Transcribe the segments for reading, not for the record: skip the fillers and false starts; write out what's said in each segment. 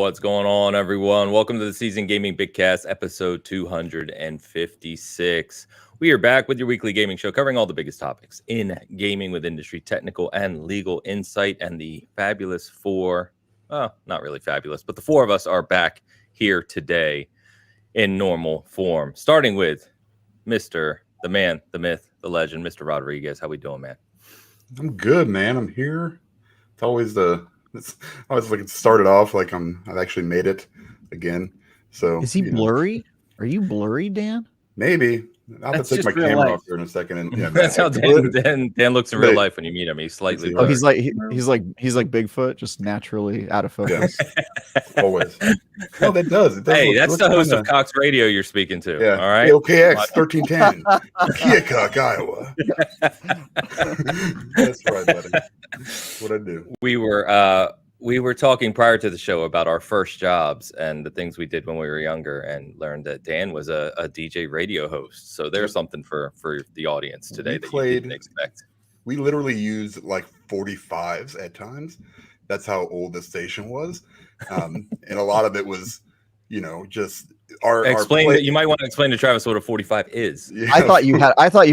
What's going on, everyone? Welcome to the Season Gaming Bitcast, episode 256. We are back with your weekly gaming show covering all the biggest topics in gaming with industry, technical, and legal insight. And the fabulous four, well, not really fabulous, but the four of us are back here today in normal form, starting with Mr. the Man, the Myth, the Legend, Mr. Rodriguez. How we doing, man? I'm good, man. I'm here. It's always I always like it started off like I've actually made it again. So is he blurry? Are you blurry, Dan? Maybe. I'll have to take my camera off here in a second. And yeah, that's how Dan looks in real life when you meet him. He's slightly blurry. He's like Bigfoot, just naturally out of focus. Yeah. Always. No, that does. It does. Hey, that's the host of Cox Radio you're speaking to. Yeah. All right. OKX 1310, Keokuk, Iowa. That's right, buddy. That's what I do. We were talking prior to the show about our first jobs and the things we did when we were younger, and learned that Dan was a DJ radio host. So there's something for the audience today that you didn't expect. We literally used like 45s at times. That's how old the station was. And a lot of it was, just our You might want to explain to Travis what a 45 is. Yeah. I thought you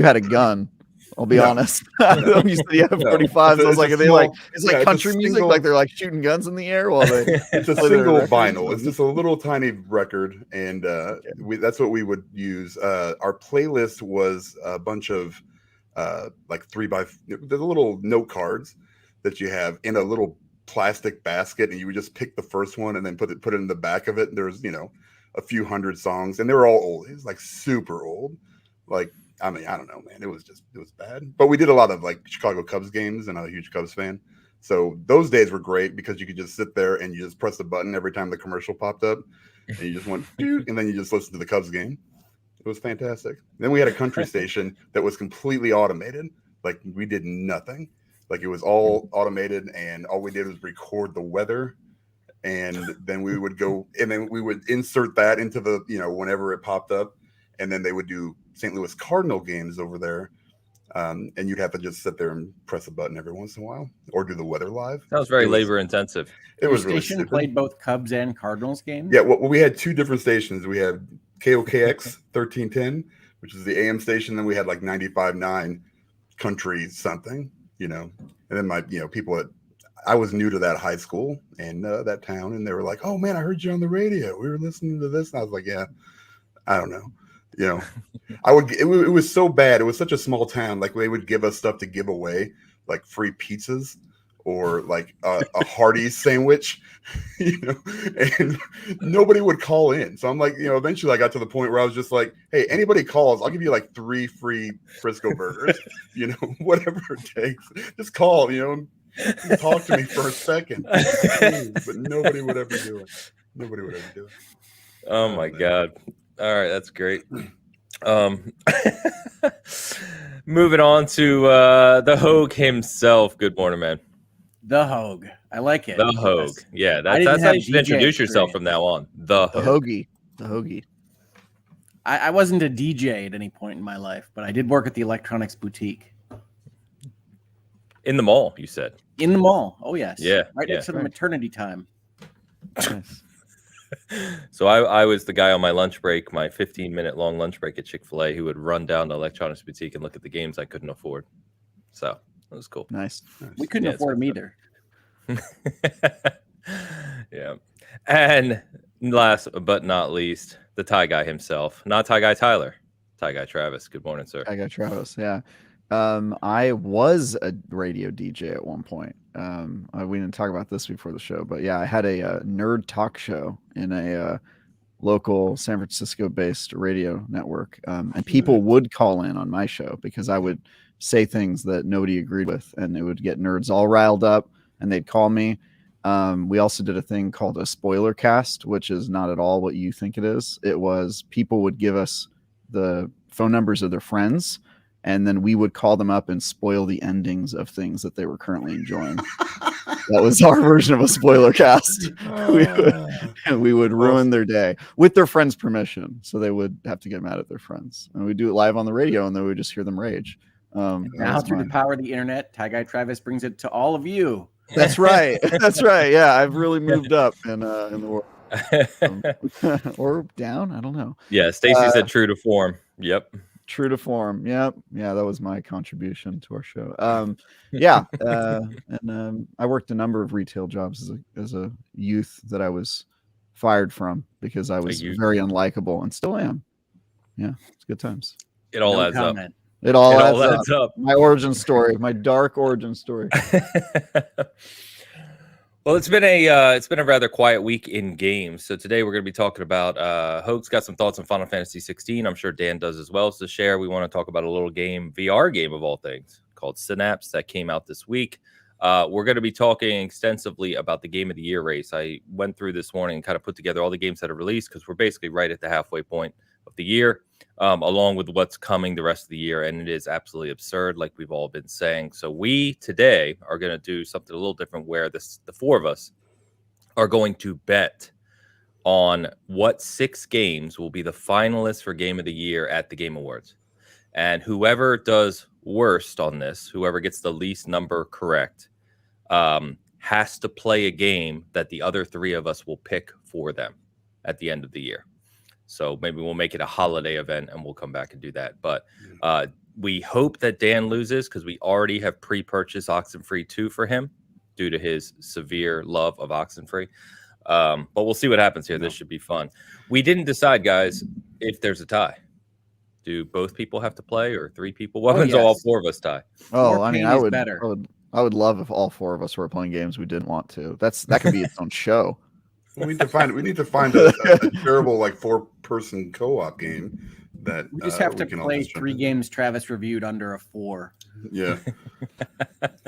had a gun. I'll be honest. You said you have 45s. I was like, it's like country music, like they're like shooting guns in the air while they. It's a single vinyl. It's just a little tiny record, and that's what we would use. Our playlist was a bunch of like 3x. There's little note cards that you have in a little plastic basket, and you would just pick the first one and then put it in the back of it. And there's a few hundred songs, and they were all old. It was like super old, like. I mean, I don't know, man. It was bad. But we did a lot of like Chicago Cubs games, and I'm a huge Cubs fan. So those days were great because you could just sit there and you just press the button every time the commercial popped up, and you just went, and then you just listened to the Cubs game. It was fantastic. Then we had a country station that was completely automated. Like we did nothing. Like it was all automated, and all we did was record the weather. And then we would go, and then we would insert that into the, whenever it popped up. And then they would do St. Louis Cardinal games over there. And you'd have to just sit there and press a button every once in a while or do the weather live. That was very labor intensive. It was really stupid. Played both Cubs and Cardinals games? Yeah, well, we had two different stations. We had KOKX 1310, which is the AM station. Then we had like 95.9 country something, And then my, people I was new to that high school and that town. And they were like, oh, man, I heard you on the radio. We were listening to this. And I was like, yeah, I don't know. It was so bad. It was such a small town. Like they would give us stuff to give away, like free pizzas or like a Hardee's sandwich, and nobody would call in. So I'm like, eventually I got to the point where I was just like, hey, anybody calls, I'll give you like 3 free Frisco burgers, whatever it takes. Just call, talk to me for a second. But nobody would ever do it. Oh my God. All right, that's great. Moving on to the Hogue himself. Good morning, man. The Hogue. I like it. The Hogue. Yeah, that's how you should introduce yourself from now on. The Hoagie. The Hoagie. I wasn't a DJ at any point in my life, but I did work at the electronics boutique. In the mall, you said? In the mall. Oh, yes. Yeah. Right next to the maternity time. Nice. So I was the guy on my lunch break, my 15-minute long lunch break at Chick-fil-A, who would run down to Electronics Boutique and look at the games I couldn't afford. So that was cool. Nice. We couldn't afford them either. Yeah. And last but not least, the Tie Guy himself. Not Tie Guy Tyler. Tie Guy Travis. Good morning, sir. Tie Guy Travis, yeah. I was a radio DJ at one point. We didn't talk about this before the show, but yeah, I had a nerd talk show in a local San Francisco-based radio network, and people would call in on my show because I would say things that nobody agreed with, and it would get nerds all riled up, and they'd call me. We also did a thing called a spoiler cast, which is not at all what you think it is. It was people would give us the phone numbers of their friends, and then we would call them up and spoil the endings of things that they were currently enjoying. That was our version of a spoiler cast. We would ruin their day with their friends' permission. So they would have to get mad at their friends. And we do it live on the radio, and then we just hear them rage. Now through the power of the internet, Tie Guy Travis brings it to all of you. That's right. That's right. Yeah, I've really moved up in the world. Or down. I don't know. Yeah, Stacy said true to form. Yep. True to form. Yep. Yeah, that was my contribution to our show. Yeah. And I worked a number of retail jobs as a youth that I was fired from because I was very unlikable and still am. Yeah, it's good times. It all adds up. It all adds up. My origin story, my dark origin story. Well, it's been a rather quiet week in games. So today we're going to be talking about Hope's got some thoughts on Final Fantasy 16. I'm sure Dan does as well. So to share, we want to talk about a little game, VR game of all things, called Synapse that came out this week. We're going to be talking extensively about the Game of the Year race. I went through this morning and kind of put together all the games that are released because we're basically right at the halfway point of the year, along with what's coming the rest of the year. And it is absolutely absurd, like we've all been saying. So we today are going to do something a little different where the four of us are going to bet on what 6 games will be the finalists for Game of the Year at the Game Awards. And whoever does worst on this, whoever gets the least number correct, has to play a game that the other 3 of us will pick for them at the end of the year. So maybe we'll make it a holiday event and we'll come back and do that. But we hope that Dan loses because we already have pre-purchased Oxenfree 2 for him due to his severe love of Oxenfree. But we'll see what happens here. This should be fun. We didn't decide, guys, if there's a tie. Do both people have to play or 3 people? What happens if all 4 of us tie? Oh, I mean, I would love if all 4 of us were playing games we didn't want to. That could be its own show. We need to find a terrible 4-person co-op game that we just have to play 3 games Travis reviewed under a 4. Yeah.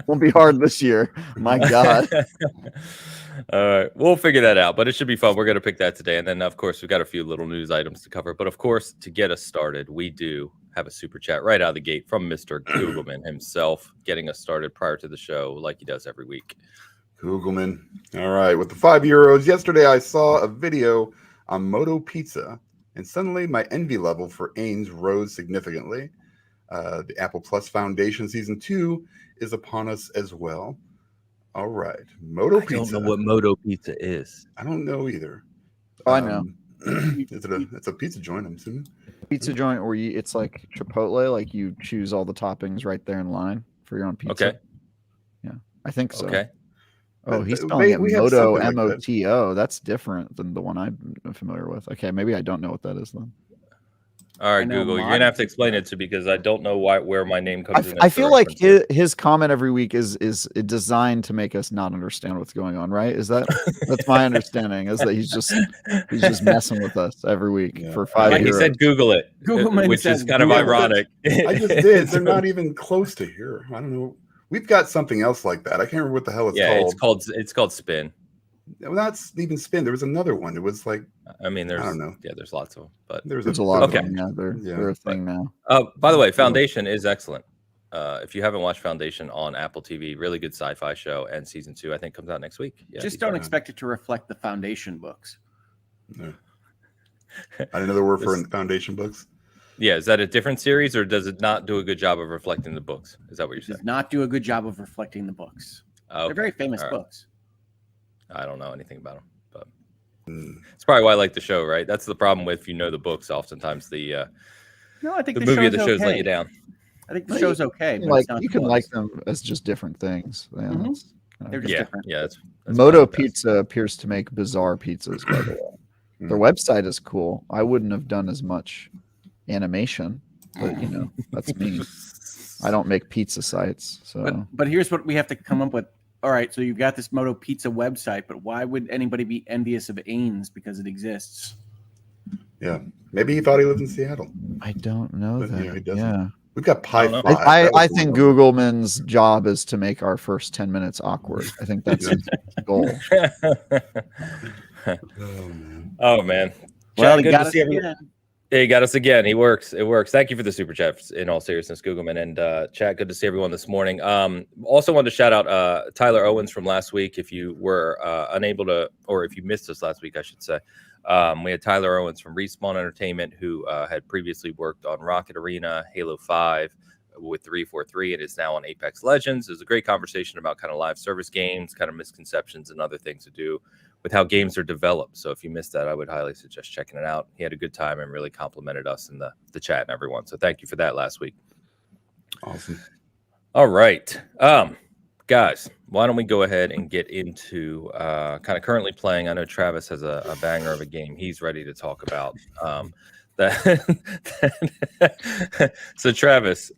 Won't be hard this year. My God. All right, we'll figure that out, but it should be fun. We're going to pick that today. And then, of course, we've got a few little news items to cover. But, of course, to get us started, we do have a super chat right out of the gate from Mr. Googleman himself, getting us started prior to the show like he does every week. Googleman. All right, with the €5. Yesterday, I saw a video on Moto Pizza, and suddenly my envy level for Ains rose significantly. The Apple Plus Foundation Season 2 is upon us as well. All right, Moto Pizza. I don't know what Moto Pizza is. I don't know either. I know. It's a pizza joint, I'm assuming. Pizza joint where it's like Chipotle, like you choose all the toppings right there in line for your own pizza. Okay. Yeah, I think so. Okay. Oh, he's spelling it Moto, M-O-T-O. That's different than the one I'm familiar with. Okay, maybe I don't know what that is then. All right, Google, you're gonna have to explain it to me because I don't know where my name comes in. I feel like his comment every week is designed to make us not understand what's going on, right? That's my understanding is that he's just messing with us every week for €5. Like he said, Google it, which is kind of ironic. I just did. They're not even close to here. I don't know. We've got something else like that. I can't remember what the hell it's called. It's called Spin. Well, that's even Spin. There was another one. It was like, I mean, I don't know. Yeah, there's lots of them, but there's a lot of them. Yeah, they're a thing now. By the way, Foundation is excellent. If you haven't watched Foundation on Apple TV, really good sci-fi show, and season 2 I think comes out next week. Yeah, just don't expect it to reflect the Foundation books. No. I didn't know there were for Foundation books. Yeah, is that a different series, or does it not do a good job of reflecting the books? Is that what you're saying? Does not do a good job of reflecting the books. Okay. They're very famous books. I don't know anything about them, but it's probably why I like the show, right? That's the problem with, if you know the books, oftentimes I think the movie of the shows let you down. I think the show's okay. But you can like them as just different things. Yeah, they're just different. Yeah, that's Moto Pizza appears to make bizarre pizzas, by the way. Their website is cool. I wouldn't have done as much animation, but that's me. I don't make pizza sites. So but here's what we have to come up with. All right, so you've got this Moto Pizza website, but why would anybody be envious of Ains because it exists? Yeah, maybe he thought he lived in Seattle. I don't know that. Yeah, he doesn't. Yeah. We've got Pie Fly. I think Googleman's job is to make our first 10 minutes awkward. I think that's his goal. Oh man. Well, good to see everyone. He got us again. It works. Thank you for the super chat. In all seriousness, Googleman and chat. Good to see everyone this morning. Also wanted to shout out Tyler Owens from last week. If you were unable to, or if you missed us last week, I should say, we had Tyler Owens from Respawn Entertainment, who had previously worked on Rocket Arena, Halo 5, with 343. It is now on Apex Legends. It was a great conversation about kind of live service games, kind of misconceptions and other things to do with how games are developed. So if you missed that, I would highly suggest checking it out. He had a good time and really complimented us in the chat and everyone. So thank you for that last week. Awesome. All right. Guys, why don't we go ahead and get into kind of currently playing. I know Travis has a banger of a game he's ready to talk about. So Travis,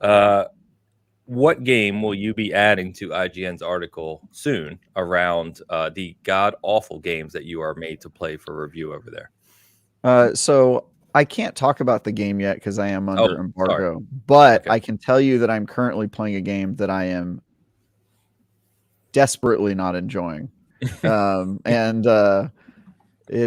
what game will you be adding to IGN's article soon around the god-awful games that you are made to play for review over there? So I can't talk about the game yet because I am under embargo, sorry. but Okay. I can tell you that I'm currently playing a game that I am desperately not enjoying. It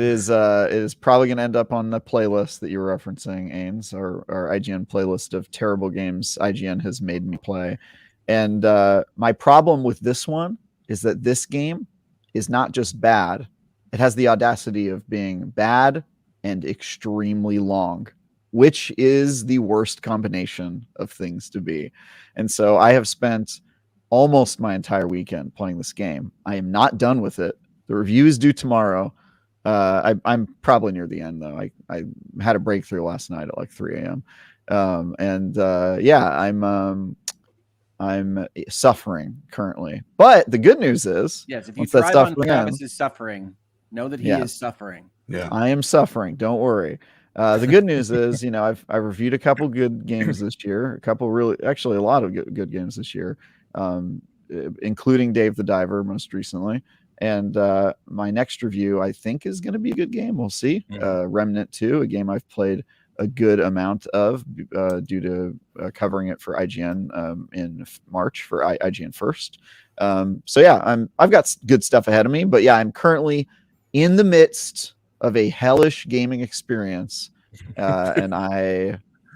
is probably going to end up on the playlist that you were referencing, Ains, or IGN playlist of terrible games IGN has made me play. And my problem with this one is that this game is not just bad. It has the audacity of being bad and extremely long, which is the worst combination of things to be. And so I have spent almost my entire weekend playing this game. I am not done with it. The review is due tomorrow. I'm probably near the end though. I had a breakthrough last night at like 3 a.m. I'm suffering currently. But the good news is, Yes, if you once that thrive stuff on ends, Travis's suffering, know that he Yeah. is suffering. Yeah. I am suffering. Don't worry. The good news is, I've reviewed a couple good games this year, a lot of good games this year, including Dave the Diver most recently. And my next review, I think, is going to be a good game. We'll see. Remnant 2, a game I've played a good amount of due to covering it for IGN in March for IGN First. So yeah, I've got good stuff ahead of me. But yeah, I'm currently in the midst of a hellish gaming experience, and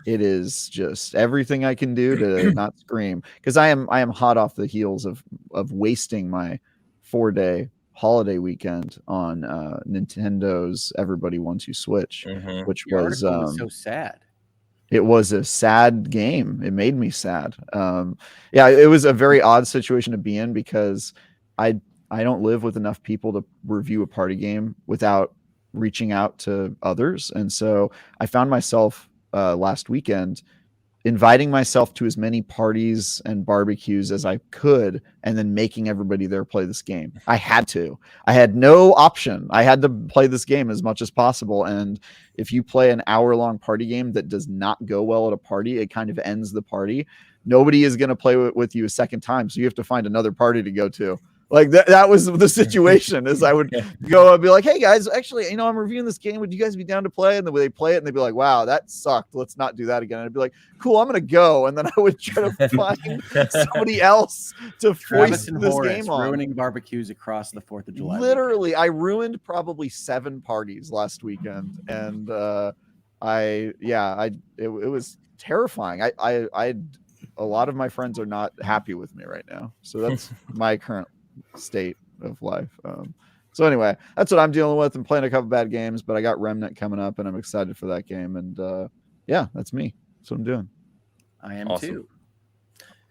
it is just everything I can do to not scream, because I am hot off the heels of wasting my 4-day holiday weekend on Nintendo's Everybody Wants You Switch, which Your was article was so sad. it was a sad game. It made me sad. Yeah, it was a very odd situation to be in because I don't live with enough people to review a party game without reaching out to others. And so I found myself last weekend inviting myself to as many parties and barbecues as I could, and then making everybody there play this game. I had no option. I had to play this game as much as possible. And if you play an hour-long party game that does not go well at a party, it kind of ends the party. Nobody is going to play with you a second time, so you have to find another party to go to. Like that was the situation. Is I would go and be like, "Hey guys, actually, I'm reviewing this game. Would you guys be down to play?" And then they play it, and they'd be like, "Wow, that sucked. Let's not do that again." And I'd be like, "Cool, I'm gonna go." And then I would try to find somebody else to Travis foist and this Horace game on. ruining barbecues across the 4th of July. Literally, I ruined probably 7 parties last weekend, and it was terrifying. I a lot of my friends are not happy with me right now, so that's my current state of life. So anyway, that's what I'm dealing with. I'm playing a couple bad games, but I got Remnant coming up, and I'm excited for that game. And yeah, that's me. That's what I'm doing. I am Awesome. too.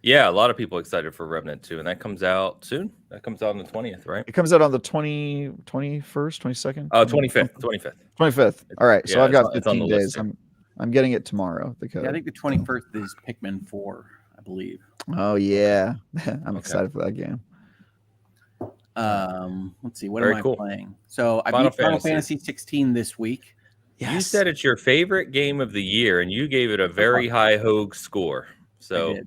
Yeah, a lot of people excited for Remnant 2, and that comes out soon. That comes out on the 20th, right? It comes out on the 21st, 22nd. Oh, 25th. 25th. All right, so Yeah, I've got it's on 15 the list days. here. I'm getting it tomorrow. The code. Yeah, I think the 21st is Pikmin 4, I believe. Oh yeah, I'm excited for that game. Let's see, what Very am I cool. playing? So I Final beat Final Fantasy 16 this week. Yes. You said it's your favorite game of the year, and you gave it a very high Hogue score. So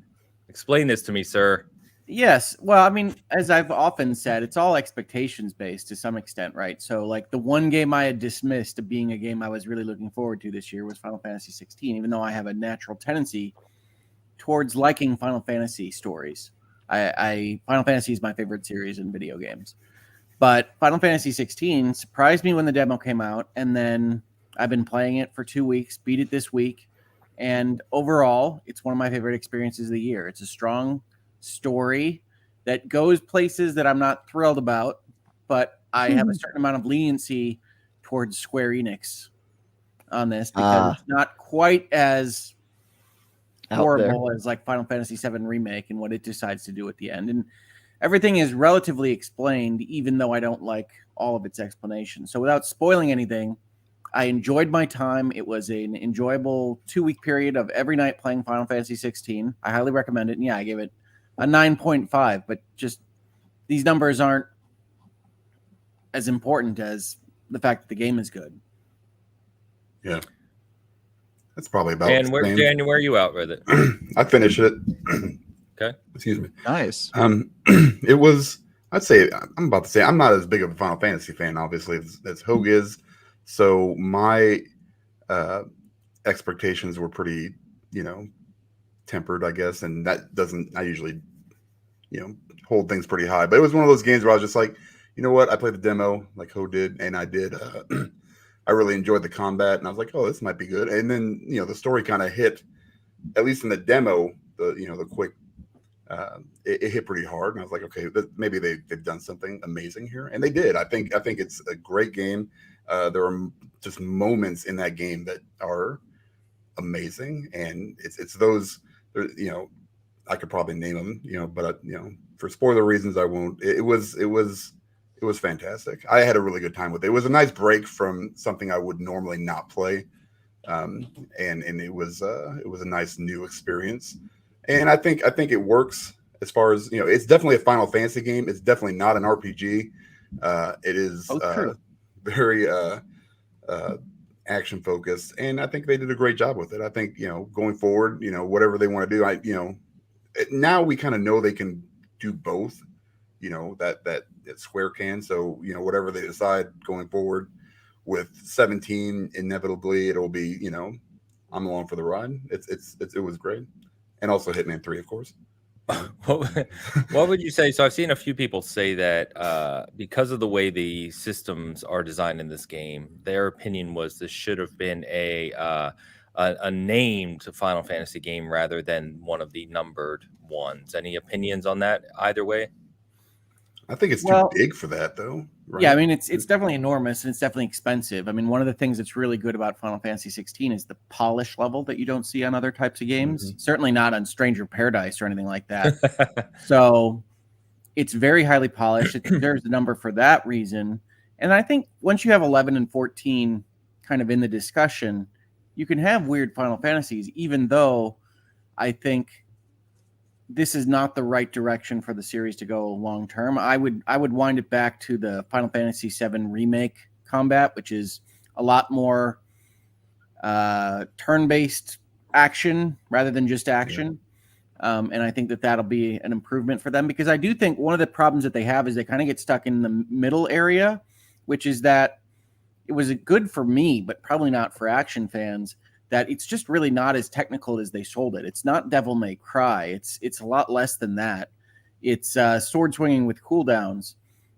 explain this to me, sir. Yes. Well, I mean, as I've often said, it's all expectations based to some extent, right? So like the one game I had dismissed of being a game I was really looking forward to this year was Final Fantasy 16, even though I have a natural tendency towards liking Final Fantasy stories. Final Fantasy is my favorite series in video games. But Final Fantasy 16 surprised me when the demo came out, and then I've been playing it for 2 weeks, beat it this week, and overall, it's one of my favorite experiences of the year. It's a strong story that goes places that I'm not thrilled about, but I have a certain amount of leniency towards Square Enix on this because it's not quite as horrible as like Final Fantasy VII Remake and what it decides to do at the end. And everything is relatively explained, even though I don't like all of its explanation. So without spoiling anything, I enjoyed my time. It was an enjoyable 2-week period of every night playing Final Fantasy 16. I highly recommend it. And yeah, I gave it a 9.5, but just these numbers aren't as important as the fact that the game is good. Yeah. That's probably about And where are you out with it? I finished it. Okay. Excuse me. Nice. It was, I'd say, I'm about to say, I'm not as big of a Final Fantasy fan, obviously, as Hogue is. So my expectations were pretty, tempered, I guess. And that doesn't, I usually, hold things pretty high. But it was one of those games where I was just like, you know what? I played the demo like Hogue did, and I did. I really enjoyed the combat, and I was like, oh, this might be good. And then, the story kind of hit, at least in the demo, the quick, it hit pretty hard. And I was like, okay, maybe they've done something amazing here. And they did. I think it's a great game. There are just moments in that game that are amazing. And it's those, I could probably name them, but for spoiler reasons, I won't. It was fantastic. I had a really good time with it. It was a nice break from something I would normally not play. And it was a nice new experience. And I think it works as far as, it's definitely a Final Fantasy game. It's definitely not an RPG. It is very action focused. And I think they did a great job with it. I think, going forward, whatever they want to do, now we kind of know they can do both, that Square can. So, whatever they decide going forward with 17, inevitably it'll be, I'm along for the ride. It was great. And also Hitman 3, of course. What would you say? So I've seen a few people say that because of the way the systems are designed in this game, their opinion was this should have been a named Final Fantasy game rather than one of the numbered ones. Any opinions on that either way? I think it's too big for that, though. Right? Yeah, I mean, it's definitely enormous and it's definitely expensive. I mean, one of the things that's really good about Final Fantasy 16 is the polish level that you don't see on other types of games. Mm-hmm. Certainly not on Stranger Paradise or anything like that. So it's very highly polished. It deserves the number for that reason. And I think once you have 11 and 14 kind of in the discussion, you can have weird Final Fantasies, even though I think this is not the right direction for the series to go long term. I would wind it back to the Final Fantasy VII Remake combat, which is a lot more turn-based action rather than just action. Yeah. And I think that'll be an improvement for them, because I do think one of the problems that they have is they kind of get stuck in the middle area, which is that it was good for me, but probably not for action fans, that it's just really not as technical as they sold it. It's not Devil May Cry. It's a lot less than that. It's sword swinging with cooldowns,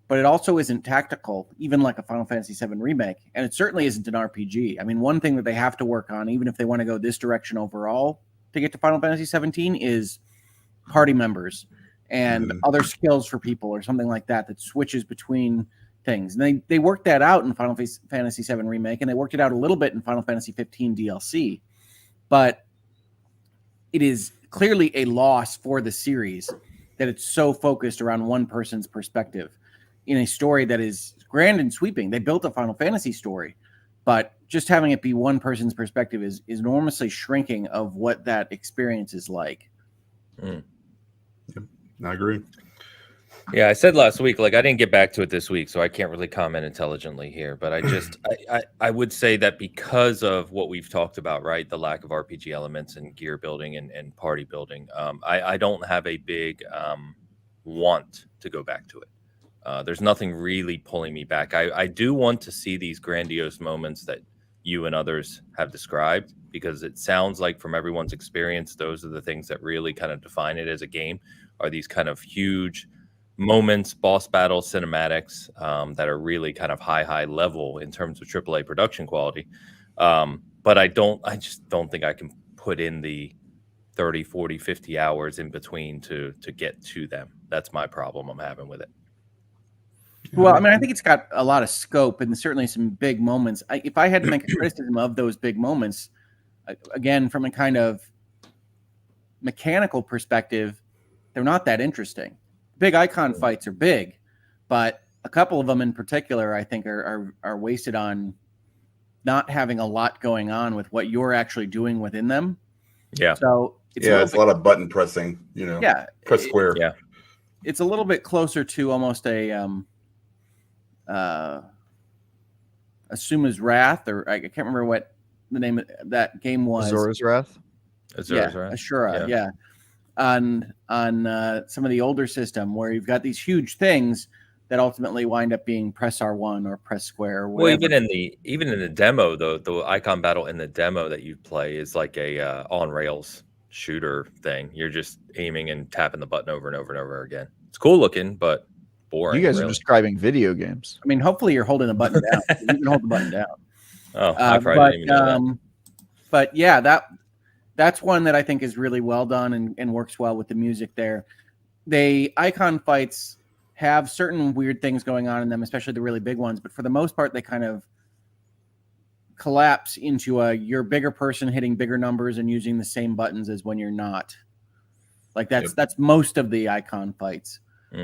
but it also isn't tactical, even like a Final Fantasy VII Remake. And it certainly isn't an RPG. I mean, one thing that they have to work on, even if they want to go this direction overall to get to Final Fantasy 17, is party members and other skills for people or something like that switches between things. And they worked that out in Final Fantasy VII Remake, and they worked it out a little bit in Final Fantasy 15 DLC. But it is clearly a loss for the series that it's so focused around one person's perspective in a story that is grand and sweeping. They built a Final Fantasy story, but just having it be one person's perspective is enormously shrinking of what that experience is like. Yep, I agree. Yeah, I said last week, I didn't get back to it this week, so I can't really comment intelligently here. But I would say that because of what we've talked about, right, the lack of RPG elements and gear building and party building, I don't have a big want to go back to it. There's nothing really pulling me back. I do want to see these grandiose moments that you and others have described, because it sounds like from everyone's experience, those are the things that really kind of define it as a game, are these kind of huge moments, boss battles, cinematics that are really kind of high level in terms of AAA production quality. But I just don't think I can put in the 30, 40, 50 hours in between to get to them. That's my problem I'm having with it. Well, I mean, I think it's got a lot of scope and certainly some big moments. If I had to make a criticism of those big moments, again, from a kind of mechanical perspective, they're not that interesting. Big icon fights are big, but a couple of them in particular, I think, are wasted on not having a lot going on with what you're actually doing within them. Yeah. So it's a lot of button pressing, press square. Yeah. It's a little bit closer to almost a Asuma's Wrath, or I can't remember what the name of that game was. Azura's Wrath. Ashura. Yeah. On some of the older system where you've got these huge things that ultimately wind up being press R1 or press square. Or well, even in the demo, though, the icon battle in the demo that you play is like a on rails shooter thing. You're just aiming and tapping the button over and over and over again. It's cool looking, but boring. You guys are describing video games. I mean, hopefully you're holding the button down. You can hold the button down. Oh, I probably didn't even know that. But yeah, that's one that I think is really well done and works well with the music there. The icon fights have certain weird things going on in them, especially the really big ones. But for the most part, they kind of collapse into you're a bigger person hitting bigger numbers and using the same buttons as when you're not. Like that's most of the icon fights.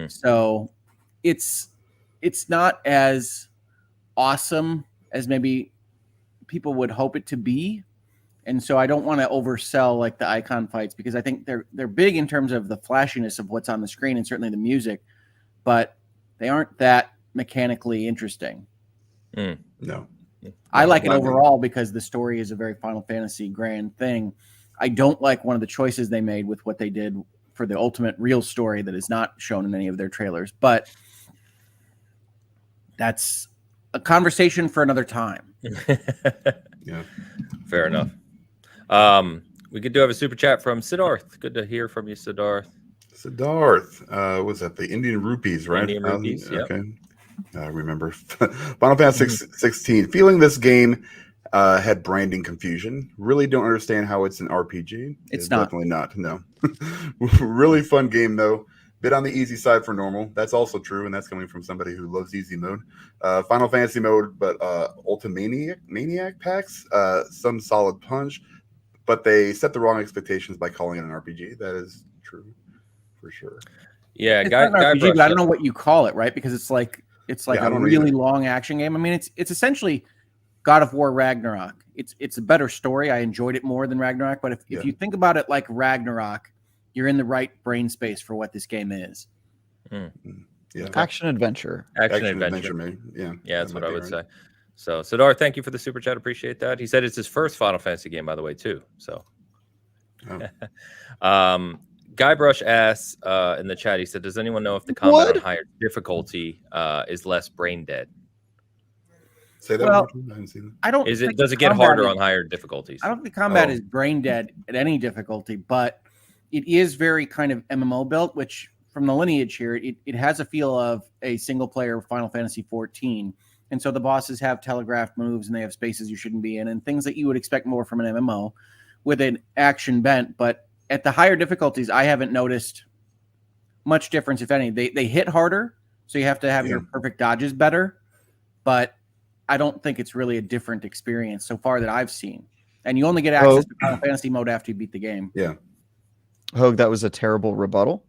So it's not as awesome as maybe people would hope it to be. And so I don't want to oversell like the icon fights, because I think they're big in terms of the flashiness of what's on the screen and certainly the music, but they aren't that mechanically interesting. No. I like it overall because the story is a very Final Fantasy grand thing. I don't like one of the choices they made with what they did for the ultimate real story that is not shown in any of their trailers, but that's a conversation for another time. Yeah. Fair enough. We do have a super chat from Siddharth. Good to hear from you, Siddharth. Was that the Indian rupees, right? Indian rupees, yeah. Okay. I remember. Final Fantasy 16. Feeling this game had branding confusion. Really don't understand how it's an RPG. It's not. Definitely not. No. Really fun game, though. Bit on the easy side for normal. That's also true, and that's coming from somebody who loves easy mode. Final Fantasy mode, but Ultimaniac packs, some solid punch, but they set the wrong expectations by calling it an RPG. That is true, for sure. Yeah, it's not an RPG, but I don't know what you call it, right? Because it's like a really long action game. I mean, it's essentially God of War Ragnarok. It's a better story. I enjoyed it more than Ragnarok, but if you think about it like Ragnarok, you're in the right brain space for what this game is. Yeah, action adventure. Action adventure. Maybe. Yeah, that's what I would say. So, Siddharth, thank you for the super chat. Appreciate that. He said it's his first Final Fantasy game, by the way, too. So, Guybrush asks in the chat. He said, "Does anyone know if the combat on higher difficulty is less brain dead?" Say that. Well, I haven't seen it. Does it get harder on higher difficulties? I don't think combat is brain dead at any difficulty, but it is very kind of MMO built, which from the lineage here, it has a feel of a single player Final Fantasy 14. And so the bosses have telegraphed moves and they have spaces you shouldn't be in and things that you would expect more from an MMO with an action bent. But at the higher difficulties, I haven't noticed much difference, if any. They hit harder, so you have to have your perfect dodges better. But I don't think it's really a different experience so far that I've seen. And you only get access to Final Fantasy mode after you beat the game. Yeah. Hogue, that was a terrible rebuttal.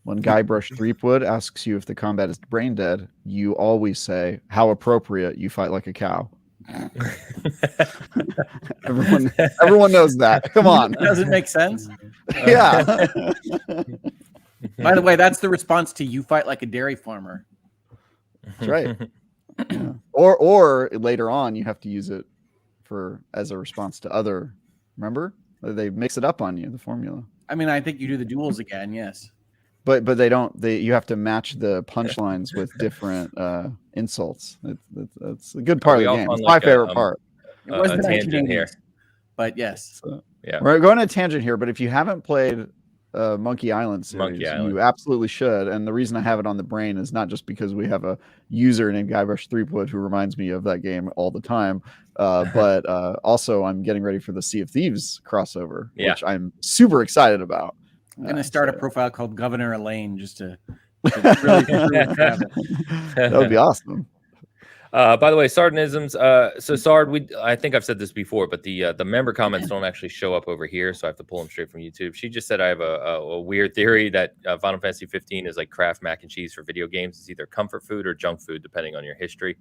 When Guybrush Threepwood asks you if the combat is brain dead, you always say, "How appropriate, you fight like a cow." everyone knows that. Come on. Does it make sense? Yeah. By the way, that's the response to "you fight like a dairy farmer." That's right. Yeah. Or later on, you have to use it as a response to other. Remember, they mix it up on you, the formula. I mean, I think you do the duels again, yes. But they don't. You have to match the punchlines with different insults. It's a good part of the game. It's my favorite part. It was a tangent here, but yes. So, yeah, we're going on a tangent here. But if you haven't played Monkey Island series, you absolutely should. And the reason I have it on the brain is not just because we have a user named Guybrush Threepwood who reminds me of that game all the time, but also I'm getting ready for the Sea of Thieves crossover, which I'm super excited about. I'm going to start a profile called Governor Elaine just to really that would be awesome. By the way, Sardinisms. So Sard, I think I've said this before, but the member comments don't actually show up over here, so I have to pull them straight from YouTube. She just said I have a weird theory that Final Fantasy 15 is like Kraft mac and cheese for video games. It's either comfort food or junk food, depending on your history.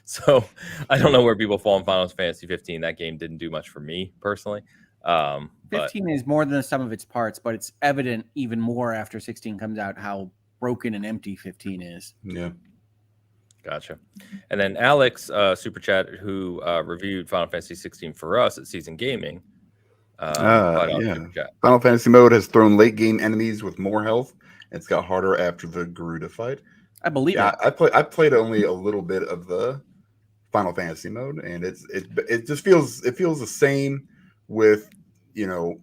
So I don't know where people fall in Final Fantasy 15. That game didn't do much for me personally. 15 is more than the sum of its parts, but it's evident even more after 16 comes out how broken and empty 15 is. Yeah. Gotcha. And then Alex, Super Chat, who reviewed Final Fantasy 16 for us at Season Gaming. Yeah. Final Fantasy mode has thrown late game enemies with more health. It's got harder after the Garuda fight. I believe it. I played only a little bit of the Final Fantasy mode, and it just feels the same with, you know,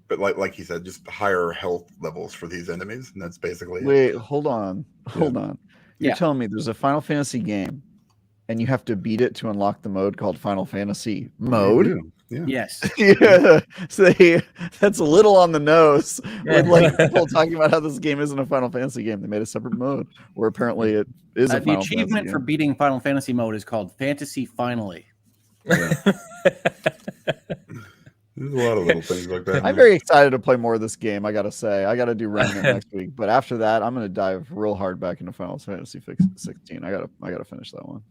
but like he said, just higher health levels for these enemies, and that's basically Wait, hold on. You're Yeah. telling me there's a Final Fantasy game and you have to beat it to unlock the mode called Final Fantasy mode? Yeah. Yes. Yeah. That's a little on the nose with like people talking about how this game isn't a Final Fantasy game. They made a separate mode where apparently it is a The Final achievement Fantasy for game. beating Final Fantasy mode is called Fantasy Finally. Yeah. There's a lot of little things like that. I'm very excited to play more of this game. I gotta say, I gotta do Remnant next week, but after that, I'm gonna dive real hard back into Final Fantasy 16. I gotta finish that one.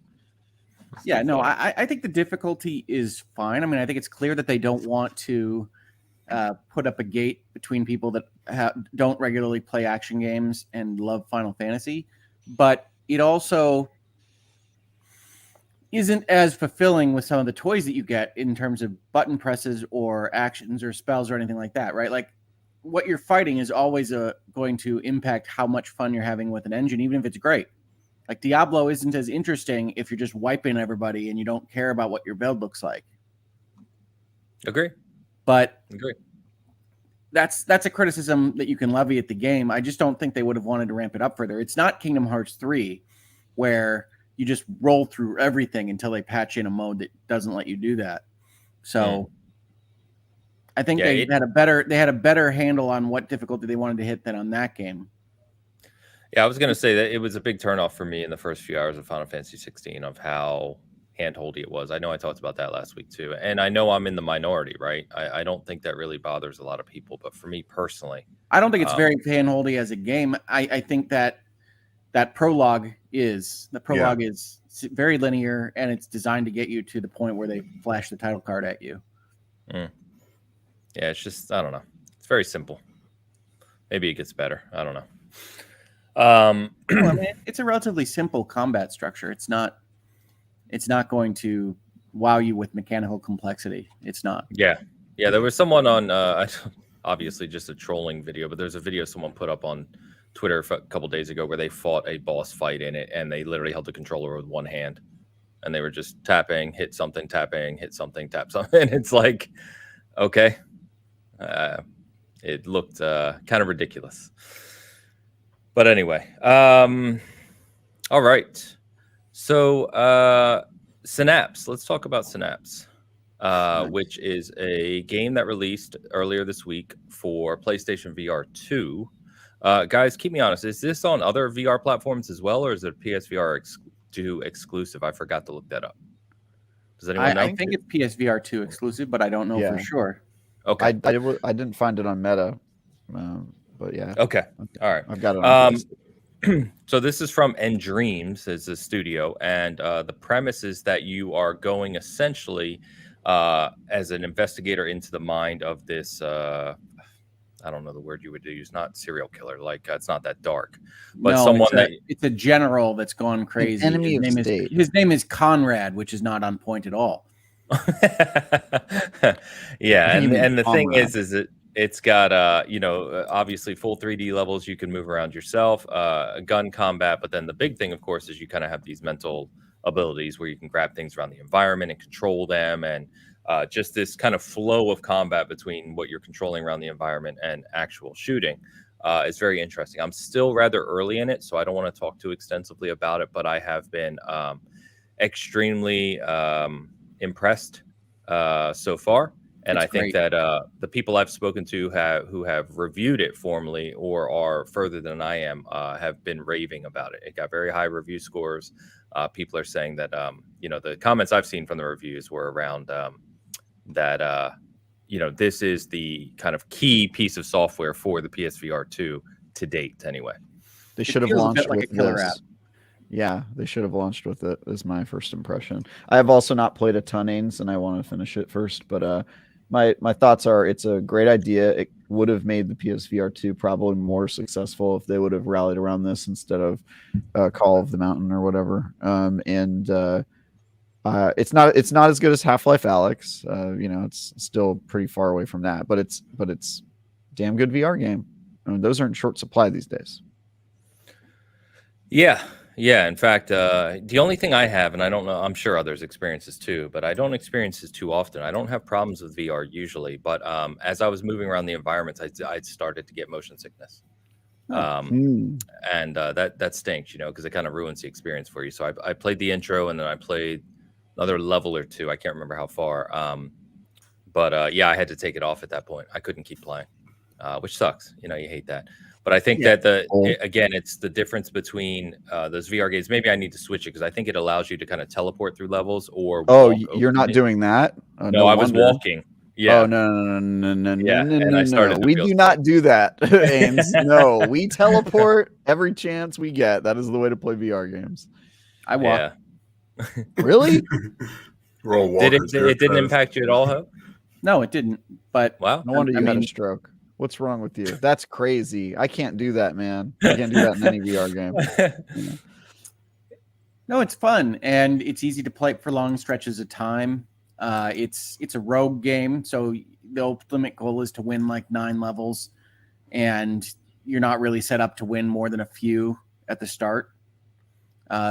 Yeah, no, I think the difficulty is fine. I mean, I think it's clear that they don't want to put up a gate between people that don't regularly play action games and love Final Fantasy, but it also isn't as fulfilling with some of the toys that you get in terms of button presses or actions or spells or anything like that, right? Like what you're fighting is always going to impact how much fun you're having with an engine, even if it's great. Like Diablo isn't as interesting if you're just wiping everybody and you don't care about what your build looks like. Agree. But Agree. that's a criticism that you can levy at the game. I just don't think they would have wanted to ramp it up further. It's not Kingdom Hearts 3 where you just roll through everything until they patch in a mode that doesn't let you do that. So I think they had a better handle on what difficulty they wanted to hit than on that game. Yeah, I was going to say that it was a big turnoff for me in the first few hours of Final Fantasy 16 of how handholdy it was. I know I talked about that last week too. And I know I'm in the minority, right? I don't think that really bothers a lot of people. But for me personally, I don't think it's very handholdy as a game. I think that prologue is very linear, and it's designed to get you to the point where they flash the title card at you. Yeah, it's just, I don't know. It's very simple. Maybe it gets better. I don't know. Well, I mean, it's a relatively simple combat structure. It's not going to wow you with mechanical complexity. It's not. Yeah. There was someone on, obviously just a trolling video, but there's a video someone put up on Twitter a couple days ago where they fought a boss fight in it, and they literally held the controller with one hand, and they were just tapping, hit something, tapping, hit something, tap something. And it's like, okay, it looked kind of ridiculous. But anyway, all right. So Synapse. Let's talk about Synapse, which is a game that released earlier this week for PlayStation VR 2. Guys, keep me honest. Is this on other VR platforms as well, or is it PSVR 2 exclusive? I forgot to look that up. Does anyone know? I think it's PSVR 2 exclusive, but I don't know for sure. Okay. I didn't find it on Meta, but yeah. Okay. All right. I've got it on So this is from End Dreams as a studio, and the premise is that you are going essentially as an investigator into the mind of this I don't know the word you would use, not serial killer, like it's not that dark, but it's a general that's gone crazy. Enemy of state. His name is Conrad, which is not on point at all. Yeah, and the thing is it's got obviously full 3D levels. You can move around yourself, gun combat, but then the big thing, of course, is you kind of have these mental abilities where you can grab things around the environment and control them, and just this kind of flow of combat between what you're controlling around the environment and actual shooting is very interesting. I'm still rather early in it, so I don't want to talk too extensively about it, but I have been extremely impressed so far. And It's I think great. that the people I've spoken to who have reviewed it formally or are further than I am have been raving about it. It got very high review scores. People are saying that the comments I've seen from the reviews were around that this is the kind of key piece of software for the PSVR 2 to date, anyway. They It should have feels a launched bit like with a killer app. this. Yeah, they should have launched with it, is my first impression. I have also not played a ton, Ains, and I want to finish it first. But my thoughts are it's a great idea. It would have made the PSVR 2 probably more successful if they would have rallied around this instead of Call of the Mountain or whatever. It's not as good as Half-Life Alyx. It's still pretty far away from that, but it's damn good VR game. I mean, those are in short supply these days. Yeah. In fact, the only thing I have, and I don't know, I'm sure others experience this too, but I don't experience this too often. I don't have problems with VR usually, but as I was moving around the environments, I started to get motion sickness. And that stinks, because it kind of ruins the experience for you. So I played the intro, and then I played another level or two. I can't remember how far. But I had to take it off at that point. I couldn't keep playing, which sucks. You hate that. But I think that again, it's the difference between those VR games. Maybe I need to switch it because I think it allows you to kind of teleport through levels or. Oh, you're not doing that? No, I was walking. Yeah. Oh no. Yeah, and I started to We feel do sick. not do that, Ames. No, we teleport every chance we get. That is the way to play VR games. I walk. Yeah. Really? We're all Did walkers here, it didn't guys. impact you at all, Hope? No, it didn't. But Wow. No wonder you had a mean- stroke. What's wrong with you? That's crazy. I can't do that, man. I can't do that in any VR game. No, it's fun and it's easy to play for long stretches of time. It's a rogue game, so the ultimate goal is to win like 9 levels, and you're not really set up to win more than a few at the start.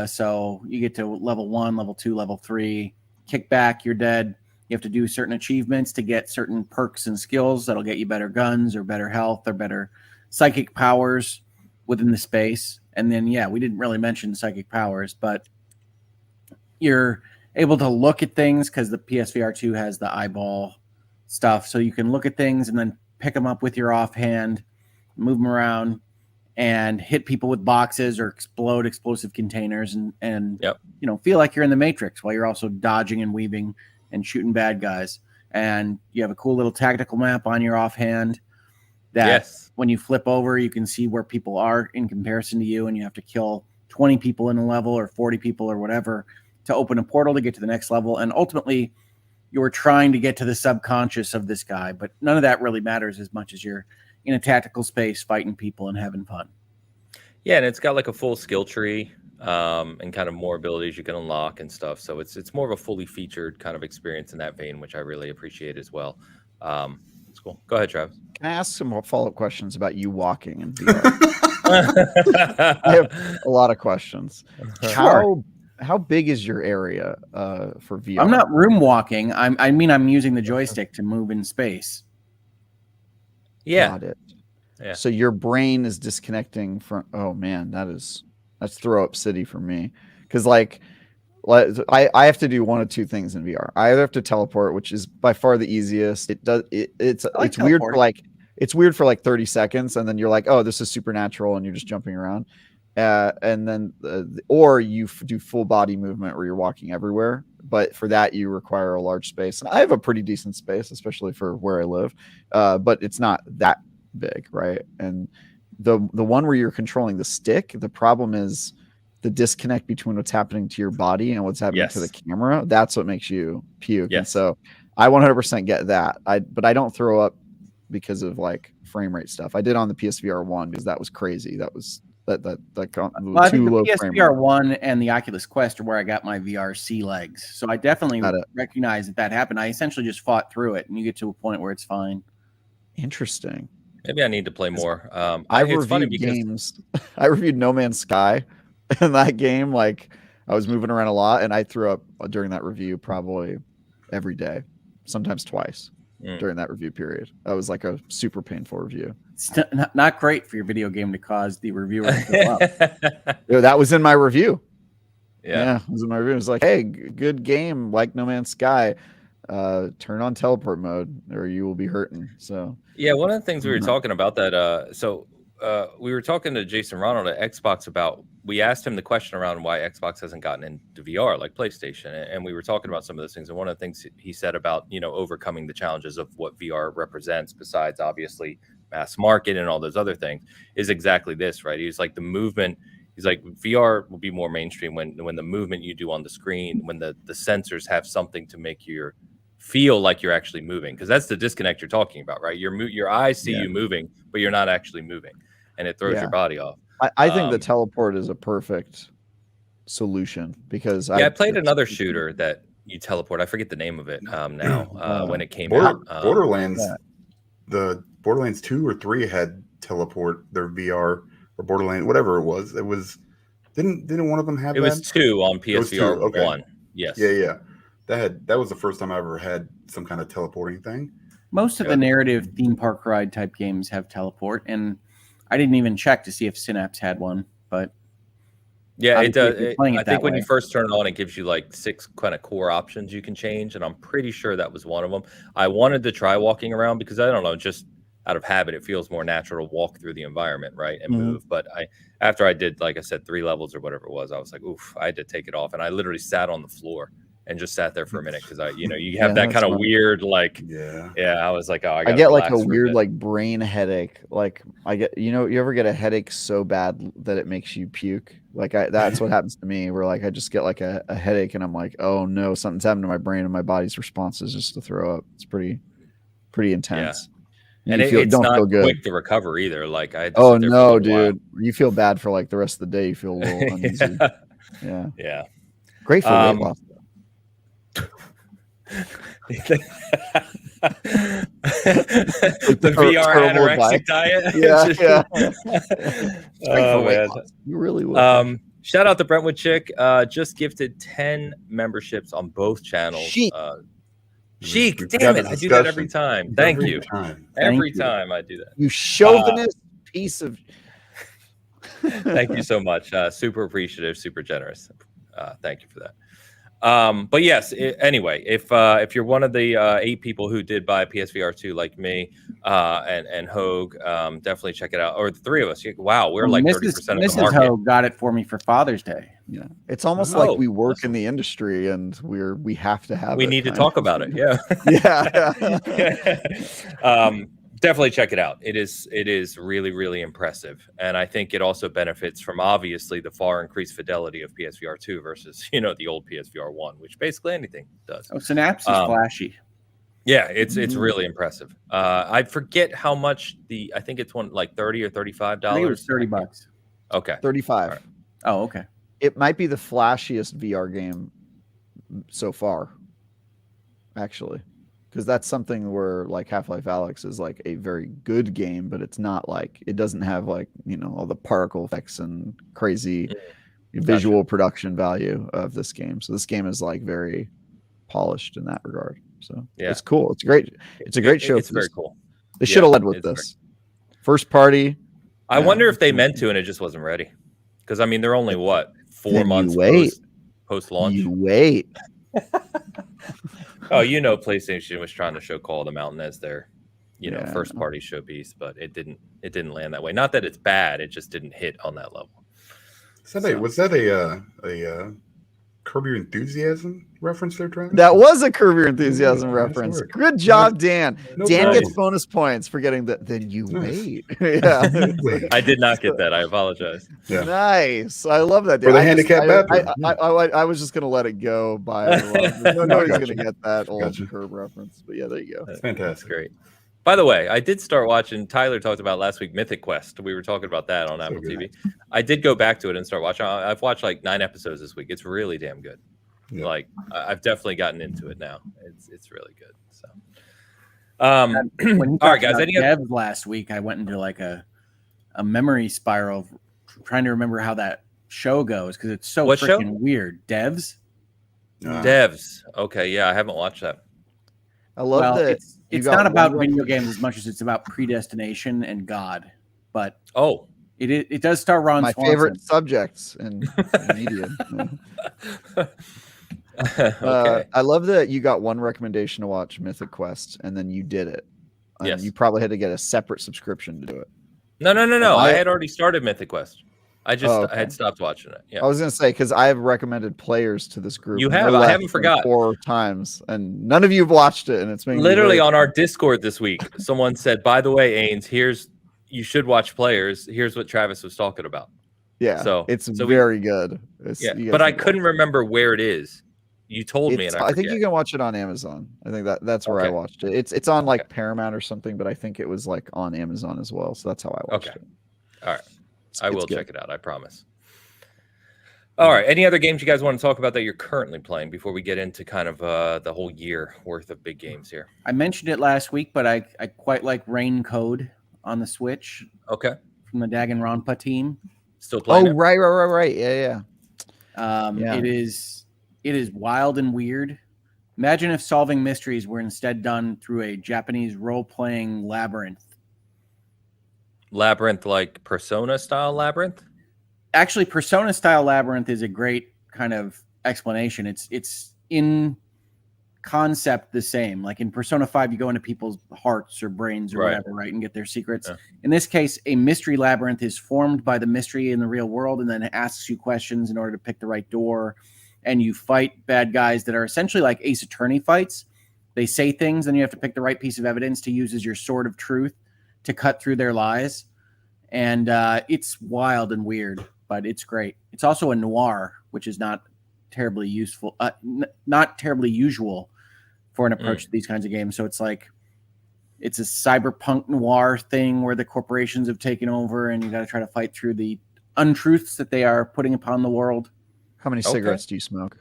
So you get to level 1, level 2, level 3, kick back, you're dead. You have to do certain achievements to get certain perks and skills that'll get you better guns or better health or better psychic powers within the space. And then, we didn't really mention psychic powers, but you're able to look at things because the PSVR 2 has the eyeball stuff. So you can look at things and then pick them up with your offhand, move them around, and hit people with boxes or explode explosive containers and feel like you're in the Matrix while you're also dodging and weaving and shooting bad guys. And you have a cool little tactical map on your offhand that when you flip over, you can see where people are in comparison to you, and you have to kill 20 people in a level or 40 people or whatever to open a portal to get to the next level. And ultimately, you're trying to get to the subconscious of this guy, but none of that really matters as much as you're in a tactical space fighting people and having fun. Yeah, and it's got like a full skill tree and kind of more abilities you can unlock and stuff. So it's more of a fully featured kind of experience in that vein, which I really appreciate as well. It's cool. Go ahead, Travis. Can I ask some more follow-up questions about you walking in VR? I have a lot of questions. How big is your area for VR? I'm not room walking. I'm using the joystick to move in space. Yeah. Got it. Yeah. So your brain is disconnecting from. Oh man, that's throw up city for me. Because I have to do one of two things in VR. I either have to teleport, which is by far the easiest. It's weird for like 30 seconds, and then you're like, oh, this is supernatural, and you're just jumping around. And then or you do full body movement where you're walking everywhere. But for that, you require a large space. And I have a pretty decent space, especially for where I live. But it's not that big, right? And the one where you're controlling the stick, the problem is the disconnect between what's happening to your body and what's happening to the camera. That's what makes you puke. And so I 100% get that. But I don't throw up because of like frame rate stuff. I did on the PSVR 1 because that was crazy. That was that well, I think the PSVR 1 and the Oculus Quest are where I got my VR sea legs. So I definitely recognize that happened. I essentially just fought through it, and you get to a point where it's fine. Interesting. Maybe I need to play more. I reviewed games. I reviewed No Man's Sky, and that game, like, I was moving around a lot, and I threw up during that review probably every day, sometimes twice during that review period. That was like a super painful review. It's not great for your video game to cause the reviewer to throw up. Yeah, that was in my review. Yeah, it was in my review. It was like, hey, good game, like No Man's Sky. turn on teleport mode or you will be hurting. So yeah, one of the things we were talking about that. We were talking to Jason Ronald at Xbox about. We asked him the question around why Xbox hasn't gotten into VR like PlayStation, and we were talking about some of those things. And one of the things he said about overcoming the challenges of what VR represents, besides obviously mass market and all those other things, is exactly this, right? He's like the movement. He's like VR will be more mainstream when the movement you do on the screen, when the sensors have something to make you feel like you're actually moving, because that's the disconnect you're talking about, right? Your eyes see you moving, but you're not actually moving, and it throws your body off. I think the teleport is a perfect solution because I played another shooter that you teleport. I forget the name of it now. When it came out, Borderlands, the Borderlands 2 or 3 had teleport. Their VR or Borderlands, whatever it was. Didn't one of them have that? It was 2 on PSVR 1. Yes. Yeah. That was the first time I ever had some kind of teleporting thing. Most of the narrative theme park ride type games have teleport, and I didn't even check to see if Synapse had one, but yeah, it does. I think when you first turn it on, it gives you like 6 kind of core options you can change, and I'm pretty sure that was one of them. I wanted to try walking around because I don't know, just out of habit, it feels more natural to walk through the environment, right, and move. But after I did, like I said, 3 levels or whatever it was, I was like, oof, I had to take it off, and I literally sat on the floor and just sat there for a minute because you have that kind of weird I was like, oh, I get like a weird like brain headache. Like I get you ever get a headache so bad that it makes you puke? Like that's what happens to me. Where like I just get like a headache and I'm like, oh no, something's happened to my brain, and my body's response is just to throw up. It's pretty intense. And it's not feel good. Quick to recover either. Like oh no, dude, you feel bad for like the rest of the day. You feel a little uneasy. Yeah. Great for weight loss. The VR anorexic diet. Oh man, you really will. Shout out to Brentwood Chick. Just gifted 10 memberships on both channels. Sheik, damn it! I do that every time. Thank you. Every time I do that. You chauvinist piece of. Thank you so much. Super appreciative. Super generous. Thank you for that. But yes, anyway, if you're one of the 8 people who did buy PSVR 2 like me and Hogue, definitely check it out. Or the 3 of us. Wow, we're like 30% of the market. Mrs. Hogue got it for me for Father's Day. Yeah, it's almost like we work in the industry and we have to have. We need to talk about it. Yeah. Definitely check it out. It is really, really impressive. And I think it also benefits from obviously the far increased fidelity of PSVR 2 versus, the old PSVR 1, which basically anything does. Oh, Synapse is flashy. Yeah, it's really impressive. I forget how much I think it's $30 or $35. I think it was $30. Okay. 35. Right. Oh, okay. It might be the flashiest VR game so far, actually. Because that's something where like Half-Life Alyx is like a very good game, but it's not like it doesn't have like all the particle effects and crazy visual production value of this game. So this game is like very polished in that regard. So it's cool. It's great. It's a great show. It's very cool. They should have led with this first party. I wonder if they meant to and it just wasn't ready. Because I mean, they're only 4 months post launch. You wait. Oh, PlayStation was trying to show Call of the Mountain as their, first party showpiece, but it didn't land that way. Not that it's bad, it just didn't hit on that level. Was that a Curb Your Enthusiasm reference they're trying? That was a Curb Your Enthusiasm reference. Good job, Dan. Dan gets bonus points for getting that. Then you wait. I did not get that. I apologize. Yeah. Nice. I love that. Dan. For the handicap bathroom. I was just gonna let it go by. Nobody's gonna get that old Curb reference. But yeah, there you go. That's fantastic. That's great. By the way, I did start watching. Tyler talked about last week Mythic Quest. We were talking about that on Apple TV. I did go back to it and start watching. I've watched like 9 episodes this week. It's really damn good. Yeah. Like I've definitely gotten into it now. It's really good. So, all right, guys. Devs last week, I went into like a memory spiral, trying to remember how that show goes because it's so freaking weird. Devs. Devs. Okay, yeah, I haven't watched that. I love that. It's not about video games as much as it's about predestination and God. But it does star Ron Swanson. Favorite subjects in media. Okay. I love that you got one recommendation to watch Mythic Quest, and then you did it. And Yes. you probably had to get a separate subscription to do it. No. And I had already started Mythic Quest. I okay. had stopped watching it. Yeah. I was gonna say, because I have recommended players to this group. You have. no I less haven't than forgot. 4 times, and none of you have watched it, and it's making me Literally very on our Discord this week, someone said, "By the way, Ains, you should watch Players. Here's what Travis was talking about." yeah. So it's very good. Yeah, but I couldn't remember where it is. You told me, and I think you can watch it on Amazon. I think that's where I watched it. It's on like Paramount or something, but I think it was like on Amazon as well. So that's how I watched it. All right, I will check it out. I promise. All right. Any other games you guys want to talk about that you're currently playing before we get into kind of the whole year worth of big games here? I mentioned it last week, but I quite like Rain Code on the Switch. Okay. From the Danganronpa team. Still playing it? Right. Yeah. It is wild and weird. Imagine if solving mysteries were instead done through a Japanese role-playing labyrinth. Labyrinth, like Persona style labyrinth? Actually, Persona style labyrinth is a great kind of explanation. It's in concept the same. Like in Persona 5, you go into people's hearts or brains or whatever, right, and get their secrets. Yeah. In this case, a mystery labyrinth is formed by the mystery in the real world, and then it asks you questions in order to pick the right door. And you fight bad guys that are essentially like Ace Attorney fights. They say things, and you have to pick the right piece of evidence to use as your sword of truth to cut through their lies. And it's wild and weird, but it's great. It's also a noir, which is not terribly useful, not terribly usual for an approach to these kinds of games. So it's like, it's a cyberpunk noir thing where the corporations have taken over, and you got to try to fight through the untruths that they are putting upon the world. How many cigarettes do you smoke?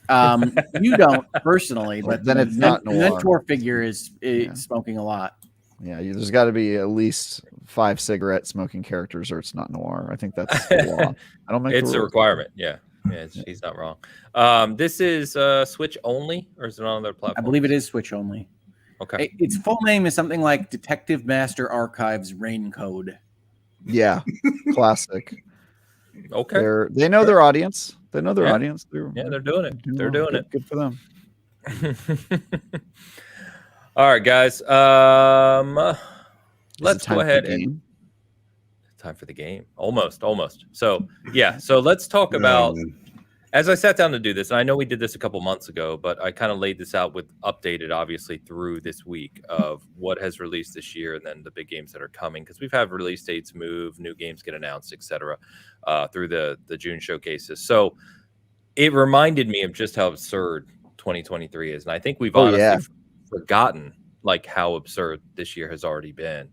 You don't personally, but then it's not noir. The mentor figure is smoking a lot. Yeah, there's got to be at least 5 cigarette smoking characters, or it's not noir. I think that's the law. I don't make it's a requirement. Yeah, he's not wrong. This is Switch only, or is it on other platforms? I believe it is Switch only. Okay. Its full name is something like Detective Master Archives Rain Code. Yeah, classic. Okay. They know their audience. They know their audience. They're doing it. They're doing it. Good for them. All right, guys. Let's go ahead and time for the game. Almost. So let's talk about. As I sat down to do this, and I know we did this a couple months ago, but I kind of laid this out with updated, obviously, through this week of what has released this year and then the big games that are coming, because we've had release dates move, new games get announced, etc., through the June showcases. So it reminded me of just how absurd 2023 is, and I think we've honestly forgotten like how absurd this year has already been.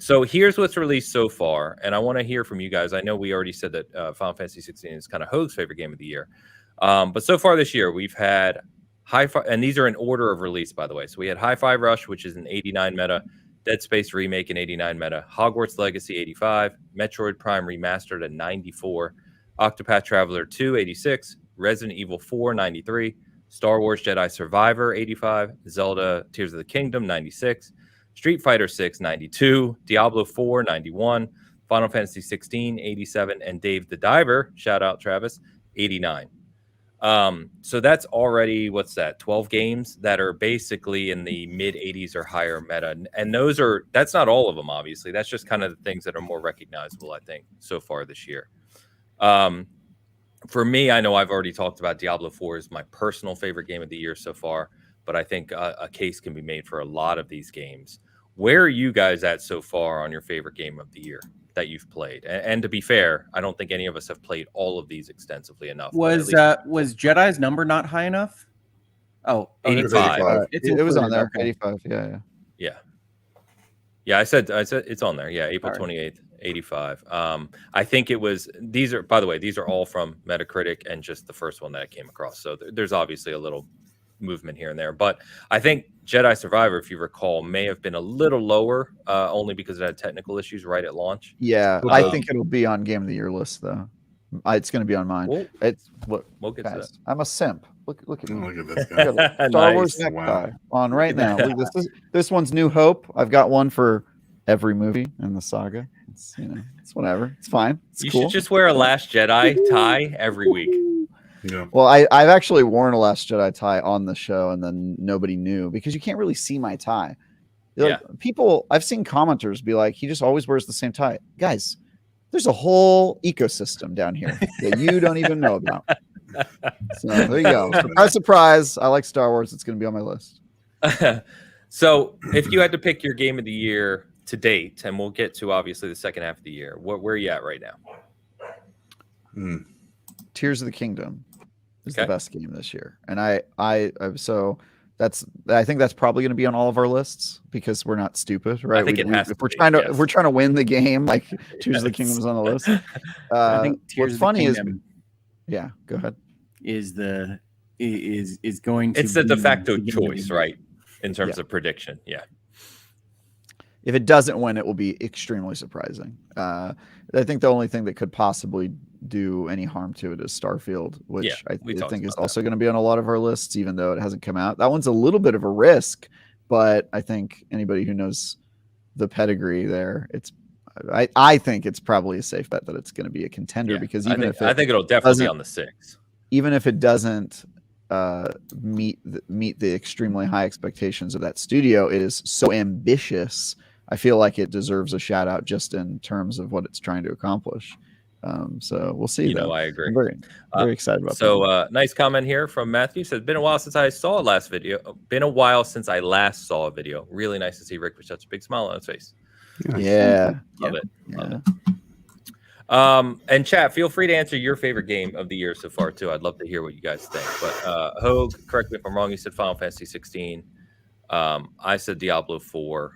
So here's what's released so far, and I want to hear from you guys. I know we already said that Final Fantasy XVI is kind of Hoag's favorite game of the year, but so far this year we've had Hi-Fi, and these are in order of release, by the way. So we had Hi-Fi Rush, which is an 89 meta, Dead Space Remake an 89 meta, Hogwarts Legacy 85, Metroid Prime Remastered at 94, Octopath Traveler 2 86, Resident Evil 4 93, Star Wars Jedi Survivor 85, Zelda Tears of the Kingdom 96, Street Fighter 6 92, Diablo 4 91, Final Fantasy 16 87, and Dave the Diver, shout out Travis, 89. So that's already, 12 games that are basically in the mid 80s or higher meta. And that's not all of them, obviously. That's just kind of the things that are more recognizable, I think, so far this year. For me, I know I've already talked about Diablo 4 is my personal favorite game of the year so far, but I think a case can be made for a lot of these games. Where are you guys at so far on your favorite game of the year that you've played? And to be fair, I don't think any of us have played all of these extensively enough. Was Jedi's number not high enough? Oh, 85. It was on there. Okay. 85. Yeah. I said it's on there. Yeah, April 28th, 85. I think it was. These are, by the way, these are all from Metacritic and just the first one that I came across. So there's obviously a little movement here and there, but I think Jedi Survivor, if you recall, may have been a little lower, only because it had technical issues right at launch. Yeah, I think it'll be on Game of the Year list though. It's going to be on mine. We'll get to that. I'm a simp. Look at me. Look at this guy. Star Wars necktie on right now. Look, this one's New Hope. I've got one for every movie in the saga. It's it's whatever. It's fine. It's you cool. should just wear a Last Jedi tie every week. Yeah. Well, I've actually worn a Last Jedi tie on the show, and then nobody knew because you can't really see my tie. Like people, I've seen commenters be like, he just always wears the same tie. Guys, there's a whole ecosystem down here that you don't even know about. So there you go. Surprise, surprise. I like Star Wars. It's going to be on my list. So if you had to pick your game of the year to date, and we'll get to obviously the second half of the year, where are you at right now? Tears of the Kingdom is the best game this year. And I think that's probably going to be on all of our lists because we're not stupid, right? I think if we're trying to win the game, like Tears of the Kingdom's on the list. I think Tears what's funny of the Kingdom go ahead. Is going to it's the de facto choice, right? In terms of prediction. Yeah. If it doesn't win, it will be extremely surprising. I think the only thing that could possibly do any harm to it is Starfield, which I think is also going to be on a lot of our lists, even though it hasn't come out. That one's a little bit of a risk, but I think anybody who knows the pedigree there, I think it's probably a safe bet that it's going to be a contender because I think it'll definitely be on the 6. Even if it doesn't meet the extremely high expectations of that studio, it is so ambitious. I feel like it deserves a shout out just in terms of what it's trying to accomplish. So we'll see. I agree. I'm very excited about that. So nice comment here from Matthew. Says, been a while since I saw a last video. Been a while since I last saw a video. Really nice to see Rick with such a big smile on his face. Yeah. Love it. And chat, feel free to answer your favorite game of the year so far too. I'd love to hear what you guys think. But Hogue, correct me if I'm wrong. You said Final Fantasy 16. I said Diablo 4.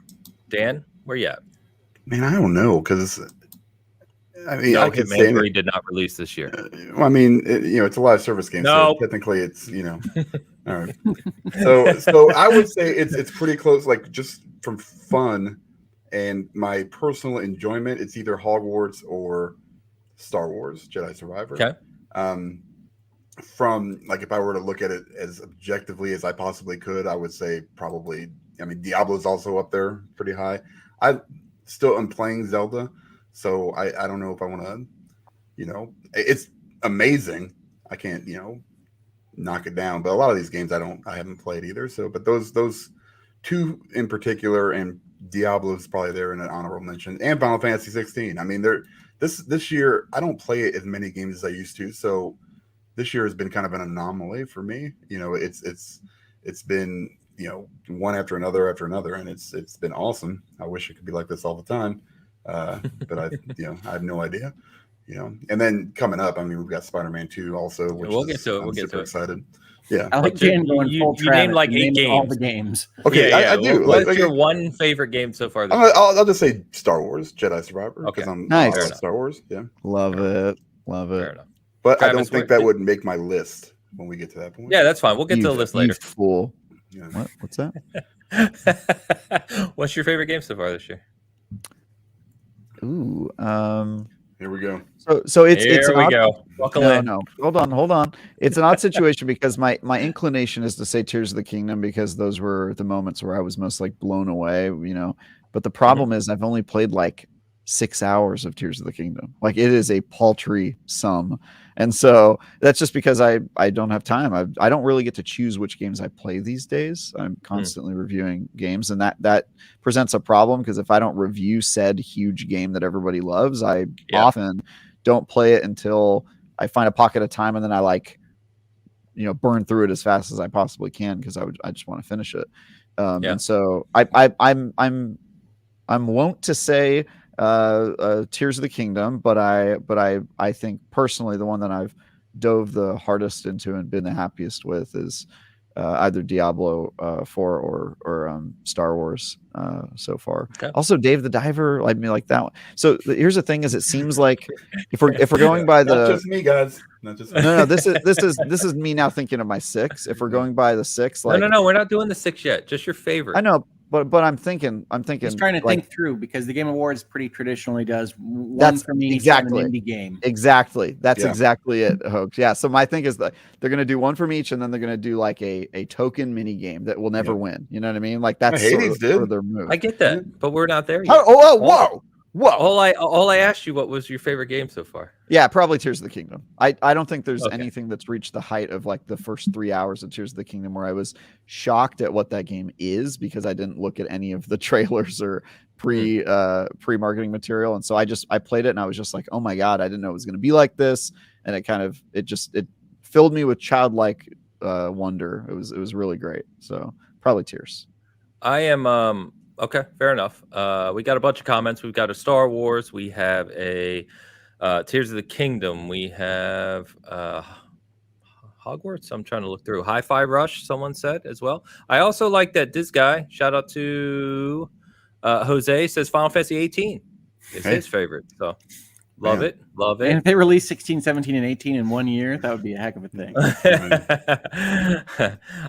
Dan, where you at? Man, I don't know because I mean, I could say Hitman did not release this year. I mean, it's a live service game, so technically it's all right. So I would say it's pretty close. Like just from fun and my personal enjoyment, it's either Hogwarts or Star Wars Jedi Survivor. Okay. From like if I were to look at it as objectively as I possibly could, I would say probably. I mean, Diablo's also up there pretty high. I still am playing Zelda, so I don't know if I want to, it's amazing. I can't, knock it down. But a lot of these games I haven't played either. So, but those two in particular, and Diablo's probably there in an honorable mention, and Final Fantasy 16. I mean, this year I don't play as many games as I used to, so this year has been kind of an anomaly for me. It's been one after another, and it's been awesome. I wish it could be like this all the time, but I have no idea. And then coming up, I mean, we've got Spider-Man 2 also, which we'll get to it. We'll get to it. Excited. Yeah, I like Dan going full you named like 8 games. All the games. Okay, I do. What's your one favorite game so far? I'll just say Star Wars Jedi Survivor because I'm nice. Star Wars. Yeah, love it. Fair enough. But Travis, I don't think that would make my list when we get to that point. Yeah, that's fine. We'll get to the list later. Fool. Yeah. What's that? What's your favorite game so far this year? Ooh, here we go. So it's here we go. No, hold on. It's an odd situation because my inclination is to say Tears of the Kingdom because those were the moments where I was most like blown away, But the problem is I've only played like 6 hours of Tears of the Kingdom. Like it is a paltry sum. And so that's just because I don't have time. I don't really get to choose which games I play these days. I'm constantly reviewing games, and that presents a problem because if I don't review said huge game that everybody loves, I often don't play it until I find a pocket of time, and then I burn through it as fast as I possibly can because I just want to finish it. And so I'm wont to say Tears of the Kingdom, but I think personally the one that I've dove the hardest into and been the happiest with is either Diablo 4 or Star Wars so far. Okay. Also, Dave the Diver, like that one. So here's the thing: is it seems like if we're going by the not just me, guys. Not just me. No. This is me now thinking of my 6. If we're going by the 6, like no, we're not doing the 6 yet. Just your favorite. I know. But I'm thinking. He's trying to think through because the Game Awards pretty traditionally does one from each an indie game. Exactly. That's exactly it, Hoax. Yeah. So my thing is that they're going to do one from each, and then they're going to do like a token mini game that will never win. You know what I mean? Like that's sort of their move. I get that, but we're not there yet. Whoa! Whoa! All I asked you, what was your favorite game so far? Yeah, probably Tears of the Kingdom. I don't think there's Okay. anything that's reached the height of like the first 3 hours of Tears of the Kingdom where I was shocked at what that game is because I didn't look at any of the trailers or pre-marketing material, and so I played it and I was just like, oh my god, I didn't know it was going to be like this, and it filled me with childlike wonder. It was really great. So probably Tears. I am okay, fair enough. We got a bunch of comments. We've got a Star Wars. We have a Tears of the Kingdom. We have Hogwarts. I'm trying to look through. Hi-Fi Rush, someone said as well. I also like that this guy, shout out to Jose, says Final Fantasy 18 is his favorite. So love it. Love it. And if they release 16, 17, and 18 in 1 year, that would be a heck of a thing.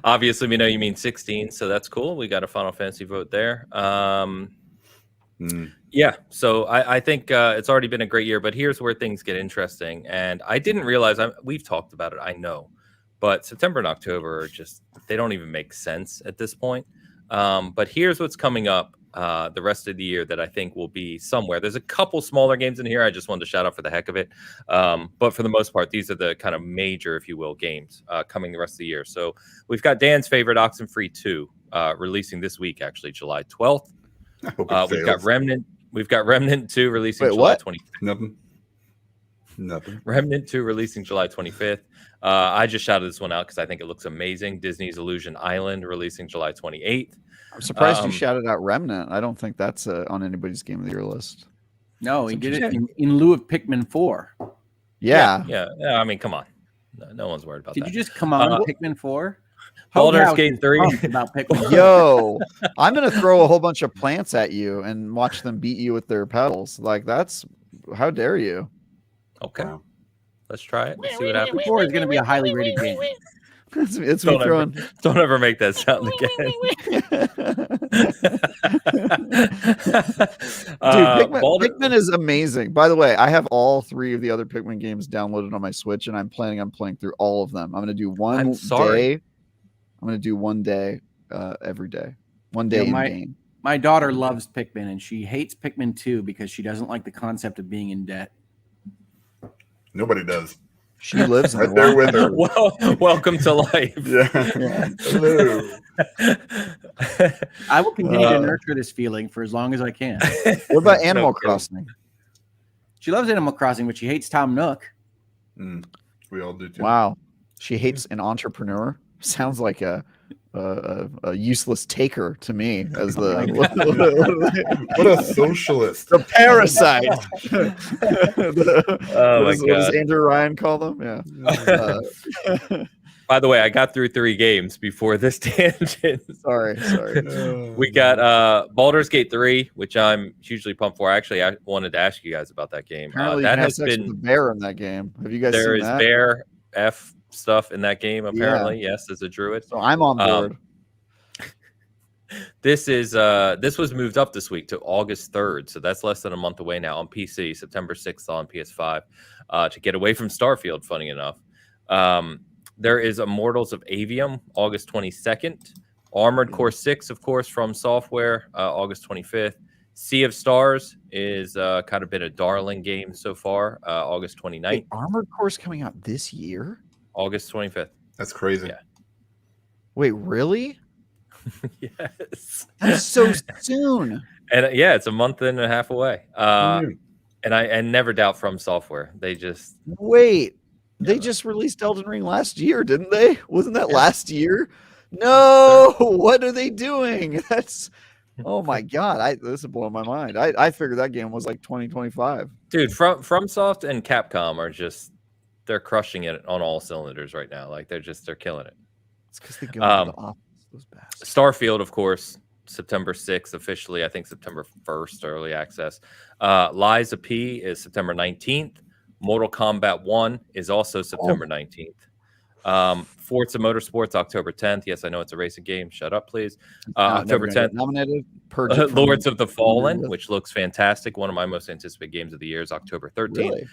Obviously, we know you mean 16, so that's cool. We got a Final Fantasy vote there. Yeah, so I think it's already been a great year, but here's where things get interesting. And I didn't realize, we've talked about it, I know, but September and October are just, they don't even make sense at this point. But here's what's coming up the rest of the year that I think will be somewhere. There's a couple smaller games in here I just wanted to shout out for the heck of it. But for the most part, these are the kind of major, if you will, games coming the rest of the year. So we've got Dan's favorite, Oxenfree 2, releasing this week, actually, July 12th. We've got Remnant. We've got Remnant 2 releasing July 25th. Nothing. Remnant 2 releasing July 25th. I just shouted this one out because I think it looks amazing. Disney's Illusion Island releasing July 28th. I'm surprised you shouted out Remnant. I don't think that's on anybody's Game of the Year list. No, he did it in lieu of Pikmin 4. Yeah. I mean, come on. No one's worried about that. Did you just come on Pikmin 4? Baldur's Gate 3. About Pikmin. Yo, I'm going to throw a whole bunch of plants at you and watch them beat you with their pedals. Like, how dare you? Okay. Wow. Let's try it. Let's see what happens. 4 is going to be a highly rated game. It's me throwing. Don't ever make that sound again. Dude, Pikmin is amazing. By the way, I have all 3 of the other Pikmin games downloaded on my Switch, and I'm planning on playing through all of them. I'm going to do one day. I'm going to do 1 day every day. 1 day in game. My daughter loves Pikmin, and she hates Pikmin 2 because she doesn't like the concept of being in debt. Nobody does. She lives right there with her. Welcome to life. Yeah. Hello. I will continue to nurture this feeling for as long as I can. What about Animal Crossing? She loves Animal Crossing, but she hates Tom Nook. We all do too. Wow. She hates an entrepreneur. Sounds like a useless taker to me as the what a socialist. The parasite. What does Andrew Ryan call them? Yeah. By the way, I got through 3 games before this tangent. Sorry. We got Baldur's Gate 3, which I'm hugely pumped for. Actually, I wanted to ask you guys about that game. That has been the bear in that game. Have you guys seen that? There is bear F stuff in that game, apparently. Yes, as a druid. So I'm on board. This was moved up this week to August 3rd, so that's less than a month away now on PC. September 6th on PS5 to get away from Starfield. Funny enough, there is Immortals of Avium August 22nd. Armored Core 6, of course, from Software August 25th. Sea of Stars is kind of been a darling game so far. August 29th. Wait, Armored Core's coming out this year. August 25th. That's crazy. Yeah. Wait, really? Yes. That's so soon. And it's a month and a half away. And I never doubt From Software. They just they just released Elden Ring last year, didn't they? Wasn't that last year? No, what are they doing? Oh my god, this is blowing my mind. I figured that game was like 2025. Dude, FromSoft and Capcom are just they're crushing it on all cylinders right now. Like they're killing it. It's because they go to the office, those bastards. Starfield, of course, September 6th officially. I think September 1st early access. Lies of P is September 19th. Mortal Kombat 1 is also September 19th. Forza Motorsports October 10th. Yes, I know it's a racing game. Shut up, please. October 10th. Nominated. Lords of the Fallen, which looks fantastic. One of my most anticipated games of the year is October 13th. Really?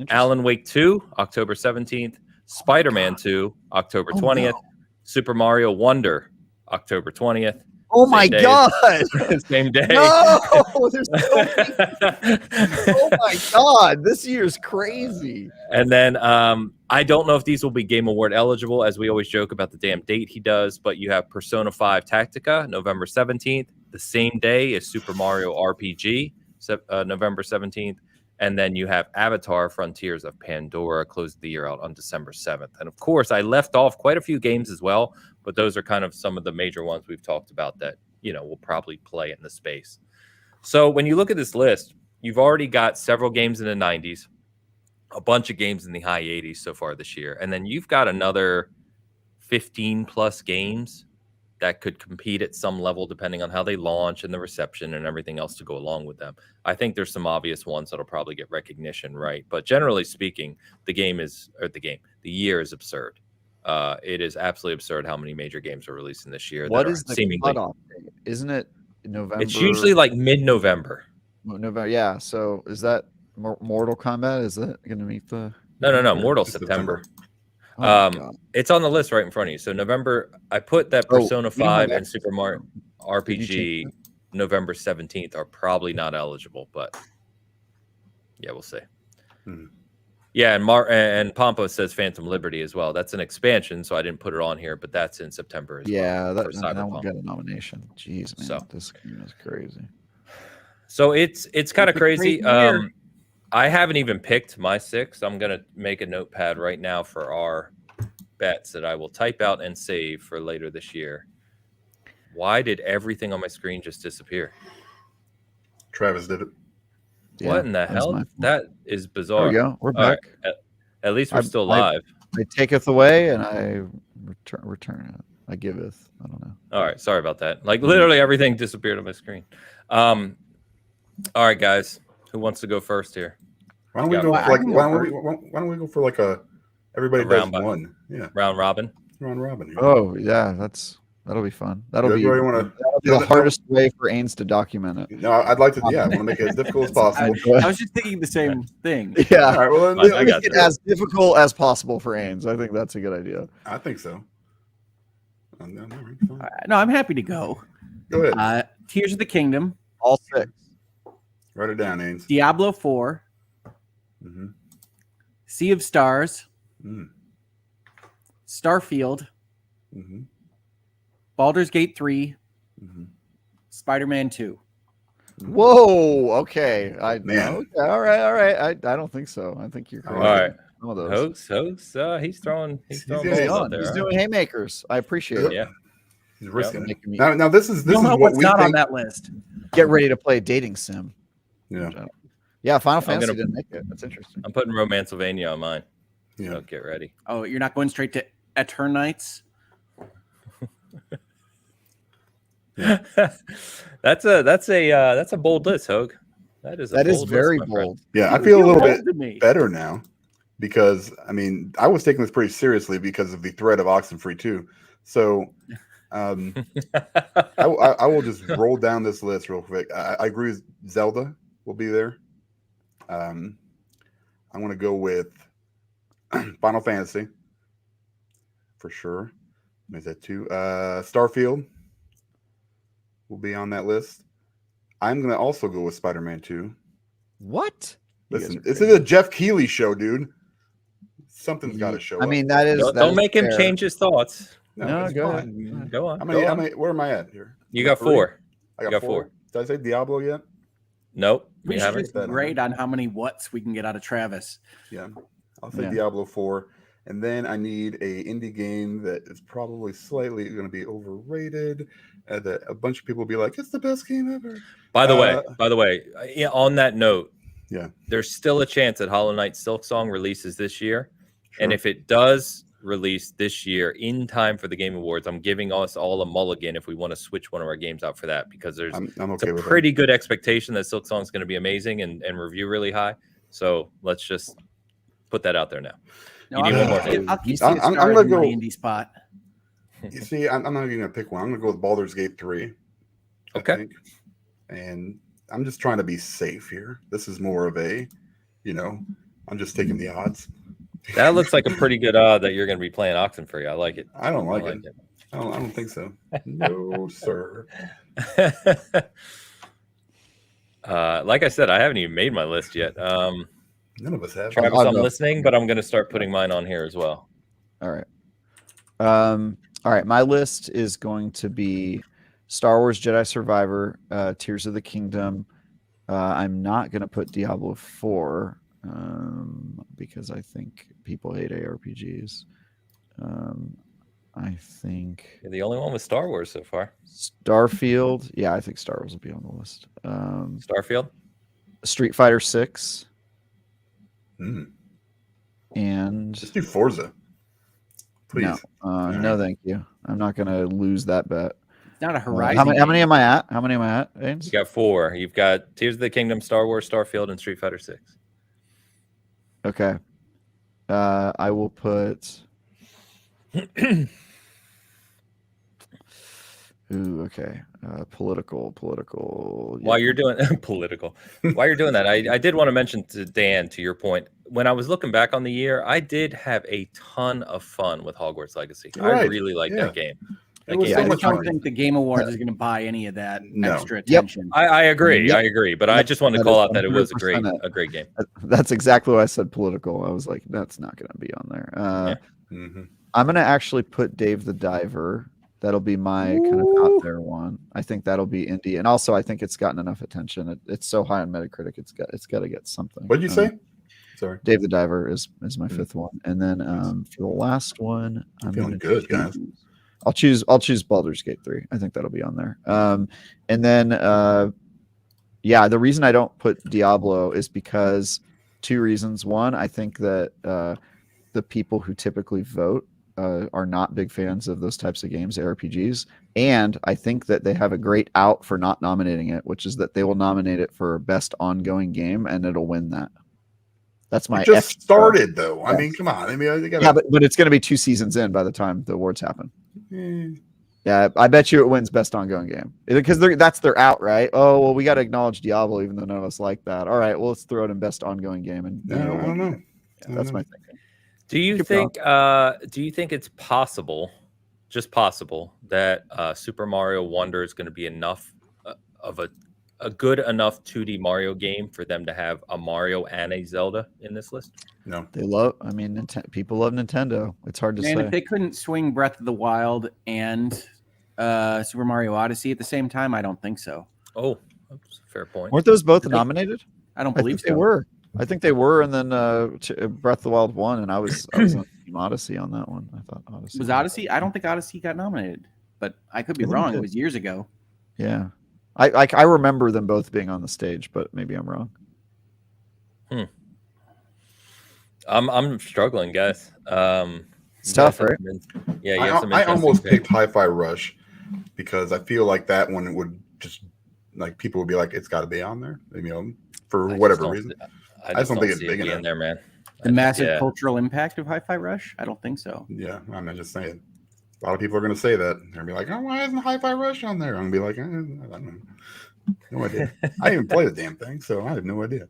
Alan Wake 2, October 17th. Spider-Man 2, October 20th. No. Super Mario Wonder, October 20th. Oh my God! Same day. No, there's so many. Oh my God, this year's crazy. And then I don't know if these will be Game Award eligible, as we always joke about the damn date he does, but you have Persona 5 Tactica, November 17th. The same day as Super Mario RPG, November 17th. And then you have Avatar Frontiers of Pandora closing the year out on December 7th. And of course, I left off quite a few games as well, but those are kind of some of the major ones we've talked about that, will probably play in the space. So when you look at this list, you've already got several games in the 90s, a bunch of games in the high 80s so far this year. And then you've got another 15 plus games that could compete at some level depending on how they launch and the reception and everything else to go along with them. I think there's some obvious ones that'll probably get recognition, right? But generally speaking, the year is absurd. It is absolutely absurd how many major games are releasing this year. What is the seemingly cutoff date? Isn't it November? It's usually like mid-November. November, yeah. So is that Mortal Kombat? Is that going to meet the? No. Mortal September. Oh, God. It's on the list right in front of you. So November, I put that Persona 5 and Super Mario RPG November 17th are probably not eligible, but yeah, we'll see. Yeah, and Pompo says Phantom Liberty as well. That's an expansion, so I didn't put it on here, but that's in September as well. Yeah, that one got a nomination. Jeez, man, so, this game is crazy. So it's kind of crazy. I haven't even picked my 6. I'm going to make a notepad right now for our bets that I will type out and save for later this year. Why did everything on my screen just disappear? Travis did it. Yeah, what in the hell? That is bizarre. There we go. We're back. Right. At least we're still live. I taketh away and I return it. I giveth. I don't know. All right. Sorry about that. Like literally everything disappeared on my screen. All right, guys. Who wants to go first here? Why don't we go for like a everybody does one? Yeah, round robin. Round robin. Yeah. Oh yeah, that'll be fun. That'll be the hardest way for Ains to document it. No, I'd like to. Yeah, I want to make it as difficult as possible. I was just thinking the same thing. Yeah. All right. Well, make it as difficult as possible for Ains. I think that's a good idea. I think so. No, I'm happy to go. Go ahead. Tears of the Kingdom. All 6. Write it down, Ains. Diablo 4. Sea of Stars. Starfield. Baldur's Gate 3. Spider-Man 2. Whoa. Okay. Okay, all right. I don't think so. I think you're correct. All right. Some of those. Hoax. He's throwing. He's doing haymakers. I appreciate it. Yeah. He's risking it. Now this is what what's we not think... on that list. Get ready to play a dating sim. Yeah. Yeah, Final Fantasy didn't make it. That's interesting. I'm putting Romancevania on mine. Yeah. So get ready. Oh, you're not going straight to Eternites? That's a bold list, Hogue. That is very bold. Yeah, I feel a little bit better now because I mean I was taking this pretty seriously because of the threat of Oxenfree 2. So I will just roll down this list real quick. I agree with Zelda will be there. I'm going to go with Final Fantasy for sure. Is that 2? Starfield will be on that list. I'm going to also go with Spider-Man 2. What? Listen, this is a Jeff Keighley show, dude. Something's got to show up. I mean, that is. Don't make him change his thoughts. No, go ahead. Go on. Where am I at here? You got 4. I got 4. Did I say Diablo yet? Nope. We should just grade on how many whats we can get out of Travis. Yeah. I'll say Diablo 4. And then I need a indie game that is probably slightly going to be overrated. That a bunch of people will be like, it's the best game ever. By the way, on that note, yeah, there's still a chance that Hollow Knight Silksong releases this year. Sure. And if it does release this year in time for the Game Awards, I'm giving us all a mulligan if we want to switch one of our games out for that, because there's a pretty good expectation that Silksong is going to be amazing and review really high. So let's just put that out there now. No, I'm going to go indie spot. You see, I'm not even going to pick one. I'm going to go with Baldur's Gate 3. Okay. And I'm just trying to be safe here. This is more of a, I'm just taking the odds. That looks like a pretty good odd that you're going to be playing Oxenfree. I like it. I don't like it. I don't think so. No, sir. Like I said, I haven't even made my list yet. None of us have. Travis, I'll I'm go. listening, but I'm going to start putting mine on here as well. All right. All right. My list is going to be Star Wars Jedi Survivor, Tears of the Kingdom. I'm not going to put Diablo 4 because I think people hate ARPGs. I think You're the only one with Star Wars so far. Starfield. Yeah, I think Star Wars will be on the list. Starfield? Street Fighter 6 Mm. and Just do Forza. Please. no, thank you. I'm not going to lose that bet. It's not a Horizon. How many am I at? How many am I at, Ains? You got 4. You've got Tears of the Kingdom, Star Wars, Starfield, and Street Fighter 6. Okay. I will put. Ooh, okay. Political. While you're doing political, while you're doing that, I did want to mention to Dan, to your point, when I was looking back on the year, I did have a ton of fun with Hogwarts Legacy. I Right. really liked that game. It was I so just much don't fun. think the Game Awards is going to buy any of that No. extra Yep. attention. I agree. Yep. I agree. But I just want to That call is out that it was 100% a great game. That's exactly why I said political. I was like, that's not going to be on there. Mm-hmm. I'm going to actually put Dave the Diver. That'll be my kind of out there one. I think that'll be indie, and also I think it's gotten enough attention. It's so high on Metacritic. It's got to get something. What did you say? Sorry. Dave the Diver is my fifth one, and then for the last one, I'm Feeling gonna good, guys. I'll choose Baldur's Gate 3. I think that'll be on there. And then yeah, the reason I don't put Diablo is because 2 reasons. One, I think that the people who typically vote are not big fans of those types of games, ARPGs, and I think that they have a great out for not nominating it, which is that they will nominate it for best ongoing game, and it'll win that. That's my It just started though. I mean, come on. I mean, they gotta... yeah, but it's going to be 2 seasons in by the time the awards happen. Eh. Yeah, I bet you it wins best ongoing game because that's their out, right? Oh well, we got to acknowledge Diablo, even though none of us like that. All right, well let's throw it in best ongoing game, and No, I don't know. Yeah, that's my thinking. Do you think it's possible, just possible, that Super Mario Wonder is going to be enough of a good enough 2D Mario game for them to have a Mario and a Zelda in this list? No. They love. I mean, people love Nintendo. It's hard to Man, say. if they couldn't swing Breath of the Wild and Super Mario Odyssey at the same time, I don't think so. Oh, that's a fair point. Weren't those both nominated? I don't I believe think they were. I think they were, and then Breath of the Wild won, and I was on Team Odyssey on that one. I thought Odyssey Was Odyssey? I don't think Odyssey got nominated, but I could be I think wrong. it It did. was years ago. Yeah, I remember them both being on the stage, but maybe I'm wrong. I'm struggling, guys. It's tough, right? Yeah, you have some I interesting almost picks. picked Hi-Fi Rush because I feel like that one would just like people would be like, it's got to be on there, you know, for I just whatever don't- reason. I just don't think it's see big it being enough. there, man. The massive yeah. cultural impact of Hi-Fi Rush? I don't think so. Yeah, I'm just saying. A lot of people are going to say that. They're going to be like, oh, why isn't Hi-Fi Rush on there? I'm going to be like, I don't know. No idea. I didn't even play the damn thing, so I have no idea.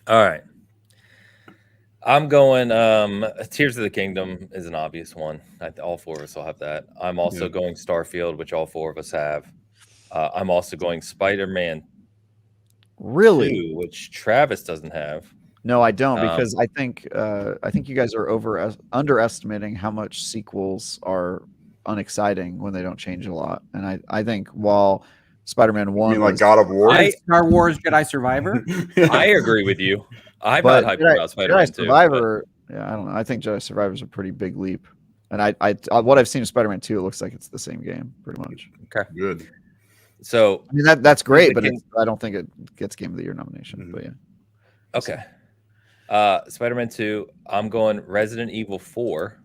All right. I'm going Tears of the Kingdom is an obvious one. All 4 of us will have that. I'm also going Starfield, which all 4 of us have. I'm also going Spider-Man Really? 2, which Travis doesn't have. No, I don't, because I think you guys are underestimating how much sequels are unexciting when they don't change a lot. And I think while Spider-Man 1 You mean like was- God of War? Star Wars Jedi Survivor? I agree with you. I'm but not hyped about Spider-Man 2. Survivor, yeah, I don't know. I think Jedi Survivor is a pretty big leap. And I what I've seen of Spider-Man 2, it looks like it's the same game, pretty much. Okay. Good. So I mean that's great, the but King- I don't think it gets Game of the Year nomination. But yeah. okay. Spider-Man 2, I'm going Resident Evil 4.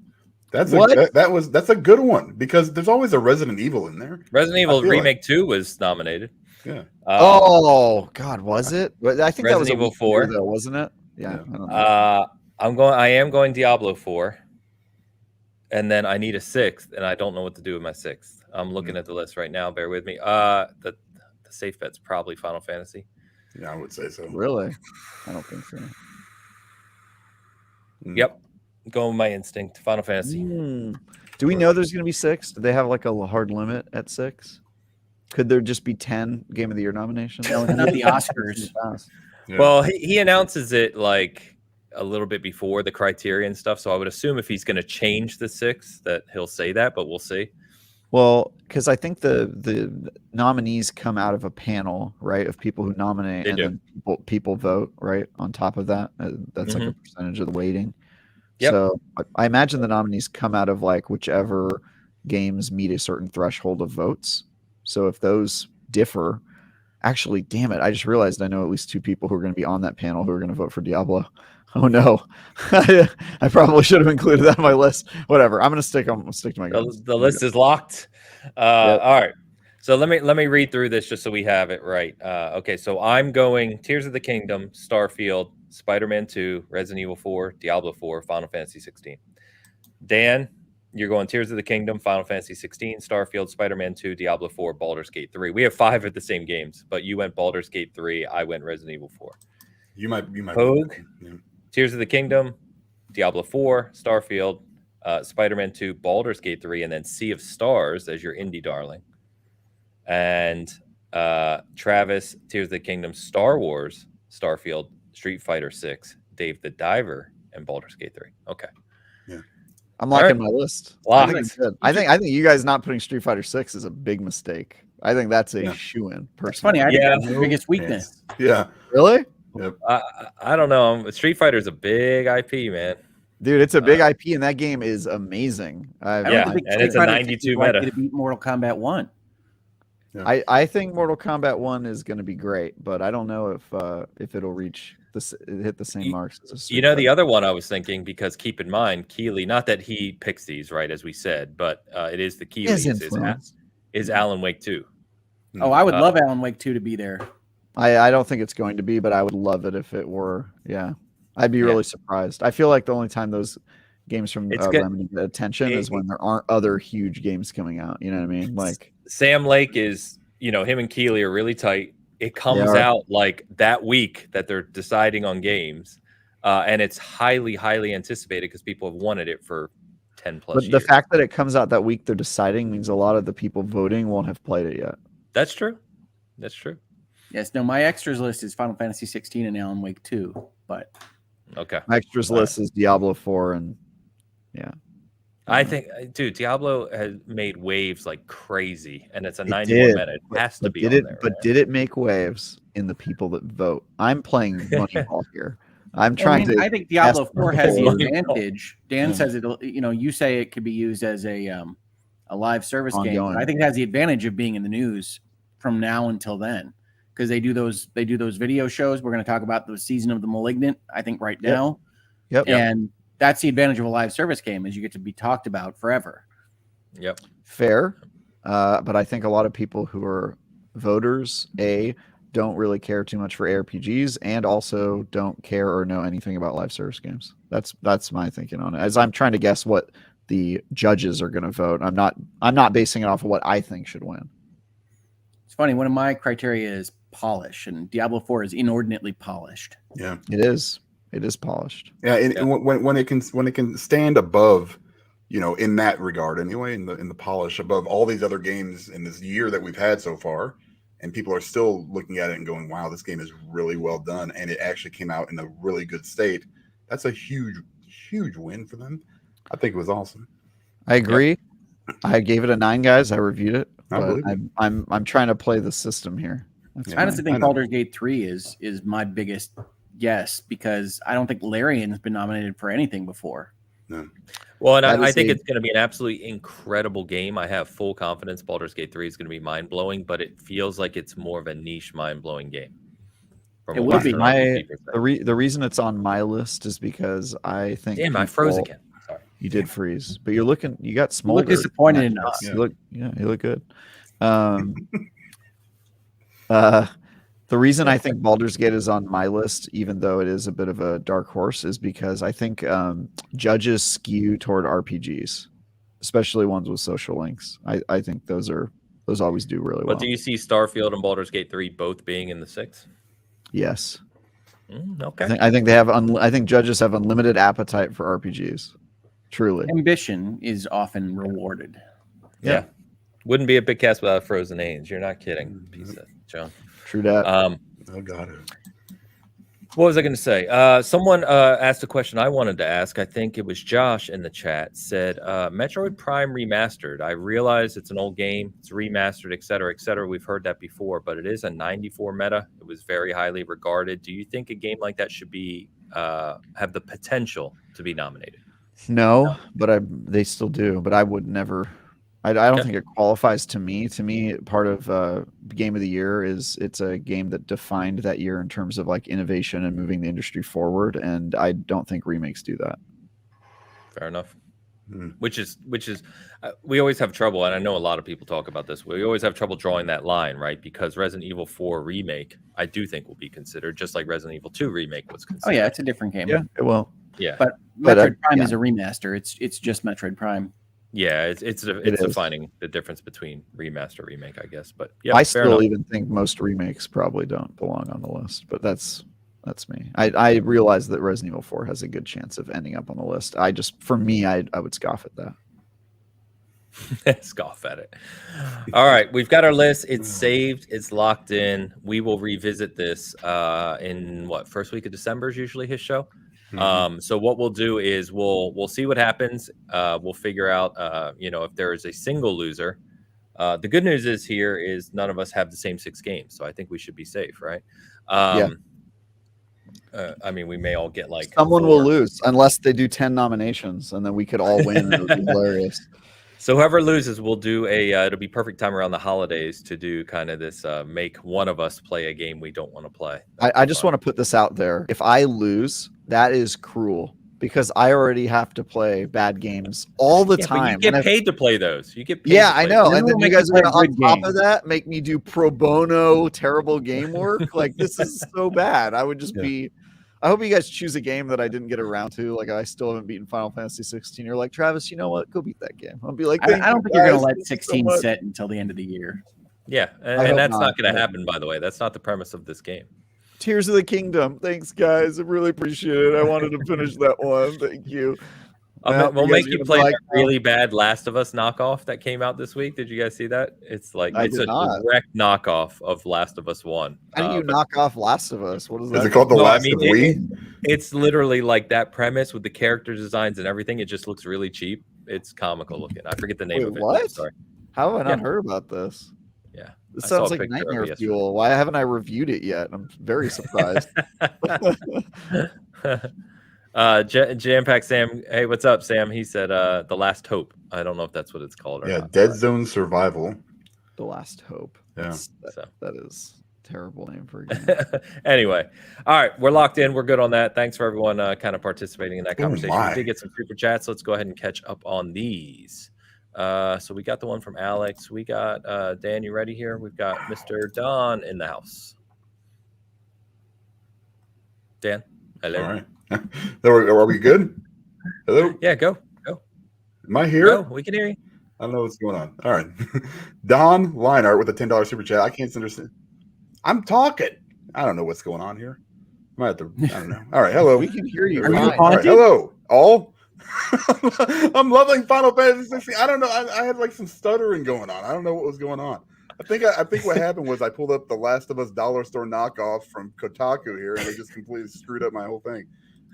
That's What? that's a good one because there's always a Resident Evil in there. Resident Evil feel Remake 2 was nominated. Yeah. Oh God, was it? But I think that was Resident a Evil week later, 4. though, wasn't it? Yeah. Yeah. I don't know. I am going Diablo 4. And then I need a 6th, and I don't know what to do with my 6th. I'm looking at the list right now. Bear with me. The safe bet's probably Final Fantasy. Yeah, I would say so. Really? I don't think so. Yep. Going with my instinct. Final Fantasy. Do we know there's going to be 6? Do they have like a hard limit at 6? Could there just be 10 Game of the Year nominations? No, it's not the Oscars. Yeah. Well, he announces it like a little bit before the criterion stuff, so I would assume if he's going to change the 6 that he'll say that, but we'll see. Well, because I think the nominees come out of a panel, right, of people who nominate, They and do. then people vote, right, on top of that. That's like a percentage of the weighting. Yep. So I imagine the nominees come out of like whichever games meet a certain threshold of votes. So if those differ, actually, damn it, I just realized I know at least 2 people who are going to be on that panel who are going to vote for Diablo. Oh no, I probably should have included that on my list. Whatever, I'm going to stick to my guns. The list is locked. Yep. All right. So let me read through this just so we have it right. Okay, so I'm going Tears of the Kingdom, Starfield, Spider-Man 2, Resident Evil 4, Diablo 4, Final Fantasy 16. Dan, you're going Tears of the Kingdom, Final Fantasy 16, Starfield, Spider-Man 2, Diablo 4, Baldur's Gate 3. We have 5 of the same games, but you went Baldur's Gate 3, I went Resident Evil 4. You might. Hogue, Yeah. Tears of the Kingdom, Diablo 4, Starfield, Spider-Man 2, Baldur's Gate 3, and then Sea of Stars as your indie darling. And Travis, Tears of the Kingdom, Star Wars, Starfield, Street Fighter 6, Dave the Diver, and Baldur's Gate 3. Okay. I'm locking All my list. Locked. I think it's good. I think you guys not putting Street Fighter 6 is a big mistake. I think that's a shoo-in. It's funny. I think Yeah. that's your biggest weakness. Yeah. Really? Yep. I don't know. Street Fighter is a big IP, man. Dude, it's a big IP, and that game is amazing. I Yeah, don't think and it's a Street Fighter 92 is likely meta. to beat Mortal Kombat 1. I think Mortal Kombat 1 is going to be great, but I don't know if it'll hit the same marks as a Street You know, the Fighter. other one I was thinking, because keep in mind, Keeley, not that he picks these, right, as we said, but it is the Keeley's, is Alan Wake 2. Oh, I would love Alan Wake 2 to be there. I don't think it's going to be, but I would love it if it were. Yeah. I'd be really surprised. I feel like the only time those games from Remedy get attention is when there aren't other huge games coming out. You know what I mean? Like Sam Lake is, him and Keeley are really tight. It comes out like that week that they're deciding on games. And it's highly, highly anticipated because people have wanted it for 10 plus years. But the fact that it comes out that week they're deciding means a lot of the people voting won't have played it yet. That's true. That's true. Yes, no, my extras list is Final Fantasy 16 and Alan Wake 2, but okay. My extras list is Diablo 4 and I think, dude, Diablo has made waves like crazy, and it's a 91 meta. It has to be on there. But did it make waves in the people that vote? I'm playing Moneyball here. I'm trying I think Diablo 4 has the Moneyball. advantage. Dan says it. You say it could be used as a live service game. Ongoing. But I think it has the advantage of being in the news from now until then, because they do those video shows. We're going to talk about the season of The Malignant, I think, right now. Yep. And that's the advantage of a live service game, is you get to be talked about forever. Yep. Fair. But I think a lot of people who are voters, don't really care too much for ARPGs, and also don't care or know anything about live service games. That's my thinking on it. As I'm trying to guess what the judges are going to vote, I'm not basing it off of what I think should win. It's funny. One of my criteria is polish, and Diablo 4 is inordinately polished. Yeah. It is. It is polished. Yeah, and when it can stand above, in that regard anyway, in the polish above all these other games in this year that we've had so far, and people are still looking at it and going, "Wow, this game is really well done," and it actually came out in a really good state. That's a huge, huge win for them. I think it was awesome. I agree. Yep. I gave it a 9, guys. I reviewed it. But I'm trying to play the system here. I honestly think Baldur's Gate 3 is my biggest guess, because I don't think Larian's been nominated for anything before. No. Well, and I think it's going to be an absolutely incredible game. I have full confidence Baldur's Gate 3 is going to be mind-blowing, but it feels like it's more of a niche, mind-blowing game. It would be. The reason it's on my list is because I think... Damn, I froze again. Sorry. You did freeze. But you got smolder. You look disappointed in us. You look good. The reason I think Baldur's Gate is on my list, even though it is a bit of a dark horse, is because I think judges skew toward RPGs, especially ones with social links. I think those always do really well. But do you see Starfield and Baldur's Gate 3 both being in the 6? Yes. Okay. I think they have. I think judges have unlimited appetite for RPGs. Truly. Ambition is often rewarded. Yeah. Wouldn't be a Bitcast without Frozen Age. You're not kidding, piece of John. True that. Oh, got it. What was I going to say? Someone asked a question I wanted to ask. I think it was Josh in the chat. Said, Metroid Prime Remastered. I realize it's an old game. It's remastered, et cetera, et cetera. We've heard that before, but it is a 94 meta. It was very highly regarded. Do you think a game like that should be have the potential to be nominated? No, but they still do. But I would never. I don't think it qualifies to me. To me, part of Game of the Year is it's a game that defined that year in terms of like innovation and moving the industry forward. And I don't think remakes do that. Fair enough. Which is we always have trouble, and I know a lot of people talk about this. We always have trouble drawing that line, right? Because Resident Evil 4 remake, I do think will be considered, just like Resident Evil 2 remake was considered. Oh yeah, it's a different game. Yeah, it will. Yeah, but Metroid Prime is a remaster. It's just Metroid Prime. Yeah, it's defining the difference between remaster remake, I guess. But yeah, I still even think most remakes probably don't belong on the list, but that's me. I realize that Resident Evil 4 has a good chance of ending up on the list. For me, I would scoff at that. Scoff at it. All right, we've got our list. It's saved. It's locked in. We will revisit this in first week of December is usually his show. So what we'll do is we'll see what happens. We'll figure out if there is a single loser. The good news is none of us have the same 6 games, so I think we should be safe, right? I mean, we may all get like someone will lose unless they do 10 nominations, and then we could all win. It would be hilarious. So whoever loses, we'll do it'll be perfect time around the holidays to do kind of this make one of us play a game we don't want to play. I just want to put this out there. If I lose, that is cruel because I already have to play bad games all the time. But you get paid to play those. You get paid. Yeah, I know. And then you guys are on top game. of that make me do pro bono terrible game work. Like this is so bad. I would just be. I hope you guys choose a game that I didn't get around to. Like I still haven't beaten Final Fantasy 16. You're like, Travis, you know what? Go beat that game. I'll be like, I don't think you're gonna let 16 sit until the end of the year. Yeah, and that's not gonna happen. By the way, that's not the premise of this game. Tears of the Kingdom. Thanks, guys. I really appreciate it. I wanted to finish that one. Thank you. We'll make you play that really bad Last of Us knockoff that came out this week. Did you guys see that? It's like it's a direct knockoff of Last of Us 1. How do you knock off Last of Us? What is that? Is it called The Last of We? It's literally like that premise with the character designs and everything. It just looks really cheap. It's comical looking. I forget the name of it. What? Sorry. How have I not heard about this? Yeah. This sounds like Nightmare Fuel. Why haven't I reviewed it yet? I'm very surprised. Jam Pack Sam, hey, what's up, Sam? He said The Last Hope. I don't know if that's what it's called or not. Dead Zone Survival. The Last Hope. Yeah. That is a terrible name for a game. Anyway, all right, we're locked in. We're good on that. Thanks for everyone kind of participating in that conversation. We did get some super chats. Let's go ahead and catch up on these. So we got the one from Alex. We got Dan, you ready here? We've got Mr. Don in the house. Dan, hello. All right. Are we good? Hello? Yeah, go. Am I here? Go. We can hear you. I don't know what's going on. All right. Don Leinart with a $10 super chat. I can't understand. I'm talking. I don't know what's going on here. I might have to, I don't know. All right. Hello. We can hear you. All right. Hello. All. I'm loving Final Fantasy XVI. I don't know. I had like some stuttering going on. I don't know what was going on. I think what happened was I pulled up the Last of Us dollar store knockoff from Kotaku here, and it just completely screwed up my whole thing.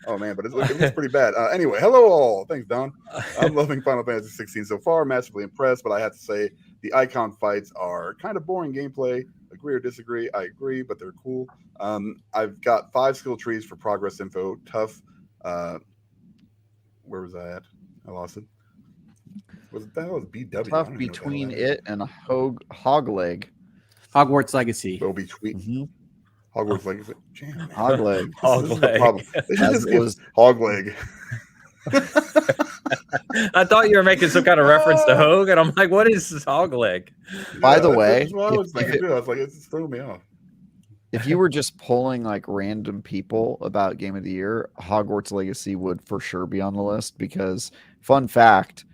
Oh man, but it looks pretty bad. Anyway, hello all. Thanks, Don. I'm loving Final Fantasy 16 so far. Massively impressed, but I have to say the icon fights are kind of boring gameplay. Agree or disagree? I agree, but they're cool. I've got 5 skill trees for progress info. Tough. Where was I at? I lost it. Was BW? Tough between it and a hog leg. Hogwarts Legacy. Oh, between. Hogwarts Legacy. Hog leg. Hog leg. Hog leg. I thought you were making some kind of reference to Hogue, and I'm like, what is this hog leg? By the way, that's what I was thinking too. I was like, it's throwing me off. If you were just polling like random people about Game of the Year, Hogwarts Legacy would for sure be on the list because, fun fact,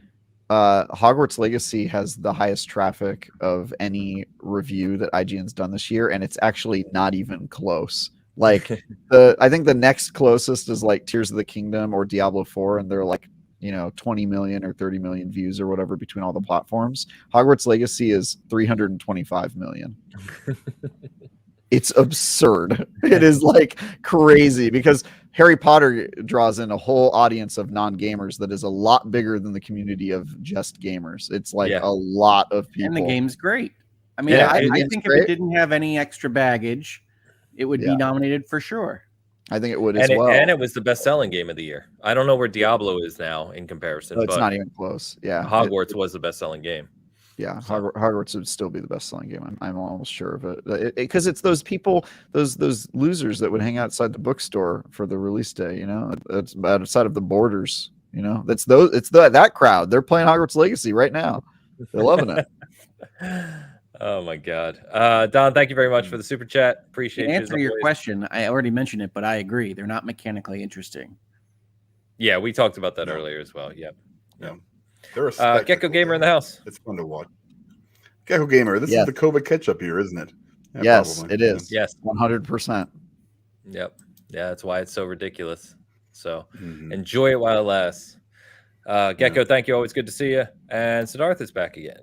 Hogwarts Legacy has the highest traffic of any review that IGN's done this year, and it's actually not even close. Like I think the next closest is like Tears of the Kingdom or Diablo 4, and they're like 20 million or 30 million views or whatever between all the platforms. Hogwarts Legacy is 325 million. It's absurd. It is like crazy because Harry Potter draws in a whole audience of non-gamers that is a lot bigger than the community of just gamers. It's like a lot of people. And the game's great. I mean, I think if it didn't have any extra baggage, it would be nominated for sure. I think it would as well. And it was the best-selling game of the year. I don't know where Diablo is now in comparison. It's not even close. Yeah, Hogwarts was the best-selling game. Yeah, Hogwarts would still be the best-selling game. I'm almost sure of it because it's those people, those losers that would hang outside the bookstore for the release day. It's outside of the borders. It's that crowd. They're playing Hogwarts Legacy right now. They're loving it. Oh my God, Don! Thank you very much for the super chat. Appreciate it. To answer your question, I already mentioned it, but I agree. They're not mechanically interesting. Yeah, we talked about that earlier as well. Yep. Yeah. They're a Gecko Gamer in the house. It's fun to watch. Gecko Gamer, this is the COVID catch-up here, isn't it? Yeah, yes, probably. It is. Yes, 100%. Yep. Yeah, that's why it's so ridiculous. So enjoy it while it lasts. Gecko, thank you. Always good to see you. And Siddharth is back again.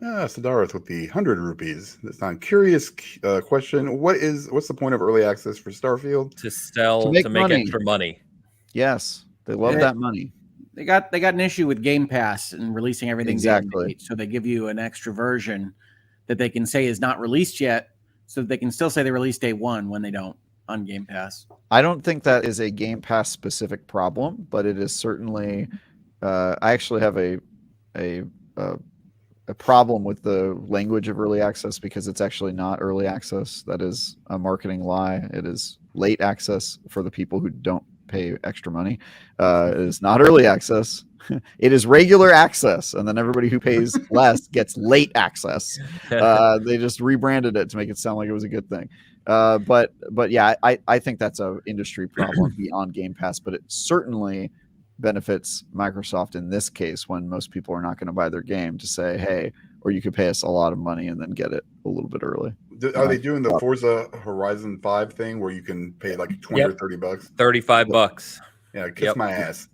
Siddharth with the 100 rupees. That's not curious question. What's the point of early access for Starfield? To sell, to make extra money. Yes, they love that money. They got an issue with Game Pass and releasing everything exactly. So they give you an extra version that they can say is not released yet, so they can still say they released day one when they don't on Game Pass. I don't think that is a Game Pass specific problem, but it is certainly. I actually have a problem with the language of early access because it's actually not early access. That is a marketing lie. It is late access for the people who don't pay extra money. It is not early access. It is regular access, and then everybody who pays less gets late access. They just rebranded it to make it sound like it was a good thing. But yeah, I think that's an industry problem beyond Game Pass, but it certainly benefits Microsoft in this case when most people are not going to buy their game to say, hey, or you could pay us a lot of money and then get it a little bit early. Are they doing the Forza Horizon 5 thing where you can pay like 20 or 30 bucks? $35. Yeah, kiss my ass.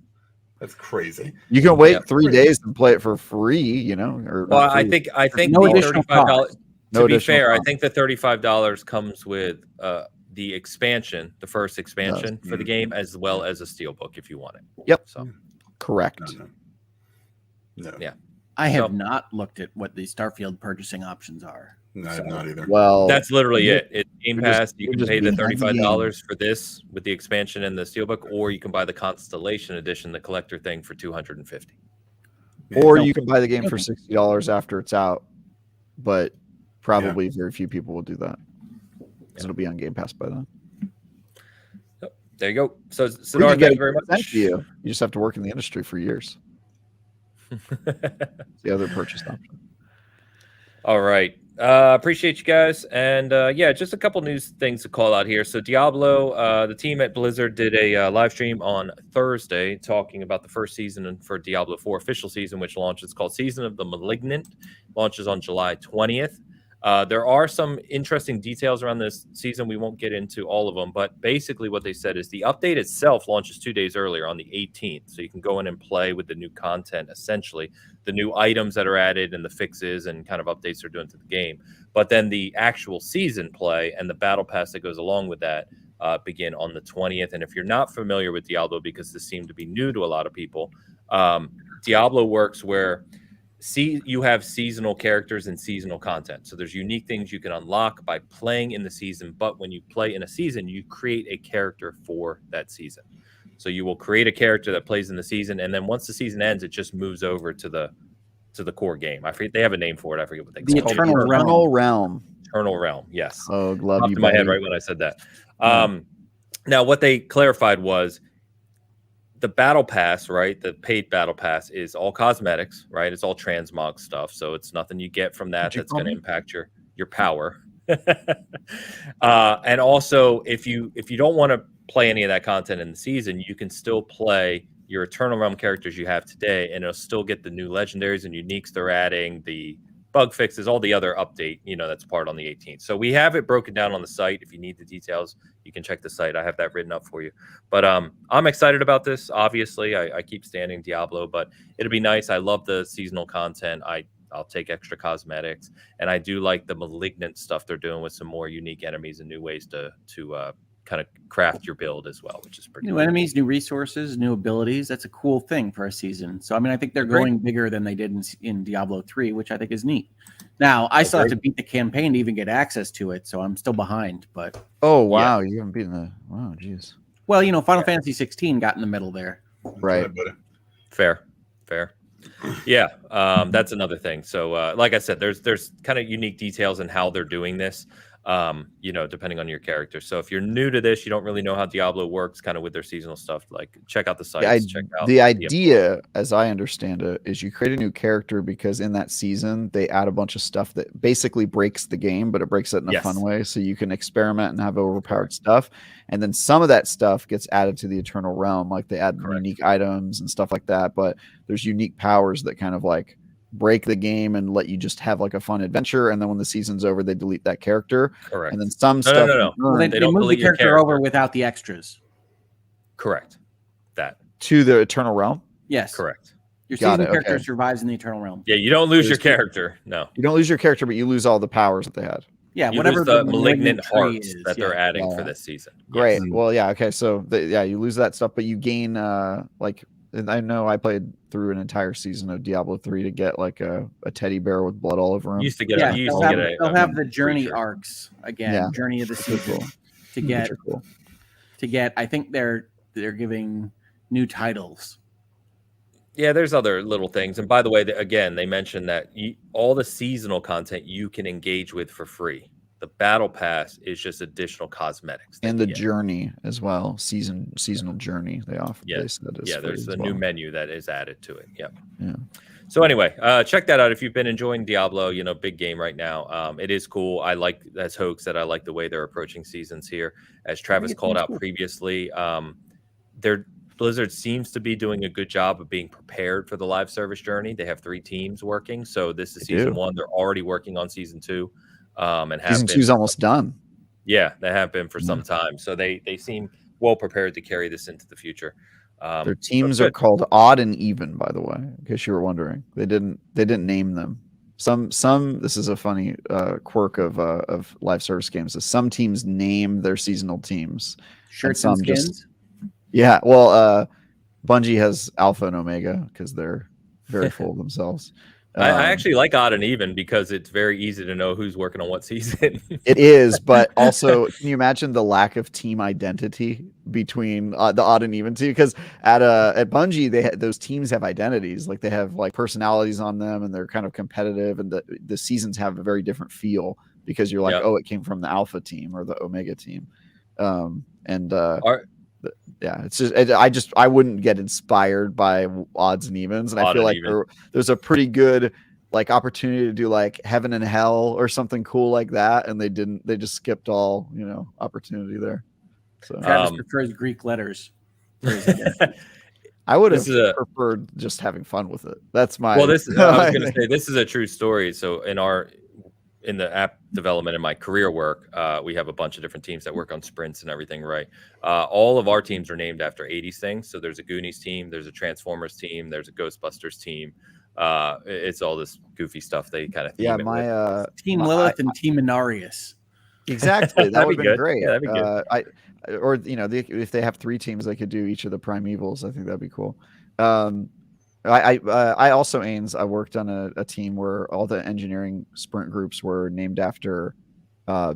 That's crazy. You can wait 3 days and play it for free, or well, I think no the $35. To be fair, I think the $35 comes with the expansion, the first expansion for the game, as well as a steelbook if you want it. Yep. So correct. No. Yeah. I have not looked at what the Starfield purchasing options are. No, I have not either. Well, that's literally it. It's Game Pass. You can pay the $35 for this with the expansion and the steelbook, or you can buy the Constellation Edition, the collector thing, for $250. Or you can buy the game for $60 after it's out, but probably very few people will do that because it'll be on Game Pass by then. There you go. So, Siddharth, thank you very much. You just have to work in the industry for years. The other purchase option. All right. Appreciate you guys. And just a couple news things to call out here. So Diablo, the team at Blizzard did a live stream on Thursday talking about the first season for Diablo 4 official season, which launches. It's called Season of the Malignant. Launches on July 20th. There are some interesting details around this season. We won't get into all of them, but basically what they said is the update itself launches 2 days earlier on the 18th. So you can go in and play with the new content, essentially the new items that are added and the fixes and kind of updates they're doing to the game. But then the actual season play and the battle pass that goes along with that begin on the 20th. And if you're not familiar with Diablo, because this seemed to be new to a lot of people, Diablo works where you have seasonal characters and seasonal content. So there's unique things you can unlock by playing in the season. But when you play in a season, you create a character for that season. So you will create a character that plays in the season, and then once the season ends, it just moves over to the core game. I forget, they have a name for it. I forget what they call it. Eternal Realm. Eternal Realm. Yes. Oh, love Popped you. in my head right when I said that. Now, what they clarified was the battle pass, right? The paid battle pass is all cosmetics, right? It's all transmog stuff. So it's nothing you get from that that's going to impact your power. And also, if you don't want to play any of that content in the season, you can still play your Eternal Realm characters you have today, and it'll still get the new legendaries and uniques they're adding, the bug fixes, all the other update, that's part on the 18th. So we have it broken down on the site. If you need the details, you can check the site. I have that written up for you. But I'm excited about this. Obviously, I keep standing Diablo, but it'll be nice. I love the seasonal content. I'll take extra cosmetics, and I do like the malignant stuff they're doing with some more unique enemies and new ways to kind of craft your build as well, which is pretty new cool. enemies, new resources, new abilities. That's a cool thing for a season. So I mean, I think they're going bigger than they did in Diablo 3, which I think is neat. Now I still have to beat the campaign to even get access to it, so I'm still behind. But wow, you haven't beaten the jeez. Well, Final Fantasy 16 got in the middle there. Right. Fair. Yeah, that's another thing. So, like I said, there's kind of unique details in how they're doing this. Depending on your character. So if you're new to this, you don't really know how Diablo works kind of with their seasonal stuff, like check out the sites, check out the idea, as I understand it, is you create a new character because in that season they add a bunch of stuff that basically breaks the game, but it breaks it in a fun way. So you can experiment and have overpowered stuff. And then some of that stuff gets added to the Eternal Realm, like they add unique items and stuff like that. But there's unique powers that kind of like break the game and let you just have like a fun adventure, and then when the season's over they delete that character. Correct. And then some stuff no. They don't move the character over without the extras. Correct. That to the Eternal Realm. Yes, correct. Your season character survives in the Eternal Realm. Yeah, you don't lose your character. No, you don't lose your character, but you lose all the powers that they had. Yeah, you whatever lose the malignant hearts that they're adding for this season. Great. Well, yeah, okay. So you lose that stuff, but you gain I know I played through an entire season of Diablo 3 to get like a teddy bear with blood all over him. They'll have the journey arcs again, journey of the season to get. I think they're giving new titles. Yeah, there's other little things. And by the way, again, they mentioned that all the seasonal content you can engage with for free. The battle pass is just additional cosmetics. And the journey as well. Seasonal journey they offer. Yes. There's a new menu that is added to it. Yep. Yeah. So anyway, check that out if you've been enjoying Diablo, big game right now. It is cool. I like, as Hogue said, I like the way they're approaching seasons here. As Travis called out previously, Blizzard seems to be doing a good job of being prepared for the live service journey. They have 3 teams working. So this is season 1. They're already working on season 2. And season 2 is almost done. Yeah, they have been for some time. So they seem well prepared to carry this into the future. Their teams are called Odd and Even, by the way, in case you were wondering. They didn't name them. Some this is a funny quirk of live service games. Is some teams name their seasonal teams. Shirts and skins. Yeah, well, Bungie has Alpha and Omega because they're very full of themselves. I actually like Odd and Even because it's very easy to know who's working on what season. It is, but also, can you imagine the lack of team identity between the Odd and Even team? Because at Bungie, those teams have identities, like they have like personalities on them, and they're kind of competitive, and the seasons have a very different feel because you're like, oh, it came from the Alpha team or the Omega team, it's just I wouldn't get inspired by odds and evens, and I feel like there's a pretty good like opportunity to do like Heaven and Hell or something cool like that, and they just skipped all opportunity there. So Travis prefers Greek letters. I would have preferred just having fun with it. That's my I was gonna say this is a true story. So in the app development in my career work, we have a bunch of different teams that work on sprints and everything, right? All of our teams are named after 80s things. So there's a Goonies team, there's a Transformers team, there's a Ghostbusters team. It's all this goofy stuff they kind of theme Team Lilith and Team Inarius. Exactly. That would have been great. Yeah, that'd be good. If they have 3 teams, they could do each of the Primevals. I think that'd be cool. I also, Ains, I worked on a team where all the engineering sprint groups were named after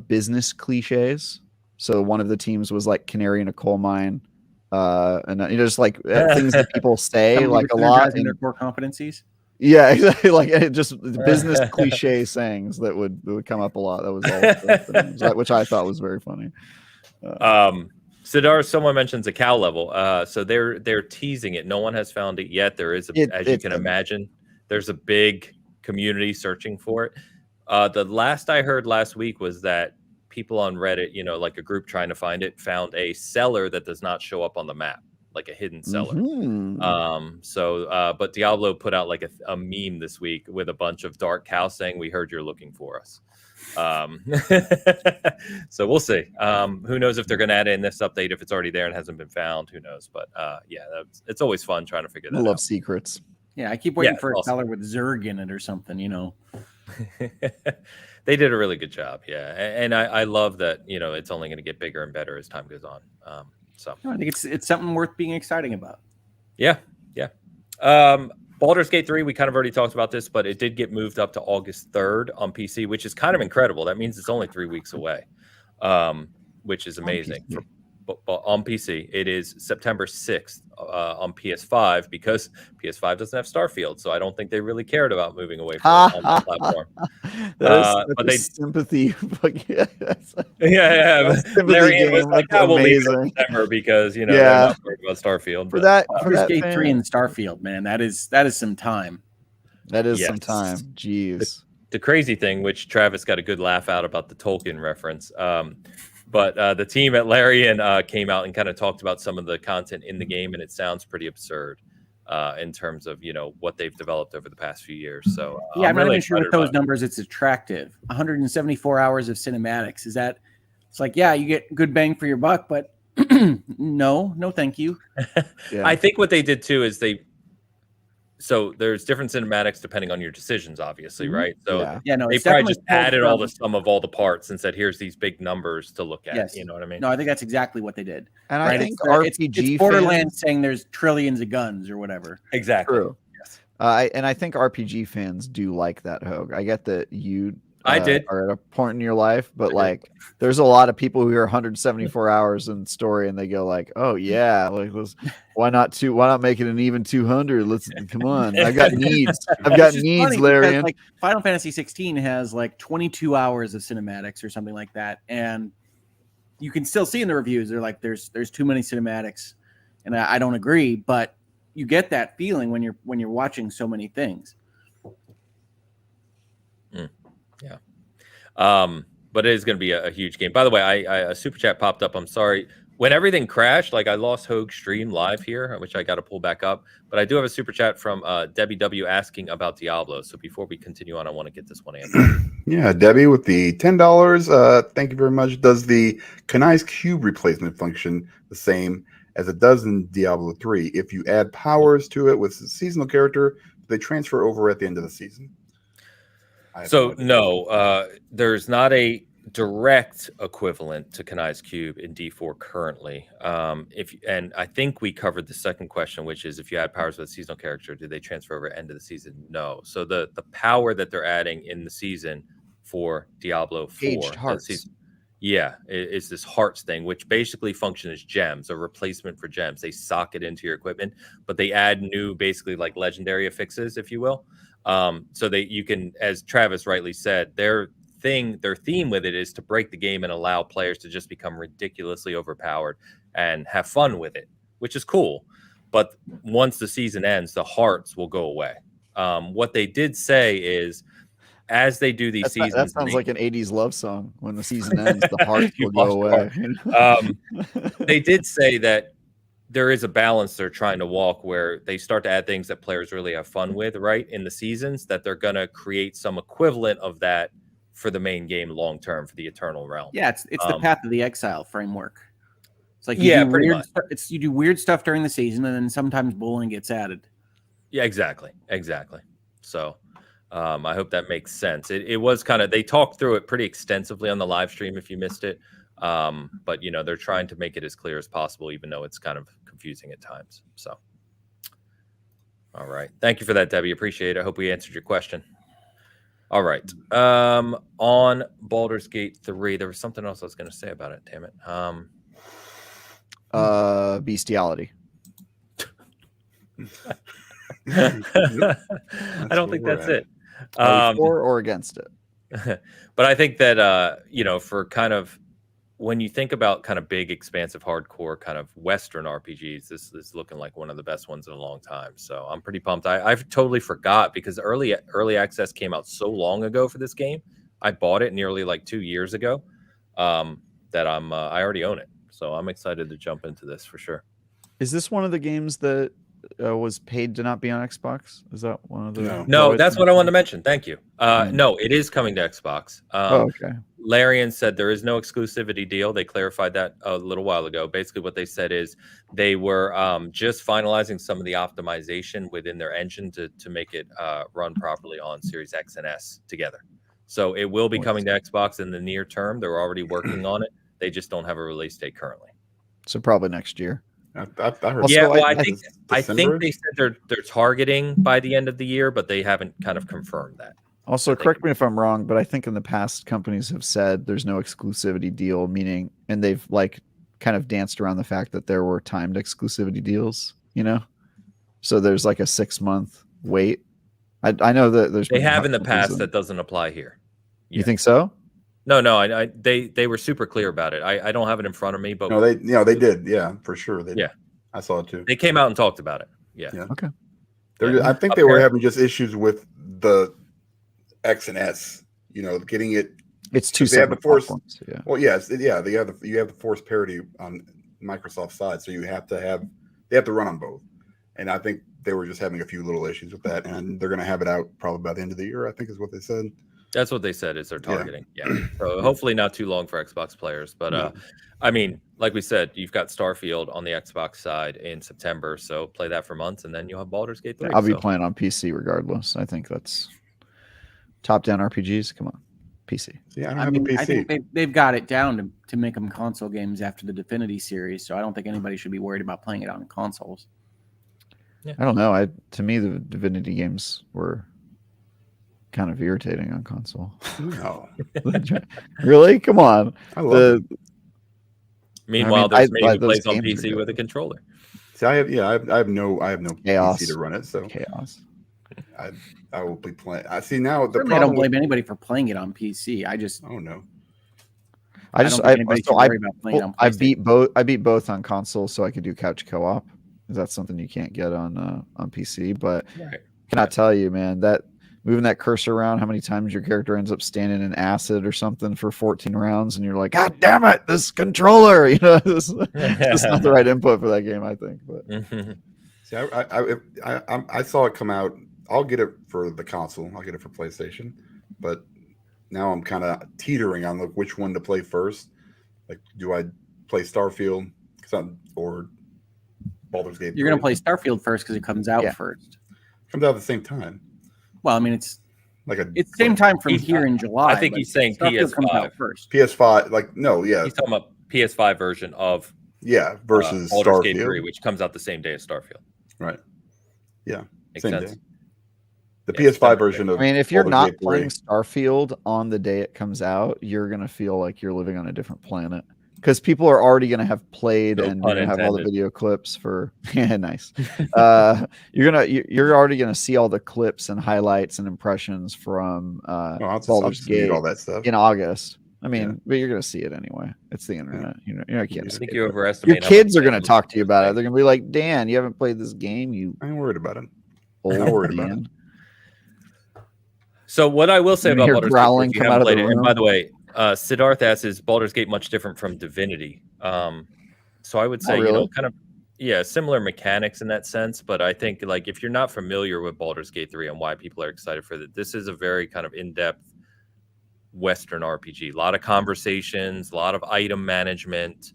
business cliches. So one of the teams was like canary in a coal mine, and just like things that people say like a lot in their core competencies. Yeah, exactly. Like just business cliche sayings that would come up a lot. That was all, which I thought was very funny. Sidar, someone mentions a cow level. So they're teasing it. No one has found it yet. There is, as you can imagine, there's a big community searching for it. The last I heard last week was that people on Reddit, like a group trying to find it, found a seller that does not show up on the map. like a hidden seller. Mhm. But Diablo put out like a meme this week with a bunch of dark cows saying, "We heard you're looking for us." So we'll see. Who knows if they're going to add it in this update, if it's already there and hasn't been found, who knows? But yeah, it's always fun trying to figure I that love out. secrets. Yeah, I keep waiting Yeah, for a awesome. color with Zerg in it or something, you know. They did a really good job. Yeah. And I love that, you know, it's only going to get bigger and better as time goes on. So I think it's something worth being exciting about. yeah. Baldur's Gate 3, we kind of already talked about this, but it did get moved up to August 3rd on PC, which is kind of incredible. That means it's only 3 weeks away, which is amazing. But on PC, it is September 6th on PS5 because PS5 doesn't have Starfield, so I don't think they really cared about moving away from it on that platform. But they sympathy. yeah. Larry was like, "I will leave it in September because you know they're not worried about Starfield." For that Gate fan, 3 and Starfield, man, that is some time. That is some time. Jeez. The crazy thing, which Travis got a good laugh out about the Tolkien reference. But the team at Larian came out and kind of talked about some of the content in the game, and it sounds pretty absurd in terms of, you know, what they've developed over the past few years. So yeah, I'm not even sure with those numbers it's attractive. 174 hours of cinematics. Is that? It's like, yeah, you get good bang for your buck, but no, thank you. I think what they did too is so there's different cinematics depending on your decisions, obviously, right? So they probably just added all the sum of all the parts and said, here's these big numbers to look at. Yes. You know what I mean? No, I think that's exactly what they did. And I think RPG it's Borderlands saying there's trillions of guns or whatever. Exactly. True. Yes. And I think RPG fans do like that, Hogue. I get that you are at a point in your life, but like there's a lot of people who are 174 hours in story and they go like, oh yeah, like why not make it an even 200? Let's come on. I've got needs. Larry. Like Final Fantasy 16 has like 22 hours of cinematics or something like that, and you can still see in the reviews they're like there's too many cinematics, and I don't agree, but you get that feeling when you're watching so many things. Yeah. But it is going to be a huge game. By the way, a super chat popped up. I'm sorry. When everything crashed, like I lost Hogue's stream live here, which I got to pull back up. But I do have a super chat from Debbie W asking about Diablo. So before we continue on, I want to get this one answered. Yeah, Debbie with the $10. Thank you very much. Does the Kanai's Cube replacement function the same as it does in Diablo 3? If you add powers to it with a seasonal character, they transfer over at the end of the season? So no, there's not a direct equivalent to Kanai's Cube in D4 currently. And I think we covered the second question, which is if you add powers with a seasonal character, do they transfer over at end of the season? No. So the power that they're adding in the season for Diablo 4, Aged hearts. is this hearts thing, which basically function as gems, a replacement for gems. They sock it into your equipment, but they add new, basically like legendary affixes, if you will. So you can, as Travis rightly said, their theme with it is to break the game and allow players to just become ridiculously overpowered and have fun with it, which is cool. But once the season ends, the hearts will go away. What they did say is, as they do these seasons, that sounds like an 80s love song. When the season ends, the hearts will go away. They did say that there is a balance they're trying to walk where they start to add things that players really have fun with, right? In the seasons, that they're going to create some equivalent of that for the main game long term for the Eternal Realm. Yeah, it's the Path of the Exile framework. It's like you do weird stuff during the season, and then sometimes bowling gets added. Yeah, exactly. So I hope that makes sense. It was kind of, they talked through it pretty extensively on the live stream if you missed it. But you know, they're trying to make it as clear as possible, even though it's kind of confusing at times. So, all right. Thank you for that, Debbie. Appreciate it. I hope we answered your question. All right. On Baldur's Gate 3, there was something else I was going to say about it. Damn it. Bestiality. I don't think that's it. For or against it. But I think that, you know, for kind of, when you think about kind of big, expansive, hardcore kind of Western RPGs, this is looking like one of the best ones in a long time. So I'm pretty pumped. I've totally forgot because early access came out so long ago for this game. I bought it nearly like 2 years ago that I already own it. So I'm excited to jump into this for sure. Is this one of the games that was paid to not be on Xbox? Is that one of the? No, that's what I wanted to mention. Thank you. No, it is coming to Xbox. Okay. Larian said there is no exclusivity deal. They clarified that a little while ago. Basically, what they said is they were just finalizing some of the optimization within their engine to make it run properly on Series X and S together. So it will be coming to Xbox in the near term. They're already working on it. They just don't have a release date currently. So probably next year. I heard. Also, Yeah, well, I I think they said they're targeting by the end of the year, but they haven't kind of confirmed that. Also, correct me if I'm wrong, but I think in the past companies have said there's no exclusivity deal, meaning, and they've like kind of danced around the fact that there were timed exclusivity deals, you know? So there's like a 6-month wait. I know that they have in the past that doesn't apply here. You think so? No, they were super clear about it. I don't have it in front of me, but no, they did, yeah, for sure. I saw it too. They came out and talked about it. Yeah. Okay. I think they were having just issues with the X and S. You know, getting it. It's two separate platforms. Yeah. Well, yes, yeah. You have the forced parity on Microsoft side, so they have to run on both. And I think they were just having a few little issues with that, and they're going to have it out probably by the end of the year. I think is what they said. That's what they said is they're targeting. Yeah. So hopefully not too long for Xbox players. But I mean, like we said, you've got Starfield on the Xbox side in September. So play that for months and then you'll have Baldur's Gate 3. I'll be playing on PC regardless. I think that's top-down RPGs. Come on. PC. Yeah, I mean, I think they've got it down to make them console games after the Divinity series. So I don't think anybody should be worried about playing it on consoles. Yeah. I don't know. To me, the Divinity games were kind of irritating on console. No. Really? Come on. I love it. Meanwhile, there's many who plays on PC with a controller. See, I have no Chaos. PC to run it, so chaos. I will be playing. I see now the Certainly I don't blame anybody for playing it on PC. I beat both on console, so I could do couch co-op. That's something you can't get on PC. But cannot tell you, man, that moving that cursor around, how many times your character ends up standing in acid or something for 14 rounds, and you're like, God damn it, this controller, you know, this is not the right input for that game, I think. But see, I saw it come out. I'll get it for the console. I'll get it for PlayStation, but now I'm kind of teetering on which one to play first. Like, do I play Starfield or Baldur's Gate? You're going to play Starfield first because it comes out first. It comes out at the same time. Well, I mean, it's like it's same time from here in July. I think he's saying Starfield comes out PS5 first. PS5, like no, yeah. He's talking about PS5 version of versus Baldur's Gate Starfield, 3, which comes out the same day as Starfield. Right. Yeah. Makes same sense. day. The PS5 version of. I mean, if you're Baldur's not Gate playing 3, Starfield on the day it comes out, you're gonna feel like you're living on a different planet. Because people are already going to have played and you're gonna have all the video clips for nice. You're already going to see all the clips and highlights and impressions from Baldur's Gate all that stuff in August. I mean, but you're going to see it anyway. It's the internet. You know, you can't. I think you overestimate. Your kids are going to talk to you about it. They're going to be like, Dan, you haven't played this game. I ain't worried about it. I'm not worried about it. So what I will say about Baldur's Gate, if you haven't played it, and by the way, Siddharth asks, is Baldur's Gate much different from Divinity? So I would say, kind of, similar mechanics in that sense. But I think, like, if you're not familiar with Baldur's Gate 3 and why people are excited for it, this is a very kind of in-depth Western RPG. A lot of conversations, a lot of item management,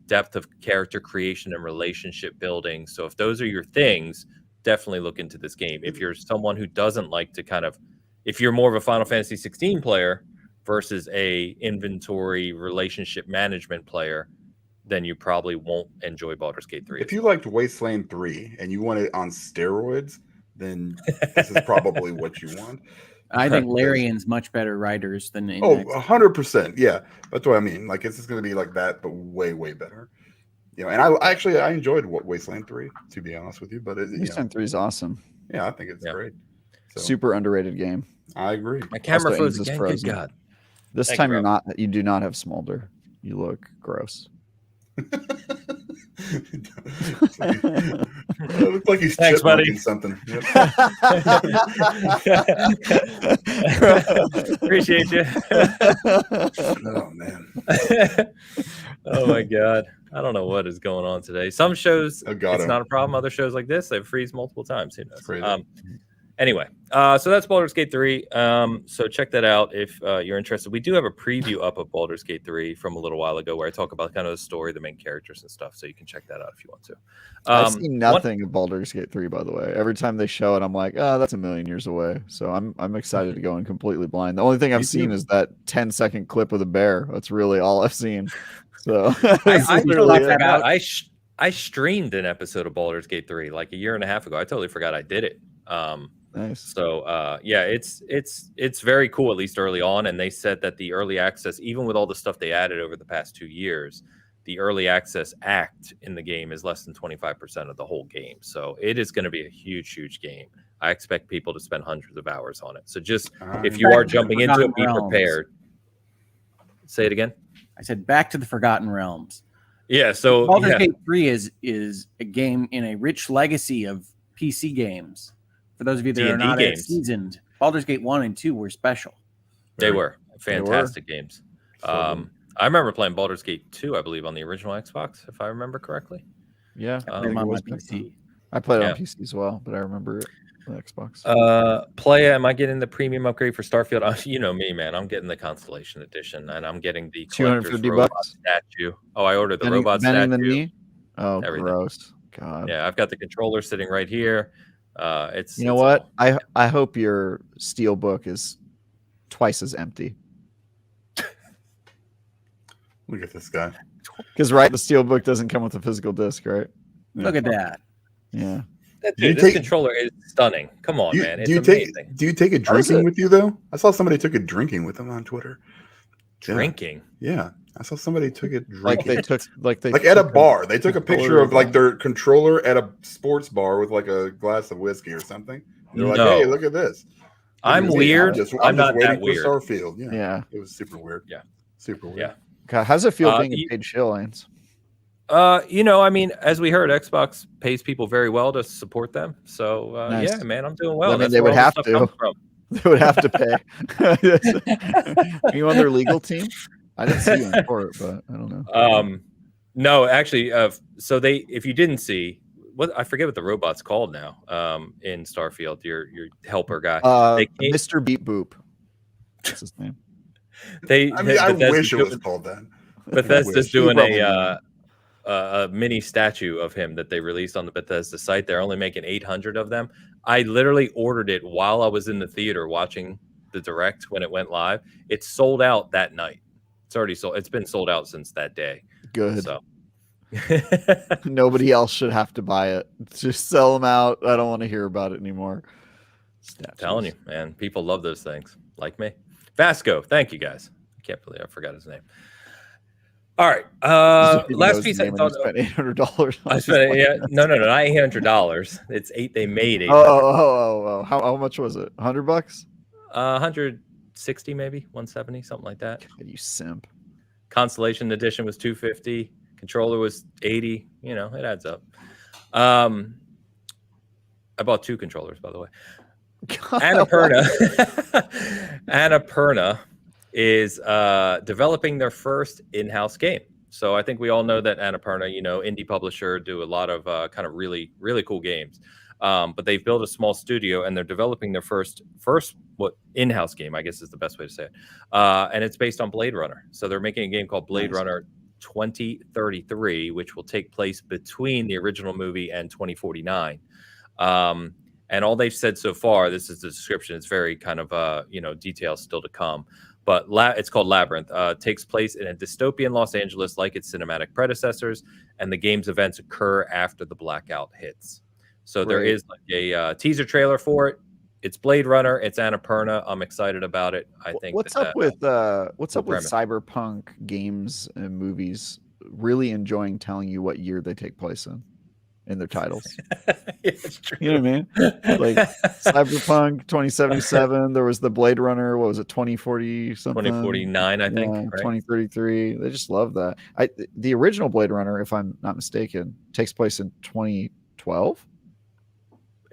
depth of character creation and relationship building. So if those are your things, definitely look into this game. If you're someone who doesn't like to if you're more of a Final Fantasy 16 player versus a inventory relationship management player, then you probably won't enjoy Baldur's Gate 3. If you liked Wasteland 3 and you want it on steroids, then this is probably what you want. I think Larian's much better writers than 100%. Yeah, that's what I mean. Like, it's just going to be like that, but way, way better. You know, and I enjoyed Wasteland 3, to be honest with you. But Wasteland 3 is awesome. Yeah, I think it's great. So, super underrated game. I agree. My camera froze again. Good God. This time you do not have smolder. You look gross. It looks like he's chipmunking something. Yep. Appreciate you. Oh man. Oh my God. I don't know what is going on today. Some shows it's not a problem. Other shows like this, they've freeze multiple times. Who knows? Anyway, so that's Baldur's Gate 3. So check that out if you're interested. We do have a preview up of Baldur's Gate 3 from a little while ago where I talk about kind of the story, the main characters and stuff. So you can check that out if you want to. I've seen nothing of Baldur's Gate 3, by the way. Every time they show it, I'm like, oh, that's a million years away. So I'm excited to go in completely blind. The only thing I've seen is that 10-second clip of the bear. That's really all I've seen. So I streamed an episode of Baldur's Gate 3 like a year and a half ago. I totally forgot I did it. Nice. So yeah, it's very cool, at least early on. And they said that the early access, even with all the stuff they added over the past 2 years, the early access act in the game is less than 25% of the whole game. So it is going to be a huge game. I expect people to spend hundreds of hours on it. So just if you are jumping into it, be prepared. Say it again. I said back to the Forgotten Realms. Yeah. So Baldur's Gate 3 is a game in a rich legacy of PC games. For those of you that are not seasoned, Baldur's Gate 1 and 2 were special. They were fantastic games. I remember playing Baldur's Gate 2, I believe, on the original Xbox, if I remember correctly. Yeah, I played on my PC. I played on PC as well, but I remember it on Xbox. Playa, am I getting the premium upgrade for Starfield? You know me, man. I'm getting the Constellation Edition, and I'm getting the $250 robot statue. Oh, I ordered the robot statue. The knee? Oh, everything. Gross. God. Yeah, I've got the controller sitting right here. It's what? I hope your Steelbook is twice as empty. Look at this guy. Because the Steelbook doesn't come with a physical disc, right? Look at that. Yeah. This controller is stunning. Come on, man. It's amazing. Do you take it drinking with you though? I saw somebody took it drinking with them on Twitter. Drinking? Yeah. I saw somebody took it drinking. Like they at a bar. They took a picture of like their controller at a sports bar with like a glass of whiskey or something. They're like, hey, look at this. I'm weird. I'm not waiting that weird. For Starfield. Yeah. It was super weird. Yeah. Super weird. Yeah. God, how's it feel being a paid shill, Lance? I mean, as we heard, Xbox pays people very well to support them. So nice. Yeah, man, I'm doing well. I mean, they would have to. They would have to pay. Are you on their legal team? I didn't see you in court, but I don't know. No, actually, so if you didn't see, I forget what the robot's called now. In Starfield, your helper guy, Mr. Beep Boop. What's his name? I wish it was called that. Bethesda's doing a mini statue of him that they released on the Bethesda site. They're only making 800 of them. I literally ordered it while I was in the theater watching the direct when it went live. It's sold out that night. It's already sold. It's been sold out since that day. Good. So nobody else should have to buy it. Just sell them out. I don't want to hear about it anymore. I'm telling you, man, people love those things. Like me. Vasco, thank you guys. I can't believe I forgot his name. All right. Last piece I thought spent $800. I spent no, not $800. It's they made $800. Oh. How much was it? $100? 160 maybe, 170, something like that. God, you simp. Constellation edition was 250. Controller was 80. You know, it adds up. I bought 2 controllers, by the way. Annapurna is developing their first in-house game. So I think we all know that Annapurna, indie publisher, do a lot of kind of really, really cool games. But they've built a small studio and they're developing their first in-house game, I guess is the best way to say it. And it's based on Blade Runner. So they're making a game called Blade Runner 2033, which will take place between the original movie and 2049. And all they've said so far, this is the description. It's very kind of, details still to come. But it's called Labyrinth. Takes place in a dystopian Los Angeles like its cinematic predecessors, and the game's events occur after the blackout hits. So there is like a teaser trailer for it. It's Blade Runner. It's Annapurna. I'm excited about it. I think. What's up with Cyberpunk games and movies really enjoying telling you what year they take place in their titles? It's true. You know what I mean? Like Cyberpunk 2077. There was the Blade Runner. What was it? 2040 something. 2049, I think. Right? 2033. They just love that. The original Blade Runner, if I'm not mistaken, takes place in 2012.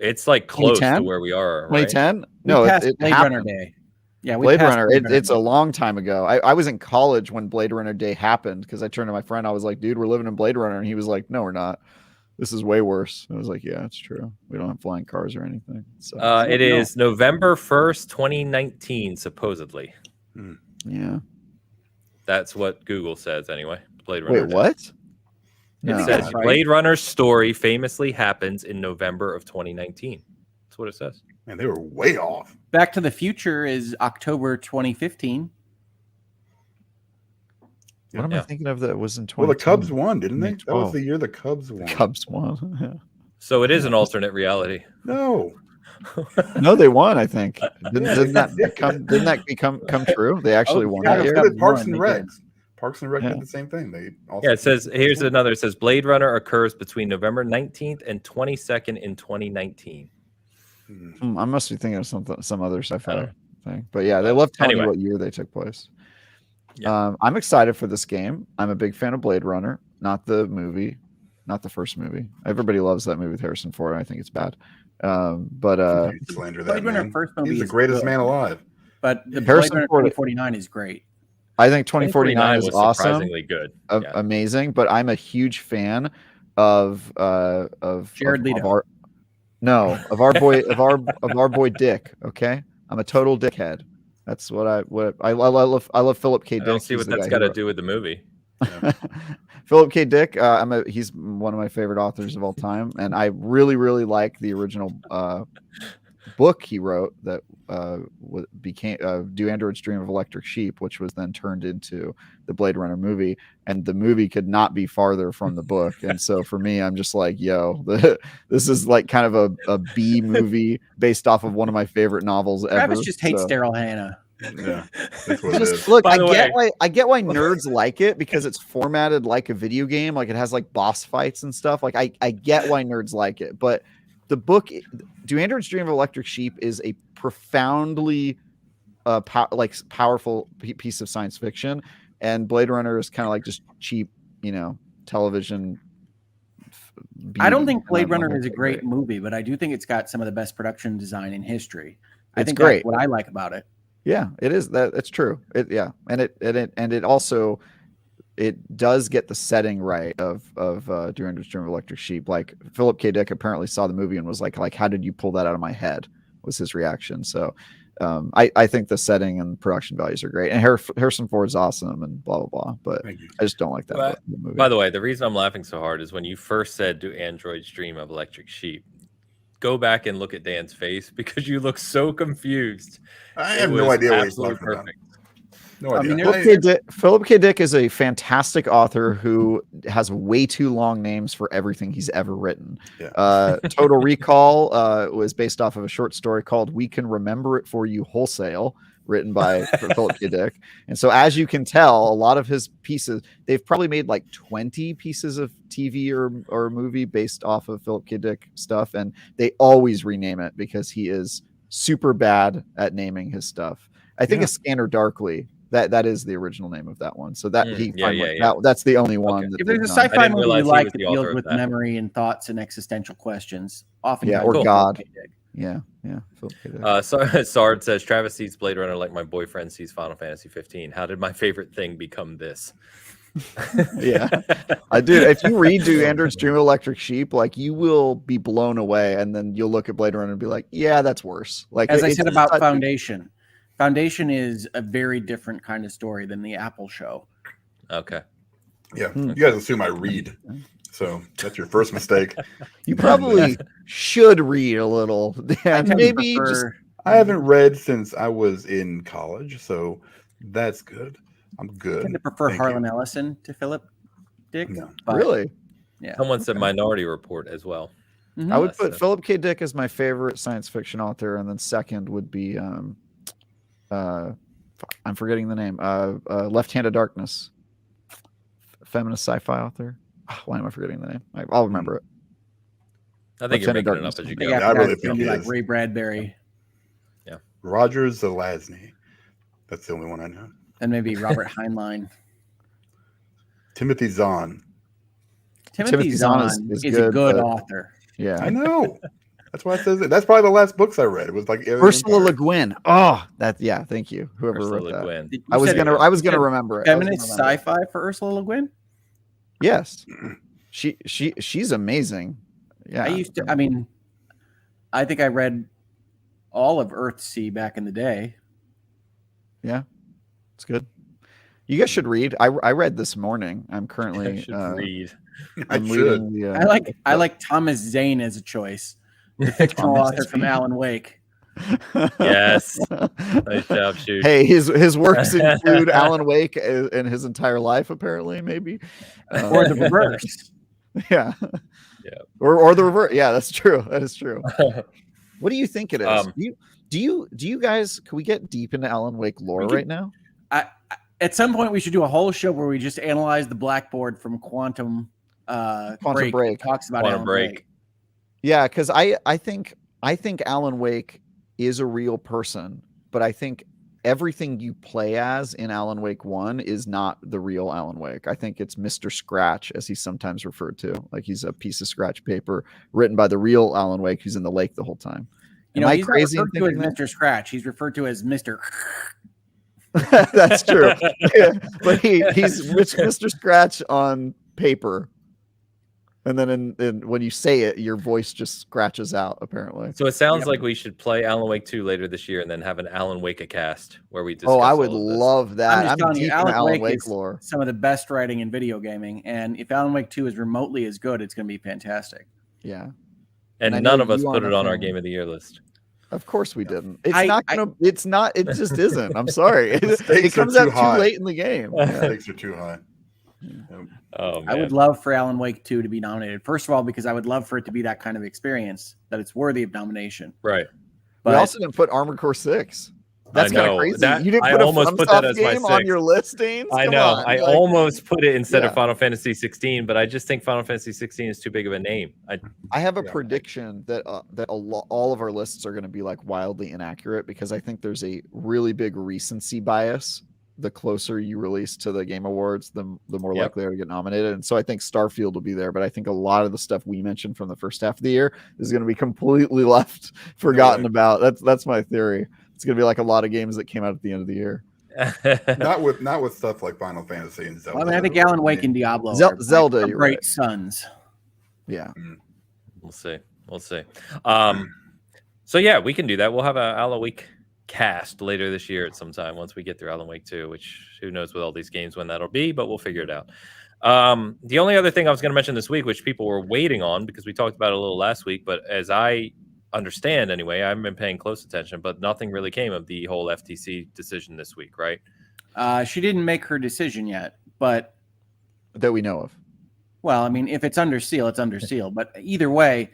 It's like close to where we are. 2010? No, Blade Runner Day. Yeah, we Blade passed Runner. Blade Runner. It's a long time ago. I was in college when Blade Runner Day happened because I turned to my friend. I was like, "Dude, we're living in Blade Runner," and he was like, "No, we're not. This is way worse." I was like, "Yeah, it's true. We don't have flying cars or anything." So It is November 1st, 2019, supposedly. yeah. That's what Google says anyway. Blade Runner. Wait, what? It No. says that's right. Blade Runner's story famously happens in November of 2019. That's what it says. Man, they were way off. Back to the Future is October 2015. What am I thinking of that was in 20? Well, the Cubs won, didn't they? That was 2012. the year the Cubs won. Cubs won. Yeah. So it is an alternate reality. No. No, they won. I think didn't that come true? They actually won Yeah, that it year. was Parks Won, and they Rec. did. Parks and Rec Yeah. did the same thing. They also Yeah, it says here's another. It says Blade Runner occurs between November 19th and 22nd in 2019. I must be thinking of some other I sci-fi don't thing, but yeah, they love telling Anyway. you what year they took place. Yeah. I'm excited for this game. I'm a big fan of Blade Runner, not the movie, not the first movie. Everybody loves that movie with Harrison Ford. I think it's bad, but you slander that Blade Runner man. first movie He's the is greatest good. man alive. But the Blade Harrison Runner Ford- 2049 is great. I think 2049 is was awesome, surprisingly good. Yeah. amazing. But I'm a huge fan of Jared Leto. of our boy Dick. Okay, I'm a total dickhead. That's what I love Philip K. I Dick. don't see He's what the that's guy got who to wrote- do with the movie. Philip K. Dick. He's one of my favorite authors of all time, and I really like the original book he wrote that became Do Androids Dream of Electric Sheep, which was then turned into the Blade Runner movie, and the movie could not be farther from the book. And so for me, I'm just like, yo, this is like kind of a B movie based off of one of my favorite novels ever. Travis just hates So- Daryl Hannah. Yeah, that's what it just is. look, By I the get why nerds like it because it's formatted like a video game, like it has like boss fights and stuff. Like I get why nerds like it, but the book Do Androids Dream of Electric Sheep is a profoundly powerful piece of science fiction, and Blade Runner is kind of like just cheap, television. I don't think beauty, Blade and I don't Runner is a think great it's movie, but I do think it's got some of the best production design in history. I It's think great. that's what I like about it. Yeah, it is. That's true. And it also it does get the setting right of Do Androids Dream of Electric Sheep. Like Philip K. Dick apparently saw the movie and was like how did you pull that out of my head? Was his reaction. So I think the setting and production values are great, and Harrison Ford's awesome and blah blah blah. But Thank you. I just don't like that Well, movie. By the way, the reason I'm laughing so hard is when you first said Do Androids Dream of Electric Sheep. Go back and look at Dan's face because you look so confused. I It have no was idea what he's absolutely talking about. perfect. No I mean, idea. Philip K. Dick is a fantastic author who has way too long names for everything he's ever written. Yeah. Total Recall was based off of a short story called We Can Remember It For You Wholesale, written by Philip K. Dick. And so, as you can tell, a lot of his pieces, they've probably made like 20 pieces of TV or movie based off of Philip K. Dick stuff, and they always rename it because he is super bad at naming his stuff. I think Yeah. A Scanner Darkly. That is the original name of that one. So that that's the only one. Okay. That If there's a they've done. sci-fi didn't movie you realize he like was that the deals author of with that. memory and thoughts and existential questions, often or God. Philip K. Dick. Yeah. Philip K. Dick. Sard says Travis sees Blade Runner like my boyfriend sees Final Fantasy 15. How did my favorite thing become this? Yeah, I do. If you read Do Androids Dream of Electric Sheep, like you will be blown away, and then you'll look at Blade Runner and be like, "Yeah, that's worse." Like As I it's said about such- Foundation, Foundation is a very different kind of story than the Apple show. Okay. Yeah, you guys assume I read, so that's your first mistake. You probably should read a little. I Yeah, tend to maybe just prefer- I haven't read since I was in college, so that's good. I'm I good. tend to prefer Thank you. Harlan Ellison to Philip Dick. No. but- really. Yeah. Someone said Minority Report as well. Mhm. I would Yes, put so- Philip K. Dick as my favorite science fiction author, and then second would be I'm forgetting the name. Left Hand of Darkness, feminist sci-fi author. Why am I forgetting the name? I'll remember it. I think you're Lieutenant making it Darkness. up as you I think go. Yeah, I after really that, it's gonna think be he like is. Ray Bradbury Roger Zelazny. That's the only one I know. and maybe Robert Heinlein. Timothy Zahn. Timothy Zahn Zahn is is good, a good but- author. Yeah, I know. That's why it says it. That's probably the last books I read. It was like Ursula Le Guin. Oh, thank you. Whoever Ursula wrote Le that. Guin. I was gonna remember it. Feminist sci-fi for Ursula Le Guin. Yes, she's amazing. Yeah, I think I read all of Earthsea back in the day. Yeah, it's good. You guys should read. I read this morning. I'm currently read. I'm reading the. I like Thomas Zane as a choice, the fictional author from Alan Wake. Yes, nice job, shoot. Hey, his works include Alan Wake and his entire life, apparently, maybe, or the reverse. Yeah, yeah, or the reverse. Yeah, that's true. That is true. What do you think it is? Do you guys? Can we get deep into Alan Wake lore right now? At some point, we should do a whole show where we just analyze the blackboard from Quantum Break. Talks about Quantum Alan Break. Wake. Yeah, because I think Alan Wake is a real person, but I think everything you play as in Alan Wake 1 is not the real Alan Wake. I think it's Mr. Scratch, as he's sometimes referred to. Like he's a piece of scratch paper written by the real Alan Wake who's in the lake the whole time. Am I crazy? He's not referred to as Mr. Scratch. He's referred to as Mr. That's true. Yeah, but he's Mr. Scratch on paper. And then when you say it, your voice just scratches out, apparently. So it sounds like we should play Alan Wake 2 later this year and then have an Alan Wake cast where we discuss I would love that. I'm deep in Alan Wake lore. Some of the best writing in video gaming. And if AlanAke 2 is remotely as good, it's going to be fantastic. Yeah. And none of us put it on our Game of the Year list. Of course we didn't. It's not. It just isn't. I'm sorry. It comes out too late in the game. The stakes are too high. Oh, I would love for Alan Wake 2 to be nominated. First of all, because I would love for it to be that kind of experience, that it's worthy of nomination. Right. But we also didn't put Armored Core 6. That's kind of crazy. You didn't put almost put that as game on your listings. I know. I almost put it instead of Final Fantasy 16, but I just think Final Fantasy 16 is too big of a name. I have a prediction that all of our lists are going to be like wildly inaccurate because I think there's a really big recency bias. The closer you release to the Game Awards, the more likely to get nominated. And so I think Starfield will be there, but I think a lot of the stuff we mentioned from the first half of the year is going to be completely forgotten about. That's my theory. It's going to be like a lot of games that came out at the end of the year. not with stuff like Final Fantasy and Zelda. Well, I think Alan Wake and Diablo Zelda are great sons. Yeah. We'll see. So yeah, we can do that. We'll have a Alan Wake cast later this year at some time once we get through Alan Wake 2, which who knows with all these games when that'll be, but we'll figure it out. The only other thing I was going to mention this week, which people were waiting on because we talked about it a little last week, but as I understand anyway, I haven't been paying close attention, but nothing really came of the whole FTC decision this week, right? She didn't make her decision yet, but that we know of. Well, I mean, if it's under seal, it's under seal, but either way,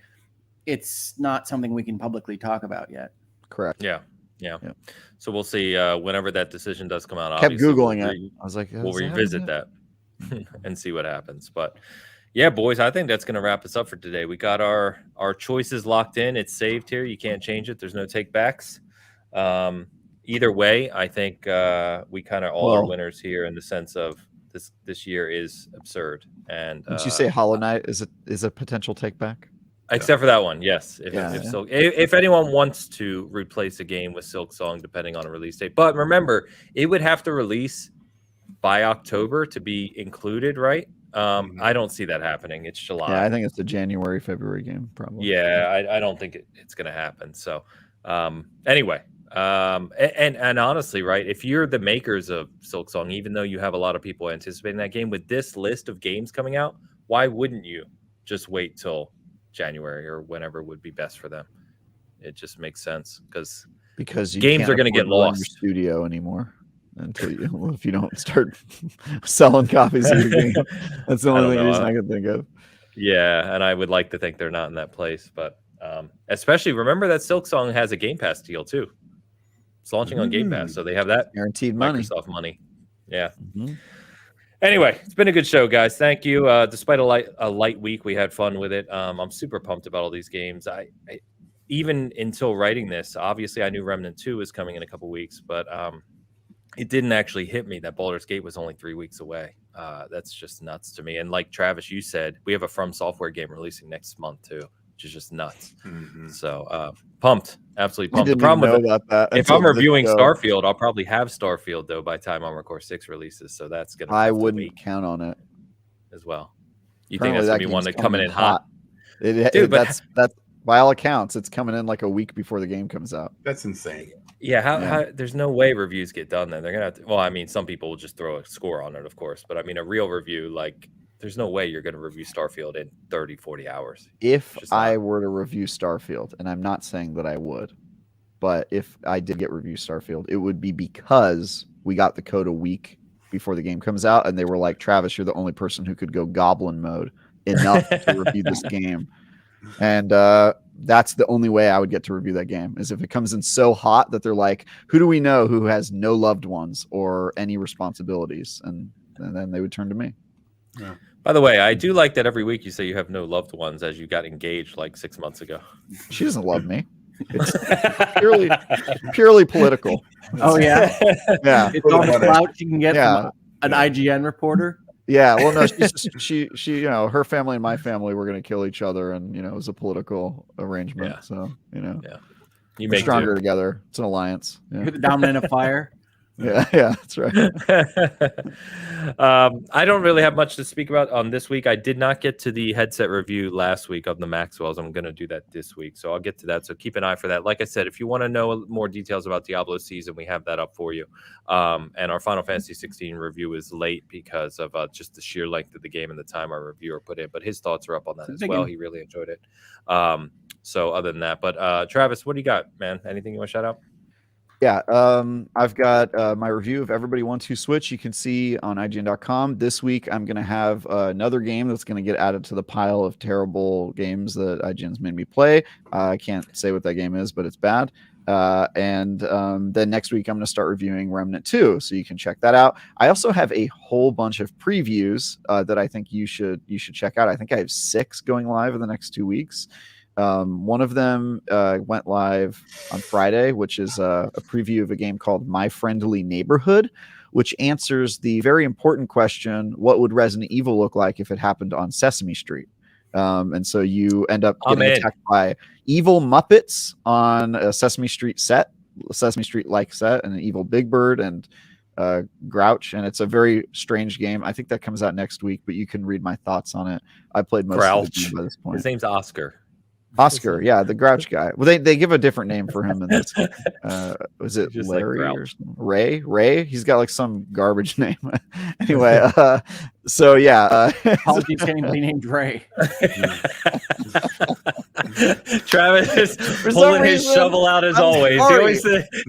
it's not something we can publicly talk about yet. Correct. Yeah. So we'll see whenever that decision does come out. Kept Googling it. I was like, we'll revisit that and see what happens. But yeah, boys, I think that's going to wrap us up for today. We got our choices locked in. It's saved here. You can't change it. There's no takebacks. Either way, I think we kind of all are winners here in the sense of this year is absurd. And did you say Hollow Knight is a potential takeback? Except for that one, yes. If anyone wants to replace a game with Silk Song, depending on a release date. But remember, it would have to release by October to be included, right? I don't see that happening. It's July. Yeah, I think it's the January, February game, probably. Yeah, I don't think it's going to happen. So anyway, and honestly, right, if you're the makers of Silk Song, even though you have a lot of people anticipating that game, with this list of games coming out, why wouldn't you just wait till January or whenever would be best for them? It just makes sense because games are going to get lost. Your studio anymore until if you don't start selling copies of your game. That's the only reason I can think of. Yeah, and I would like to think they're not in that place, but especially remember that Silk Song has a Game Pass deal too. It's launching on Game Pass, so they have that guaranteed money. Microsoft money. Yeah. Anyway, it's been a good show, guys. Thank you. Despite a light week, we had fun with it. I'm super pumped about all these games. I even until writing this, obviously I knew Remnant 2 was coming in a couple weeks, but it didn't actually hit me that Baldur's Gate was only 3 weeks away. That's just nuts to me. And like Travis, you said, we have a From Software game releasing next month too. which is just nuts. Mhm. So pumped, absolutely I pumped. The didn't problem even with know about that. if until I'm this reviewing show. Starfield, I'll probably have Starfield though by the time Armored Core 6 releases, so that's gonna I have to wouldn't wait count on it. as well. You Apparently think that's that gonna be one game's that coming in hot? Dude, Dude, but that's by all accounts, it's coming in like a week before the game comes out. That's insane. yeah, how Yeah. there's no way reviews get done then. They're gonna have to, well, I mean, some people will just throw a score on it, of course, but I mean a real review, like there's no way you're gonna review Starfield in 30, 40 hours. If Just I not. were to review Starfield, and I'm not saying that I would, but if I did get review Starfield, it would be because we got the code a week before the game comes out, and they were like, Travis, you're the only person who could go goblin mode enough to review this game. And that's the only way I would get to review that game, is if it comes in so hot that they're like, who do we know who has no loved ones or any responsibilities? And then they would turn to me. Yeah. By the way, I do like that every week you say you have no loved ones as you got engaged like 6 months ago. She doesn't love me. It's purely political. Oh yeah, Yeah. it's all the clout you can get Yeah. from an IGN reporter. Yeah. Well, no, she's just, she, you know, her family and my family were going to kill each other, and, you know, it was a political arrangement. Yeah. So, you know, You we're make stronger do. together. It's an alliance. Yeah. You're the dominant of fire. Yeah. Yeah. That's right. I don't really have much to speak about on this week. I did not get to the headset review last week of the Maxwells. I'm going to do that this week, so I'll get to that. So keep an eye for that. Like I said, if you want to know more details about Diablo season, we have that up for you. And our Final Fantasy 16 review is late because of just the sheer length of the game and the time our reviewer put in. But his thoughts are up on that as well. He really enjoyed it. So other than that, but Travis, what do you got, man? Anything you want to shout out? Yeah, I've got my review of Everybody Wants to Switch. You can see on IGN.com. This week, I'm going to have another game that's going to get added to the pile of terrible games that IGN's made me play. I can't say what that game is, but it's bad. And then next week, I'm going to start reviewing Remnant 2, so you can check that out. I also have a whole bunch of previews that I think you should check out. I think I have 6 going live in the next 2 weeks. One of them went live on Friday, which is a preview of a game called My Friendly Neighborhood, which answers the very important question, what would Resident Evil look like if it happened on Sesame Street? And so you end up getting attacked by evil Muppets on a Sesame Street like set, and an evil Big Bird and Grouch, and it's a very strange game. I think that comes out next week, but you can read my thoughts on it. I played most of the game by this point. His name's Oscar. Oscar, yeah, the Grouch guy. Well, they give a different name for him in this. Was it Just Larry like or something? Ray? He's got like some garbage name. Anyway, so yeah. Apologies getting to be named Ray. Travis is pulling his shovel out as always.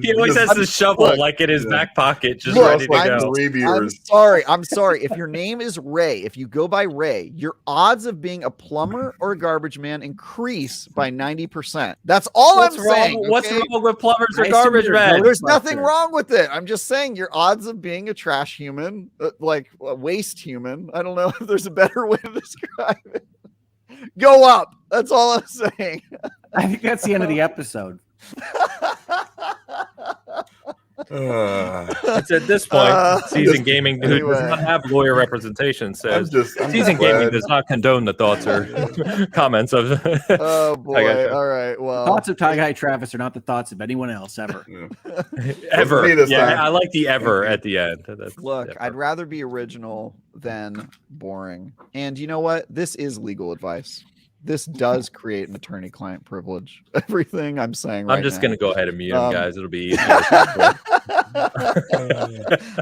He always has the shovel like in his back pocket, just ready to go. I'm sorry. If your name is Ray, if you go by Ray, your odds of being a plumber or a garbage man increase by 90%. That's all I'm saying. Okay? What's wrong with plumbers or garbage men? There's nothing wrong with it. I'm just saying your odds of being a trash human, like a waste human, I don't know if there's a better way to describe it, go up. That's all I'm saying. I think that's the end of the episode. It's at this point, Season Gaming, who does not have lawyer representation, says Season Gaming does not condone the thoughts or comments of. Oh boy! All right. Well, the thoughts of Tie Guy Travis are not the thoughts of anyone else ever. Ever. Yeah, I like the ever at the end. Look, I'd rather be original than boring. And you know what? This is legal advice. This does create an attorney-client privilege. Everything I'm saying right now. I'm just going to go ahead and mute him, guys. It'll be easy. I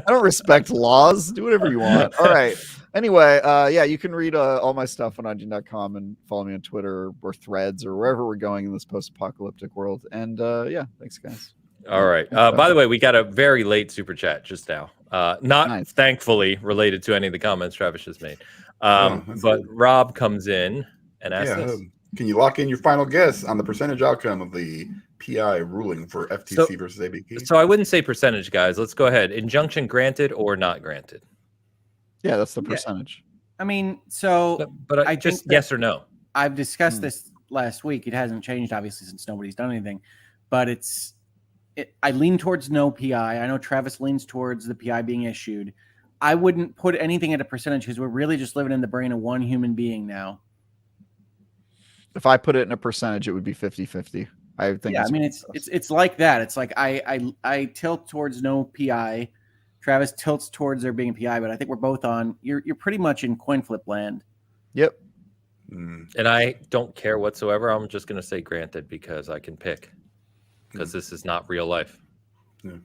don't respect laws. Do whatever you want. All right. Anyway, yeah, you can read all my stuff on IGN.com and follow me on Twitter or Threads or wherever we're going in this post-apocalyptic world. And yeah, thanks, guys. All right. By the way, we got a very late super chat just now. Not thankfully related to any of the comments Travis just made. But Rob comes in and asks us, can you lock in your final guess on the percentage outcome of the PI ruling for FTC versus ABK? So I wouldn't say percentage, guys. Let's go ahead. Injunction granted or not granted? Yeah, that's the percentage. I mean, so but I just yes or no. I've discussed this last week. It hasn't changed, obviously, since nobody's done anything. But I lean towards no PI. I know Travis leans towards the PI being issued. I wouldn't put anything at a percentage because we're really just living in the brain of one human being now. If I put it in a percentage, it would be 50-50. I think. Yeah, I mean it's like that. It's like I tilt towards no PI. Travis tilts towards there being PI, but I think we're both on. You're pretty much in coin flip land. Yep. And I don't care whatsoever. I'm just going to say granted because I can pick. Because this is not real life.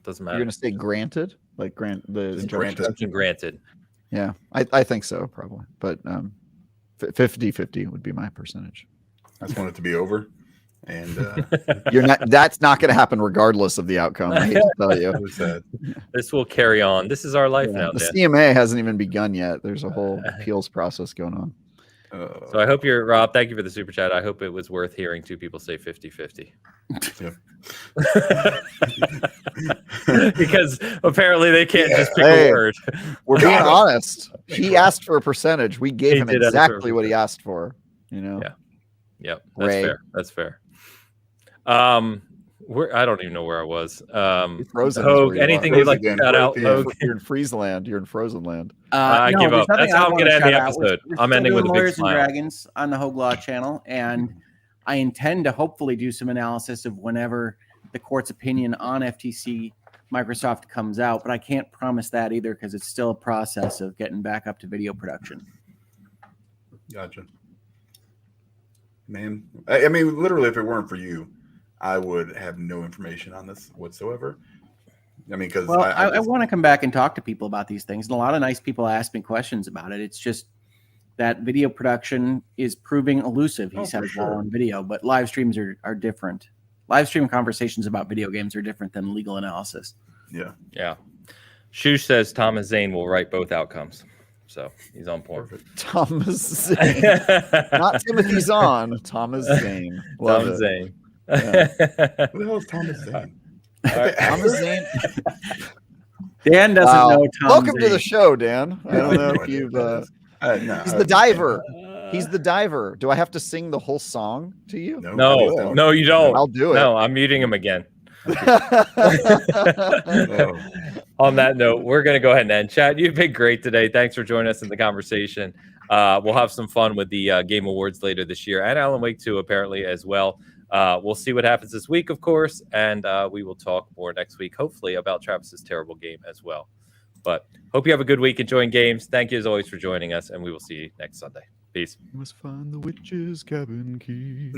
Doesn't matter. You're going to say granted? Like the injunction granted. Yeah, I think so, probably. But 50-50 would be my percentage. I just want it to be over. And that's not going to happen regardless of the outcome. I hate to tell you. This will carry on. This is our life now. The Dan. CMA hasn't even begun yet. There's a whole appeals process going on. So I hope you're, Rob, thank you for the super chat. I hope it was worth hearing two people say 50-50. Because apparently they can't just pick a word. We're being honest. He asked for a percentage. We gave him exactly what he asked for. You know? Yeah. Yep. That's fair. That's fair. I don't even know where I was. Frozen. Hogue, anything you'd like to shout out? You're in freeze land. You're in frozen land. I give up. That's how I'm going to end the episode. I'm ending with a big Lawyers smile. and Dragons on the Hogue Law channel, and I intend to hopefully do some analysis of whenever the court's opinion on FTC Microsoft comes out, but I can't promise that either because it's still a process of getting back up to video production. Gotcha. Man, I mean, literally, if it weren't for you, I would have no information on this whatsoever. I mean, because I want to come back and talk to people about these things, and a lot of nice people ask me questions about it. It's just that video production is proving elusive. He said while on video, but live streams are different. Live stream conversations about video games are different than legal analysis. Yeah. Yeah. Shush says Thomas Zane will write both outcomes. So he's on point. Perfect. Thomas Zane. Not Timothy Zahn. Thomas Zane. Thomas Zane. Yeah. Who the hell is Thomas Zane? Thomas Zane. Dan doesn't know Tom Welcome Zane. to the show, Dan. I don't know if you've. He's the diver. He's the diver. Do I have to sing the whole song to you? No, you don't. I'll do it. No, I'm muting him again. On that note, we're going to go ahead and end. Chat, you've been great today. Thanks for joining us in the conversation. We'll have some fun with the Game Awards later this year, and Alan Wake 2 apparently as well. We'll see what happens this week, of course, and we will talk more next week, hopefully, about Travis's terrible game as well. But hope you have a good week enjoying games. Thank you, as always, for joining us, and we will see you next Sunday. Peace. You must find the witch's cabin key.